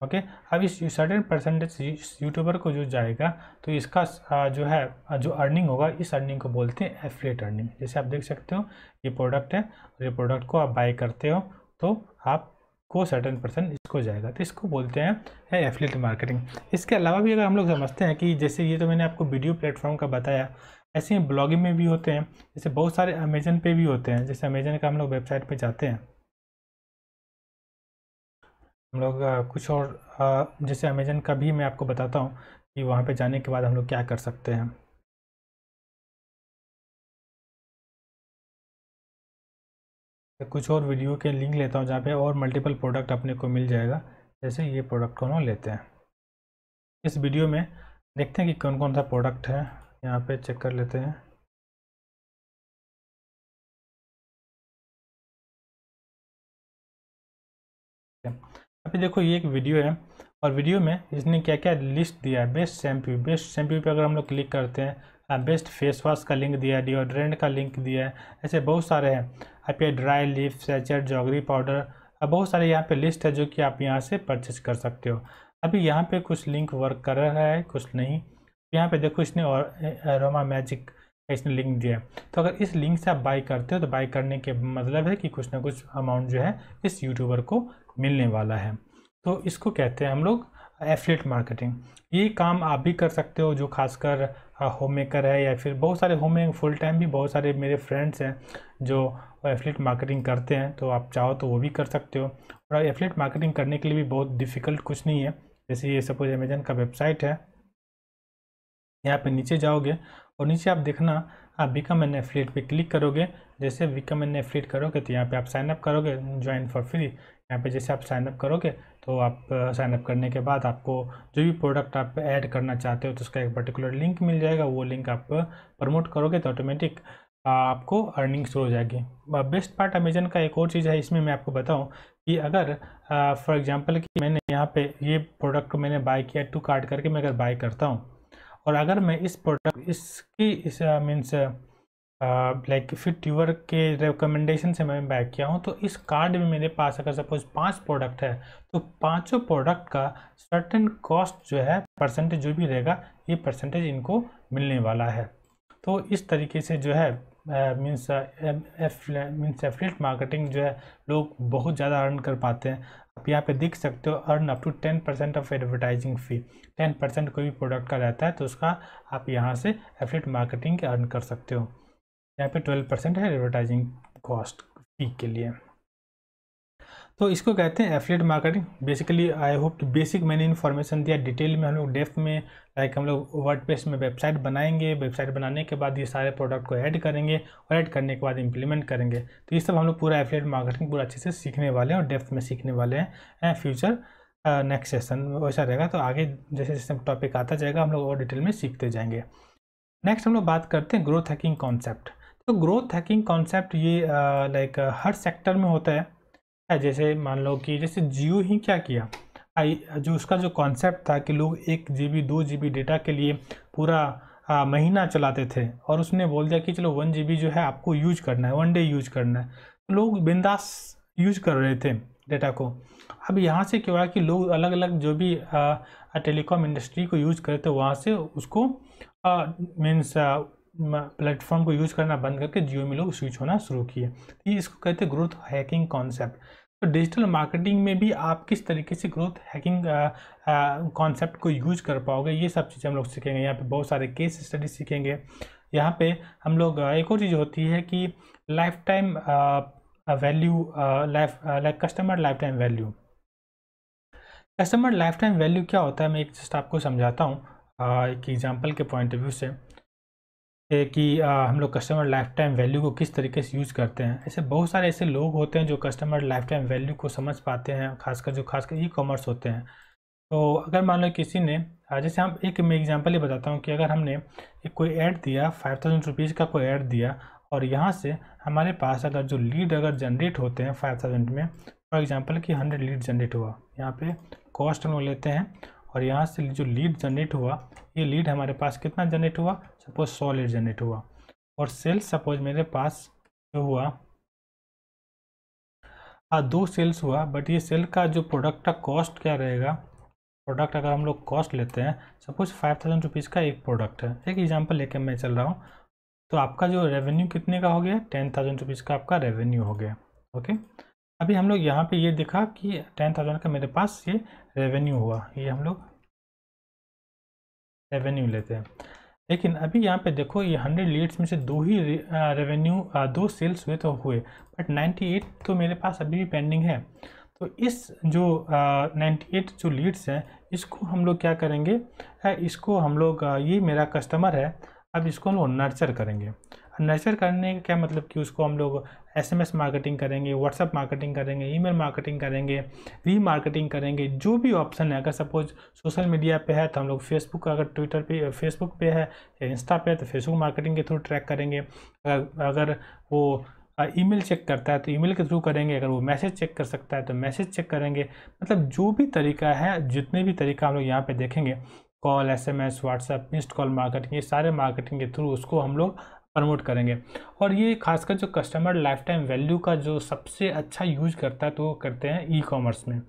ओके, अब इस सर्टेन परसेंटेज इस यूट्यूबर को जो जाएगा तो इसका जो है जो अर्निंग होगा, इस अर्निंग को बोलते हैं एफिलिएट अर्निंग। जैसे आप देख सकते हो ये प्रोडक्ट है और ये प्रोडक्ट को आप बाय करते हो तो आपको सर्टेन परसेंट इसको जाएगा, तो इसको बोलते हैं एफिलिएट मार्केटिंग। इसके अलावा भी अगर हम लोग समझते हैं कि जैसे ये तो मैंने आपको वीडियो प्लेटफॉर्म का बताया, ऐसे ही ब्लॉगिंग में भी होते हैं, जैसे बहुत सारे अमेजन पे भी होते हैं। जैसे अमेजन का हम लोग वेबसाइट पे जाते हैं, हम लोग कुछ और जैसे अमेजन का भी मैं आपको बताता हूँ कि वहाँ पे जाने के बाद हम लोग क्या कर सकते हैं। कुछ और वीडियो के लिंक लेता हूँ जहाँ पे और मल्टीपल प्रोडक्ट अपने को मिल जाएगा। जैसे ये प्रोडक्ट को हम लेते हैं, इस वीडियो में देखते हैं कि कौन कौन सा प्रोडक्ट है, यहाँ पे चेक कर लेते हैं। अभी देखो ये एक वीडियो है और वीडियो में इसने क्या क्या लिस्ट दिया है। बेस्ट शैम्पू पे अगर हम लोग क्लिक करते हैं, बेस्ट फेस वॉश का लिंक दिया है, डिओड्रेंट का लिंक दिया है, ऐसे बहुत सारे हैं। आप ये ड्राई लीफ सैचेट जॉगरी पाउडर, बहुत सारे यहाँ पे लिस्ट है जो कि आप यहाँ से परचेज कर सकते हो। अभी यहाँ पे कुछ लिंक वर्क कर रहा है, कुछ नहीं। यहाँ पे देखो इसने और एरोमा मैजिक का इसने लिंक दिया है। तो अगर इस लिंक से आप बाई करते हो तो बाई करने के मतलब है कि कुछ ना कुछ अमाउंट जो है इस यूट्यूबर को मिलने वाला है। तो इसको कहते हैं हम लोग एफिलिएट मार्केटिंग। ये काम आप भी कर सकते हो जो खासकर होम मेकर है, या फिर बहुत सारे होम मेकर फुल टाइम भी बहुत सारे मेरे फ्रेंड्स हैं जो एफिलिएट मार्केटिंग करते हैं, तो आप चाहो तो वो भी कर सकते हो। और एफिलिएट मार्केटिंग करने के लिए भी बहुत डिफ़िकल्ट कुछ नहीं है। जैसे ये सपोज अमेजन का वेबसाइट है, यहाँ पे नीचे जाओगे और नीचे आप देखना आप बिकम एन एफिलिएट पे क्लिक करोगे। जैसे बिकम एन एफिलिएट करोगे तो यहाँ पे आप साइन अप करोगे, ज्वाइन फॉर फ्री। यहाँ पे जैसे आप साइन अप करोगे तो आप साइन अप करने के बाद आपको जो भी प्रोडक्ट आप ऐड करना चाहते हो तो उसका एक पर्टिकुलर लिंक मिल जाएगा। वो लिंक आप प्रमोट करोगे तो ऑटोमेटिक आपको अर्निंग शुरू हो जाएगी। बेस्ट पार्ट अमेजन का एक और चीज़ है इसमें मैं आपको बताऊं कि अगर फॉर एग्जांपल कि मैंने यहाँ पे ये प्रोडक्ट को मैंने बाय किया, टू कार्ट करके मैं अगर बाय करता हूँ और अगर मैं इस प्रोडक्ट इसकी इस मीन्स लाइक फिट यूर के रिकमेंडेशन से मैं बाय किया हूँ, तो इस कार्ड में मेरे पास अगर सपोज 5 प्रोडक्ट है तो पाँचों प्रोडक्ट का सर्टेन कॉस्ट जो है परसेंटेज जो भी रहेगा ये परसेंटेज इनको मिलने वाला है। तो इस तरीके से जो है मीन्स एफिलिएट मार्केटिंग जो है लोग बहुत ज़्यादा अर्न कर पाते हैं। आप यहाँ पे देख सकते हो earn up to 10% of advertising fee. 10% कोई भी प्रोडक्ट का रहता है तो उसका आप यहाँ से एफिलिएट मार्केटिंग के अर्न कर सकते हो। यहाँ पे 12% है एडवर्टाइजिंग कॉस्ट फी के लिए। तो इसको कहते हैं affiliate marketing. Basically I hope कि बेसिक मैंने इन्फॉर्मेशन दिया। डिटेल में हम लोग डेप्थ में लाइक हम लोग वर्डप्रेस में वेबसाइट बनाएंगे, वेबसाइट बनाने के बाद ये सारे प्रोडक्ट को ऐड करेंगे और ऐड करने के बाद इम्प्लीमेंट करेंगे। तो ये सब हम लोग पूरा एफिलिएट मार्केटिंग पूरा अच्छे से सीखने वाले हैं और डेप्थ में सीखने वाले हैं। फ्यूचर नेक्स्ट सेशन वैसा रहेगा, तो आगे जैसे जैसे टॉपिक आता जाएगा हम लोग और डिटेल में सीखते जाएंगे। नेक्स्ट हम लोग बात करते हैं ग्रोथ हैकिंग कॉन्सेप्ट। तो ग्रोथ हैकिंग कॉन्सेप्ट ये लाइक हर सेक्टर में होता है। जैसे मान लो कि जैसे जियो ही क्या किया, जो उसका जो कॉन्सेप्ट था कि लोग 1 GB 2 GB डेटा के लिए पूरा महीना चलाते थे और उसने बोल दिया कि चलो 1 GB जो है आपको यूज करना है, 1 डे यूज करना है। तो लोग बिंदास यूज कर रहे थे डेटा को। अब यहाँ से क्या हुआ कि लोग अलग अलग जो भी टेलीकॉम इंडस्ट्री को यूज करे थे वहाँ से उसको मीन्स प्लेटफॉर्म को यूज करना बंद करके जियो में लोग स्विच होना शुरू किए। तो इसको कहते हैं ग्रोथ हैकिंग कॉन्सेप्ट। तो डिजिटल मार्केटिंग में भी आप किस तरीके से ग्रोथ हैकिंग कॉन्सेप्ट को यूज कर पाओगे ये सब चीज़ें हम लोग सीखेंगे। यहाँ पे बहुत सारे केस स्टडी सीखेंगे। यहाँ पे हम लोग एक और चीज़ होती है कि life time value, like customer life time value. Customer life time value क्या होता है मैं एक जस्ट आपको समझाता हूँ एक एग्जाम्पल के पॉइंट ऑफ व्यू से कि हम लोग कस्टमर लाइफ टाइम वैल्यू को किस तरीके से यूज़ करते हैं। ऐसे बहुत सारे ऐसे लोग होते हैं जो कस्टमर लाइफ टाइम वैल्यू को समझ पाते हैं, खासकर ई कॉमर्स होते हैं। तो अगर मान लो किसी ने जैसे हम एक मैं एग्जांपल ही बताता हूँ कि अगर हमने एक कोई ऐड दिया 5000 रुपीज़ का कोई ऐड दिया और यहाँ से हमारे पास अगर जो लीड अगर जनरेट होते हैं 5000 में, फॉर एग्जांपल कि 100 लीड जनरेट हुआ, यहाँ पे कॉस्ट हम लोग लेते हैं और यहाँ से जो लीड जनरेट हुआ ये लीड हमारे पास कितना जनरेट हुआ, सपोज 100 लीड जनरेट हुआ और सेल्स सपोज मेरे पास जो हुआ 2 सेल्स हुआ। बट ये सेल का जो प्रोडक्ट का कॉस्ट क्या रहेगा, प्रोडक्ट अगर हम लोग कॉस्ट लेते हैं सपोज 5000 रुपीज़ का एक प्रोडक्ट है, एक एग्जांपल लेकर मैं चल रहा हूँ, तो आपका जो रेवेन्यू कितने का हो गया 10,000 रुपीज़ का आपका रेवेन्यू हो गया। ओके, अभी हम लोग यहाँ पे ये देखा कि 10,000 का मेरे पास ये रेवेन्यू हुआ, ये हम लोग रेवेन्यू लेते हैं। लेकिन अभी यहाँ पे देखो ये 100 लीड्स में से 2 ही रेवेन्यू 2 सेल्स हुए तो हुए, बट 98 तो मेरे पास अभी भी पेंडिंग है। तो इस जो 98 जो लीड्स हैं इसको हम लोग क्या करेंगे, इसको हम लोग ये मेरा कस्टमर है, अब इसको हम लोग नर्चर करेंगे। नर्चर करने का क्या मतलब कि उसको हम लोग SMS मार्केटिंग करेंगे, व्हाट्सएप मार्केटिंग करेंगे, ईमेल मार्केटिंग करेंगे, रीमार्केटिंग करेंगे, जो भी ऑप्शन है। अगर सपोज सोशल मीडिया पे है तो हम लोग फेसबुक, अगर ट्विटर पे फेसबुक पे है या इंस्टा पे है तो फेसबुक मार्केटिंग के थ्रू ट्रैक करेंगे। अगर वो ईमेल चेक करता है तो ईमेल के थ्रू करेंगे, अगर वो मैसेज चेक कर सकता है तो मैसेज चेक करेंगे। मतलब जो भी तरीका है, जितने भी तरीका हम लोग यहाँ पे देखेंगे, call, SMS, WhatsApp, missed call marketing, ये सारे मार्केटिंग के थ्रू उसको हम लोग प्रमोट करेंगे। और ये खासकर जो कस्टमर लाइफ टाइम वैल्यू का जो सबसे अच्छा यूज करता है तो वो करते हैं ई कॉमर्स में।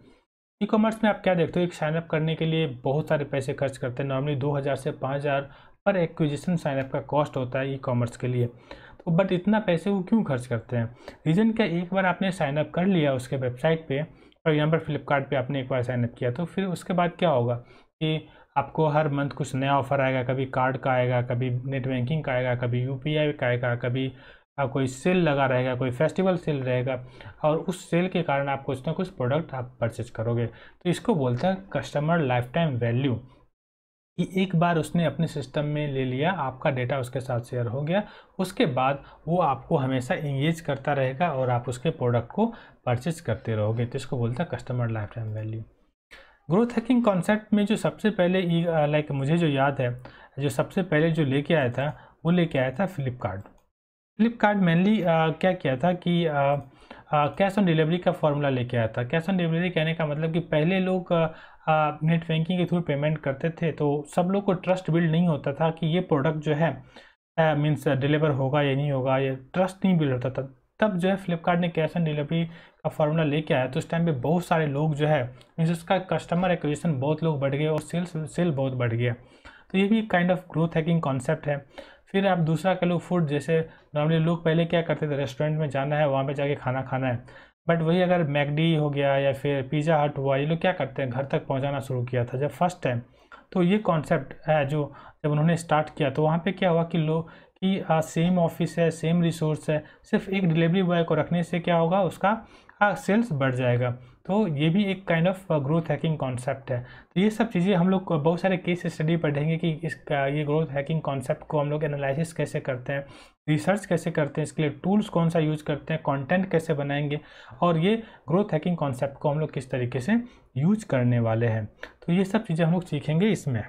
ई कॉमर्स में आप क्या देखते हो, एक साइनअप करने के लिए बहुत सारे पैसे खर्च करते हैं, नॉर्मली 2000 से 5000 पर एक्विजिशन साइनअप का कॉस्ट होता है ई कॉमर्स के लिए। तो बट इतना पैसे वो क्यों खर्च करते हैं, रीज़न क्या, एक बार आपने साइनअप कर लिया उसके वेबसाइट पे, फॉर एग्जांपल फ्लिपकार्ट पे आपने एक बार साइनअप किया, तो फिर उसके बाद क्या होगा कि आपको हर मंथ कुछ नया ऑफर आएगा, कभी कार्ड का आएगा, कभी नेट बैंकिंग का आएगा, कभी UPI का आएगा, कभी कोई सेल लगा रहेगा, कोई फेस्टिवल सेल रहेगा, और उस सेल के कारण आप कुछ ना कुछ प्रोडक्ट आप परचेज करोगे। तो इसको बोलते हैं कस्टमर लाइफ टाइम वैल्यू, कि एक बार उसने अपने सिस्टम में ले लिया, आपका डेटा उसके साथ शेयर हो गया, उसके बाद वो आपको हमेशा इंगेज करता रहेगा और आप उसके प्रोडक्ट को परचेज करते रहोगे। तो इसको बोलते हैं customer life time value. Growth hacking concept में जो सबसे पहले लाइक मुझे जो याद है, जो सबसे पहले जो लेके आया था वो लेके आया था फ्लिपकार्ट। फ्लिपकार्ट मेनली क्या किया था कि कैश ऑन डिलीवरी का फॉर्मूला लेके आया था। कैश ऑन डिलीवरी कहने का मतलब कि पहले लोग नेट बैंकिंग के थ्रू पेमेंट करते थे, तो सब लोग को ट्रस्ट बिल्ड नहीं होता था कि ये प्रोडक्ट जो है मीन्स डिलीवर होगा या नहीं होगा, ये ट्रस्ट नहीं बिल्ड होता था। तब जो है फ्लिपकार्ट ने कैश ऑन डिलीवरी का फॉर्मूला लेके आया, तो उस टाइम पे बहुत सारे लोग जो है मीन्स उसका कस्टमर एक्विजिशन बहुत लोग बढ़ गए और सेल बहुत बढ़ गया। तो ये भी kind of growth hacking concept है। फिर आप दूसरा कह लो फूड, जैसे नॉर्मली लोग पहले क्या करते थे, रेस्टोरेंट में जाना है, वहाँ पे जाके खाना खाना है, बट वही अगर मैकडी हो गया या फिर पिज़्ज़ा हट हुआ, ये लोग क्या करते हैं, घर तक पहुँचाना शुरू किया था जब फर्स्ट टाइम। तो ये कॉन्सेप्ट है जो जब उन्होंने स्टार्ट किया, तो वहाँ पे क्या हुआ कि लोग कि सेम ऑफिस है, सेम रिसोर्स है, सिर्फ एक डिलीवरी बॉय को रखने से क्या होगा, उसका सेल्स बढ़ जाएगा। तो ये भी एक kind of growth hacking concept है। तो ये सब चीज़ें हम लोग बहुत सारे केस स्टडी पढ़ेंगे कि इसका ये ग्रोथ हैकिंग कॉन्सेप्ट को हम लोग एनालिसिस कैसे करते हैं, रिसर्च कैसे करते हैं, इसके लिए टूल्स कौन सा यूज़ करते हैं, कंटेंट कैसे बनाएंगे, और ये ग्रोथ हैकिंग कॉन्सेप्ट को हम लोग किस तरीके से यूज करने वाले हैं। तो ये सब चीज़ें हम लोग सीखेंगे इसमें।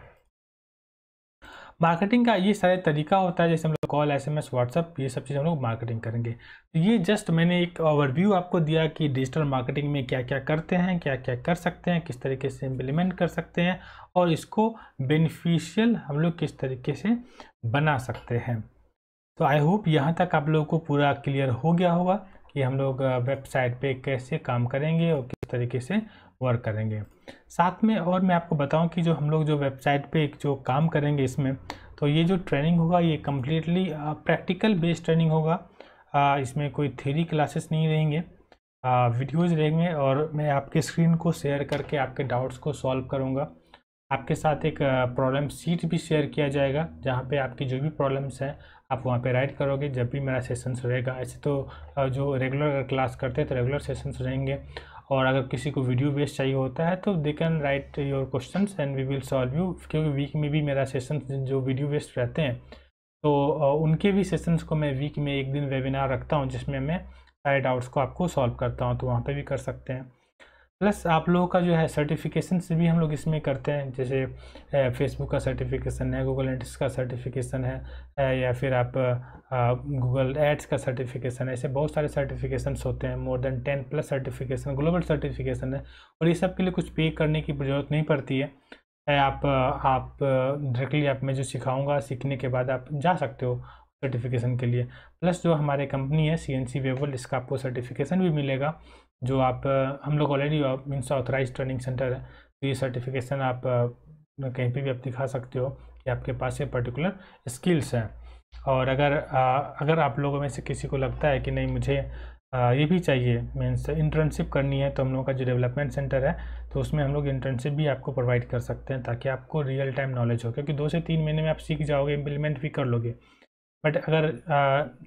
मार्केटिंग का ये सारे तरीका होता है, जैसे हम लोग कॉल, एसएमएस, व्हाट्सअप, ये सब चीज़ हम लोग मार्केटिंग करेंगे। तो ये जस्ट मैंने एक ओवरव्यू आपको दिया कि डिजिटल मार्केटिंग में क्या क्या करते हैं, क्या क्या कर सकते हैं, किस तरीके से इम्प्लीमेंट कर सकते हैं, और इसको बेनिफिशियल हम लोग किस तरीके से बना सकते हैं। तो आई होप यहाँ तक आप लोगों को पूरा क्लियर हो गया होगा कि हम लोग वेबसाइट पे कैसे काम करेंगे और किस तरीके से वर्क करेंगे। साथ में और मैं आपको बताऊं कि जो हम लोग जो वेबसाइट पे जो काम करेंगे इसमें, तो ये जो ट्रेनिंग होगा ये कम्प्लीटली प्रैक्टिकल बेस्ड ट्रेनिंग होगा। इसमें कोई थ्योरी क्लासेस नहीं रहेंगे, वीडियोज़ रहेंगे, और मैं आपके स्क्रीन को शेयर करके आपके डाउट्स को सॉल्व करूँगा। आपके साथ एक प्रॉब्लम सीट भी शेयर किया जाएगा, जहाँ पे आपकी जो भी प्रॉब्लम्स हैं आप वहाँ पे राइट करोगे जब भी मेरा सेशंस रहेगा। ऐसे तो जो रेगुलर क्लास करते हैं तो रेगुलर सेशंस रहेंगे, और अगर किसी को वीडियो बेस्ड चाहिए होता है तो they can write your questions and we will solve you, क्योंकि वीक में भी मेरा सेशंस जो वीडियो बेस्ड रहते हैं, तो उनके भी सेशंस को मैं वीक में एक दिन वेबिनार रखता हूँ जिसमें मैं सारे डाउट्स को आपको सॉल्व करता हूँ, तो वहाँ पे भी कर सकते हैं। प्लस आप लोगों का जो है सर्टिफिकेशन भी हम लोग इसमें करते हैं, जैसे फेसबुक का सर्टिफिकेशन है, गूगल एनालिटिक्स का सर्टिफिकेशन है, या फिर आप गूगल एड्स का सर्टिफिकेशन है। ऐसे बहुत सारे सर्टिफिकेशंस होते हैं, more than 10+ certification, global certification है, और ये सब के लिए कुछ पे करने की ज़रूरत नहीं पड़ती है। आप डायरेक्टली आप मैं जो सिखाऊंगा, सीखने के बाद आप जा सकते हो सर्टिफिकेशन के लिए। प्लस जो हमारे कंपनी है CNC वेवल, इसका आपको सर्टिफिकेशन भी मिलेगा, जो आप हम लोग already means authorize training center है, तो ये सर्टिफिकेशन आप कहीं पे भी आप दिखा सकते हो कि आपके पास ये पर्टिकुलर स्किल्स हैं। और अगर आप लोगों में से किसी को लगता है कि नहीं मुझे ये भी चाहिए, मीन्स इंटर्नशिप करनी है, तो हम लोग का जो डेवलपमेंट सेंटर है तो उसमें हम लोग इंटर्नशिप भी आपको प्रोवाइड कर सकते हैं, ताकि आपको रियल टाइम नॉलेज हो, क्योंकि 2 से 3 महीने में आप सीख जाओगे, इम्प्लीमेंट भी कर लोगे। बट अगर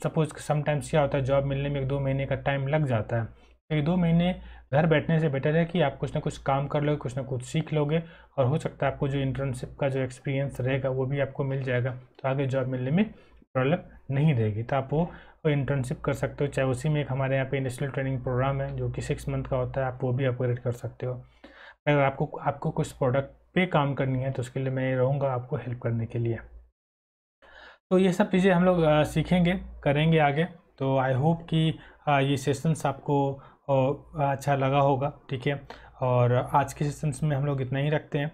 सपोज समटाइम्स क्या होता है, जॉब मिलने में 1-2 महीने का टाइम लग जाता है, तो 1-2 महीने घर बैठने से बेटर है कि आप कुछ ना कुछ काम कर लोगे, कुछ ना कुछ सीख लोगे, और हो सकता है आपको जो इंटर्नशिप का जो एक्सपीरियंस रहेगा वो भी आपको मिल जाएगा, तो आगे जॉब मिलने में प्रॉब्लम नहीं रहेगी। तो आप वो इंटर्नशिप कर सकते हो, चाहे उसी में एक हमारे यहाँ पे इंडस्ट्रियल ट्रेनिंग प्रोग्राम है जो कि 6 मंथ का होता है, आप वो भी अपग्रेड कर सकते हो। अगर आपको कुछ प्रोडक्ट पे काम करनी है तो उसके लिए मैं रहूँगा आपको हेल्प करने के लिए। तो ये सब चीज़ें हम लोग सीखेंगे, करेंगे आगे। तो आई होप कि ये सेशंस आपको अच्छा लगा होगा, ठीक है। और आज के सेशंस में हम लोग इतना ही रखते हैं,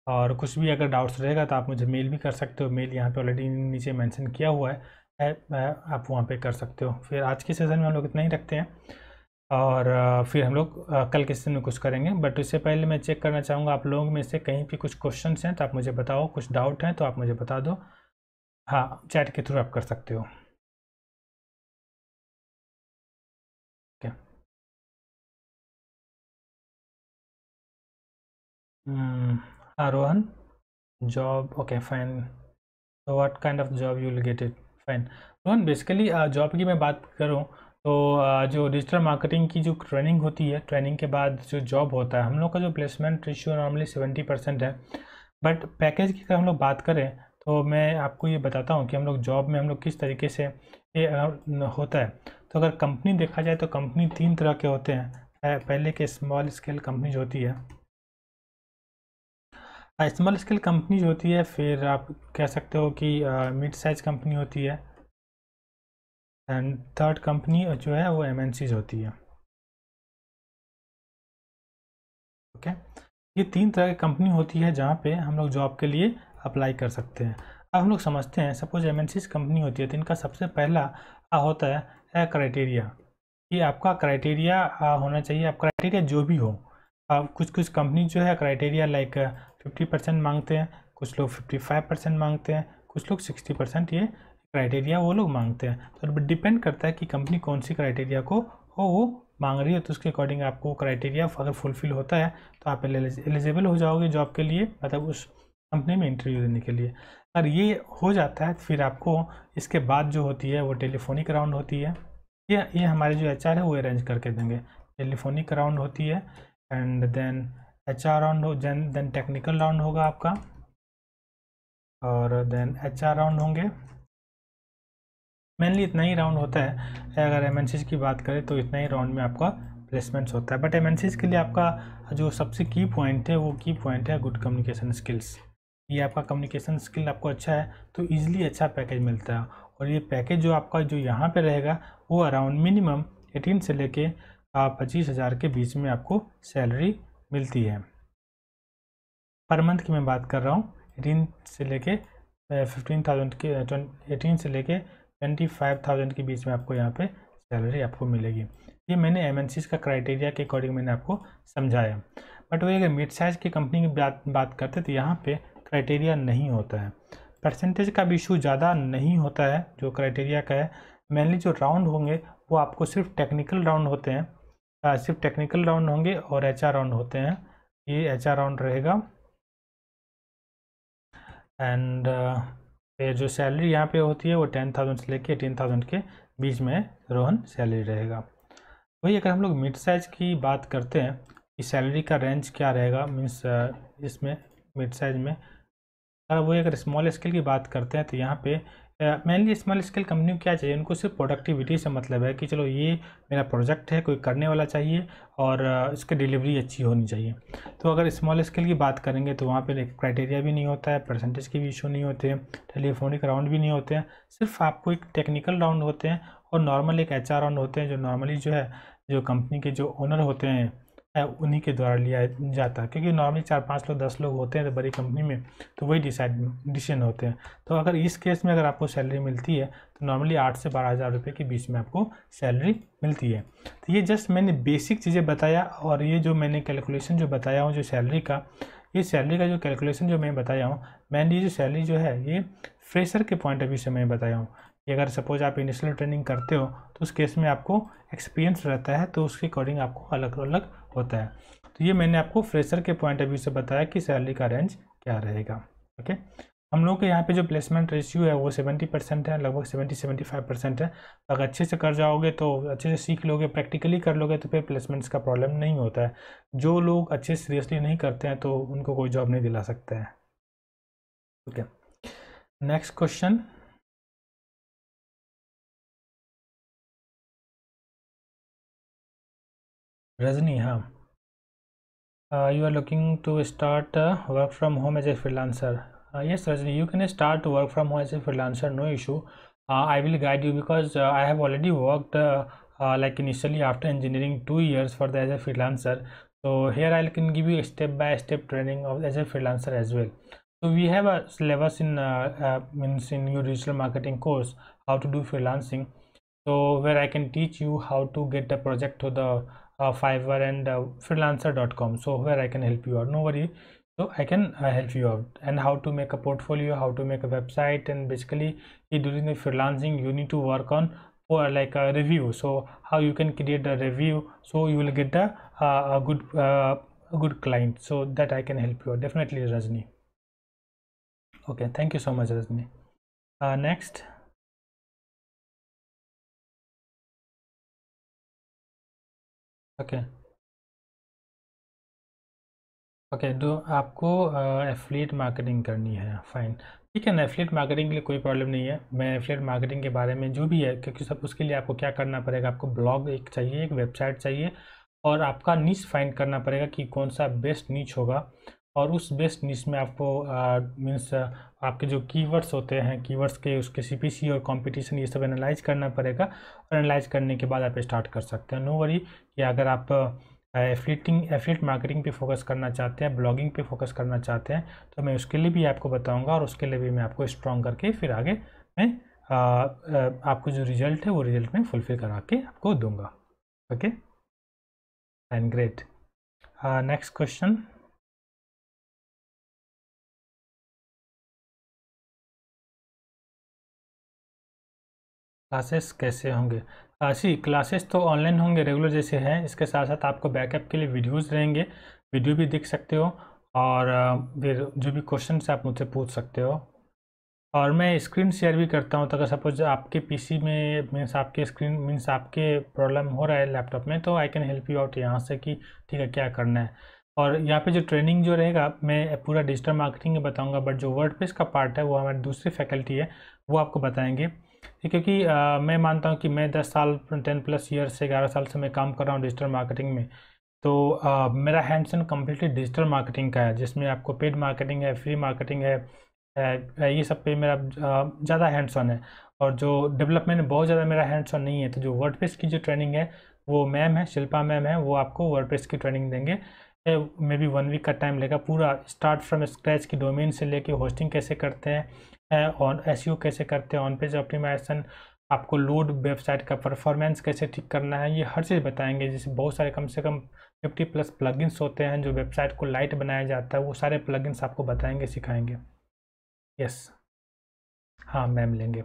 और कुछ भी अगर डाउट्स रहेगा तो आप मुझे मेल भी कर सकते हो, मेल यहाँ पे ऑलरेडी नीचे मेंशन किया हुआ है, आप वहाँ पे कर सकते हो। फिर आज के सेशन में हम लोग इतना ही रखते हैं, और फिर हम लोग कल के सेशन में कुछ करेंगे। बट इससे पहले मैं चेक करना चाहूँगा आप लोगों में से कहीं भी कुछ क्वेश्चंस हैं तो आप मुझे बताओ, कुछ डाउट हैं तो आप मुझे बता दो। हाँ, चैट के थ्रू आप कर सकते हो। क्या हाँ रोहन, जॉब, ओके फाइन, तो what kind of job you will get it, fine. Rohan basically job की मैं बात करूँ तो जो डिजिटल मार्केटिंग की जो ट्रेनिंग होती है, ट्रेनिंग के बाद जो जॉब होता है, हम लोग का जो प्लेसमेंट रेशियो नॉर्मली 70% है। बट पैकेज की अगर हम लोग बात करें तो मैं आपको ये बताता हूँ कि हम लोग जॉब में हम लोग किस तरीके से ये होता है। तो अगर कंपनी देखा जाए तो कंपनी 3 तरह के होते हैं। पहले के स्मॉल स्केल कंपनी जो होती है, स्मॉल स्केल कंपनी जो होती है, फिर आप कह सकते हो कि मिड साइज कंपनी होती है, एंड थर्ड कंपनी जो है वो MNCs होती है। ओके, ये 3 तरह की कंपनी होती है जहाँ पे हम लोग जॉब के लिए अप्लाई कर सकते हैं। अब हम लोग समझते हैं, सपोज MNCs कंपनी होती है तो इनका सबसे पहला होता है क्राइटेरिया। ये आपका क्राइटेरिया होना चाहिए। आप क्राइटेरिया जो भी हो, कुछ कुछ कंपनी जो है क्राइटेरिया लाइक 50% मांगते हैं, कुछ लोग 55% मांगते हैं, कुछ लोग 60% ये क्राइटेरिया वो लोग मांगते हैं। तो डिपेंड करता है कि कंपनी कौन सी क्राइटेरिया को वो मांग रही है, तो उसके अकॉर्डिंग आपको क्राइटेरिया अगर फुलफिल होता है तो आप एलिजिबल हो जाओगे जॉब के लिए, मतलब उस कंपनी में इंटरव्यू देने के लिए। अगर ये हो जाता है फिर आपको इसके बाद जो होती है वो टेलीफोनिक राउंड होती है। ये हमारे जो HR है वो अरेंज करके देंगे। टेलीफोनिक राउंड होती है एंड देन HR राउंड हो, देन टेक्निकल राउंड होगा आपका, और देन HR राउंड होंगे। मेनली इतना ही राउंड होता है। अगर MNCs की बात करें तो इतना ही राउंड में आपका प्लेसमेंट्स होता है। बट MNCs के लिए आपका जो सबसे की पॉइंट है वो की पॉइंट है गुड कम्युनिकेशन स्किल्स। ये आपका कम्युनिकेशन स्किल आपको अच्छा है तो ईजिली अच्छा पैकेज मिलता है। और ये पैकेज जो आपका जो यहाँ पे रहेगा वो अराउंड मिनिमम 18 से लेके 25,000 के बीच में आपको सैलरी मिलती है। पर मंथ की मैं बात कर रहा हूँ। 18 से लेके 15,000 के 18 से लेके 25,000 के बीच में आपको यहाँ पे सैलरी आपको मिलेगी। ये मैंने MNCs का क्राइटेरिया के अकॉर्डिंग मैंने आपको समझाया। बट वही अगर मिड साइज़ की कंपनी की बात करते तो यहाँ पे क्राइटेरिया नहीं होता है। परसेंटेज का भी इशू ज़्यादा नहीं होता है जो क्राइटेरिया का है। मेनली जो राउंड होंगे वो आपको सिर्फ टेक्निकल राउंड होते हैं, सिर्फ टेक्निकल राउंड होंगे और HR राउंड होते हैं। ये HR राउंड रहेगा एंड ये जो सैलरी यहाँ पे होती है वो 10,000 से लेके 18,000 के बीच में रोहन सैलरी रहेगा। वही अगर हम लोग मिड साइज़ की बात करते हैं कि सैलरी का रेंज क्या रहेगा, मीन्स इसमें मिड साइज़ में अगर वही अगर स्मॉल स्केल की बात करते हैं तो यहाँ पे मेनली स्मॉल स्केल कंपनी को क्या चाहिए, उनको सिर्फ प्रोडक्टिविटी से मतलब है कि चलो ये मेरा प्रोजेक्ट है, कोई करने वाला चाहिए और इसकी डिलीवरी अच्छी होनी चाहिए। तो अगर स्मॉल स्केल की बात करेंगे तो वहाँ पे क्राइटेरिया भी नहीं होता है, परसेंटेज के भी इशू नहीं होते हैं, टेलीफोनिक राउंड भी नहीं होते हैं। सिर्फ आपको एक टेक्निकल राउंड होते हैं और नॉर्मल एक HR राउंड होते हैं जो नॉर्मली जो है जो कंपनी के जो ओनर होते हैं उन्हीं के द्वारा लिया जाता है। क्योंकि नॉर्मली 4-5 लोग 10 लोग होते हैं तो बड़ी कंपनी में तो वही डिसीजन होते हैं। तो अगर इस केस में अगर आपको सैलरी मिलती है तो नॉर्मली 8 से 12,000 रुपये के बीच में आपको सैलरी मिलती है। तो ये जस्ट मैंने बेसिक चीज़ें बताया और ये जो मैंने कैलकुलेशन जो बताया हूँ जो सैलरी का, ये सैलरी का जो कैलकुलेशन जो मैं बताया हूँ, मैंने ये जो सैलरी जो है ये फ्रेशर के पॉइंट ऑफ व्यू से मैं बताया हूँ कि अगर सपोज आप इनिशियल ट्रेनिंग करते हो तो उस केस में आपको एक्सपीरियंस रहता है तो उसके अकॉर्डिंग आपको अलग अलग होता है। तो ये मैंने आपको फ्रेशर के पॉइंट ऑफ व्यू से बताया कि सैलरी का रेंज क्या रहेगा। ओके, हम लोग के यहाँ पे जो प्लेसमेंट रेशियो है वो 70% है, लगभग 70-75% है। अगर अच्छे से कर जाओगे तो अच्छे से सीख लोगे, प्रैक्टिकली कर लोगे तो फिर प्लेसमेंट्स का प्रॉब्लम नहीं होता है। जो लोग अच्छे सीरियसली नहीं करते हैं तो उनको कोई जॉब नहीं दिला सकता है। Okay, next question. रजनी, हाँ, you are looking to start work from home as a freelancer. Yes, Rajni, you can start to work from home as a freelancer, no issue. I will guide you because I have already worked like initially after engineering 2 years for the as a freelancer. So here I can give you a step-by-step training of as a freelancer as well. So we have a syllabus in means in your digital marketing course how to do freelancing. So where I can teach you how to get the project to the Fiverr and freelancer.com. so where I can help you out, no worry. So I can help you out and how to make a portfolio, how to make a website, and basically during the freelancing you need to work on for like a review. So how you can create a review so you will get a good client, so that I can help you out. Definitely, Rajni. Okay, thank you so much, Rajni. Next. Okay, तो आपको affiliate marketing करनी है, fine, ठीक है ना। Affiliate marketing के लिए कोई प्रॉब्लम नहीं है। मैं एफिलिएट मार्केटिंग के बारे में जो भी है, क्योंकि सब उसके लिए आपको क्या करना पड़ेगा, आपको ब्लॉग एक चाहिए, एक वेबसाइट चाहिए और आपका नीच फाइंड करना पड़ेगा कि कौन सा बेस्ट नीच होगा और उस बेस्ड निश में आपको मीन्स आपके जो कीवर्ड्स होते हैं, कीवर्ड्स के उसके सीपीसी और कंपटीशन ये सब एनालाइज करना पड़ेगा, और एनालाइज करने के बाद आप स्टार्ट कर सकते हैं। नो वरी कि अगर आप एफिलिएट मार्केटिंग पे फोकस करना चाहते हैं, ब्लॉगिंग पे फोकस करना चाहते हैं, तो मैं उसके लिए भी आपको बताऊंगा, और उसके लिए भी मैं आपको स्ट्रॉन्ग करके फिर आगे मैं आपको जो रिजल्ट है वो रिजल्ट में फुलफिल करा के आपको दूंगा। Okay and great. Next question. Classes कैसे होंगे? सी क्लासेस तो ऑनलाइन होंगे रेगुलर जैसे हैं, इसके साथ साथ आपको बैकअप के लिए वीडियोस रहेंगे, वीडियो भी देख सकते हो, और फिर जो भी क्वेश्चन आप मुझसे पूछ सकते हो। और मैं स्क्रीन शेयर भी करता हूँ, तो अगर सपोज आपके पीसी में मीन्स आपके स्क्रीन मीन्स आपके प्रॉब्लम हो रहा है लैपटॉप में, तो I can help you out यहाँ से कि ठीक है क्या करना है। और यहाँ पे जो ट्रेनिंग जो रहेगा मैं पूरा डिजिटल मार्केटिंग बताऊँगा, बट जो वर्डप्रेस का पार्ट है वो हमारी दूसरी फैकल्टी है, वो आपको बताएंगे। क्योंकि मैं मानता हूँ कि मैं 10 साल 10+ ईयर से 11 साल से मैं काम कर रहा हूँ डिजिटल मार्केटिंग में, तो मेरा hands on completely digital marketing का है, जिसमें आपको पेड मार्केटिंग है, फ्री मार्केटिंग है, ये सब पे मेरा ज़्यादा हैंड्स ऑन है। और जो डेवलपमेंट में बहुत ज़्यादा मेरा हैंड्स ऑन नहीं है। तो जो वर्डप्रेस की जो ट्रेनिंग है वो मैम है, शिल्पा मैम है, वो आपको वर्डप्रेस की ट्रेनिंग देंगे। मे बी 1 वीक का टाइम लेगा, पूरा स्टार्ट फ्रॉम स्क्रैच की डोमेन से लेके होस्टिंग कैसे करते हैं, ऑन एसईओ कैसे करते हैं, ऑन पेज ऑप्टिमाइजेशन, आपको लोड वेबसाइट का परफॉर्मेंस कैसे ठीक करना है, ये हर चीज़ बताएंगे। जैसे बहुत सारे कम से कम 50+ प्लगइन्स होते हैं जो वेबसाइट को लाइट बनाया जाता है, वो सारे प्लगइन्स आपको बताएंगे, सिखाएंगे। यस हाँ मैम लेंगे,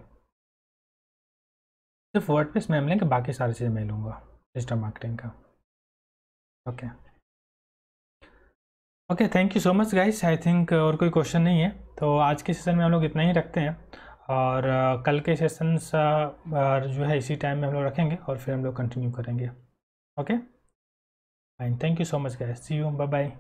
सिर्फ वर्डप्रेस मैम लेंगे, बाकी सारी चीज़ें मैं लूँगा डिजिटल मार्केटिंग का। Okay okay, thank you so much guys. I think और कोई क्वेश्चन नहीं है, तो आज के सेशन में हम लोग इतना ही रखते हैं, और कल के सेशंस जो है इसी टाइम में हम लोग रखेंगे, और फिर हम लोग कंटिन्यू करेंगे। Okay fine, thank you so much guys, see you, bye bye.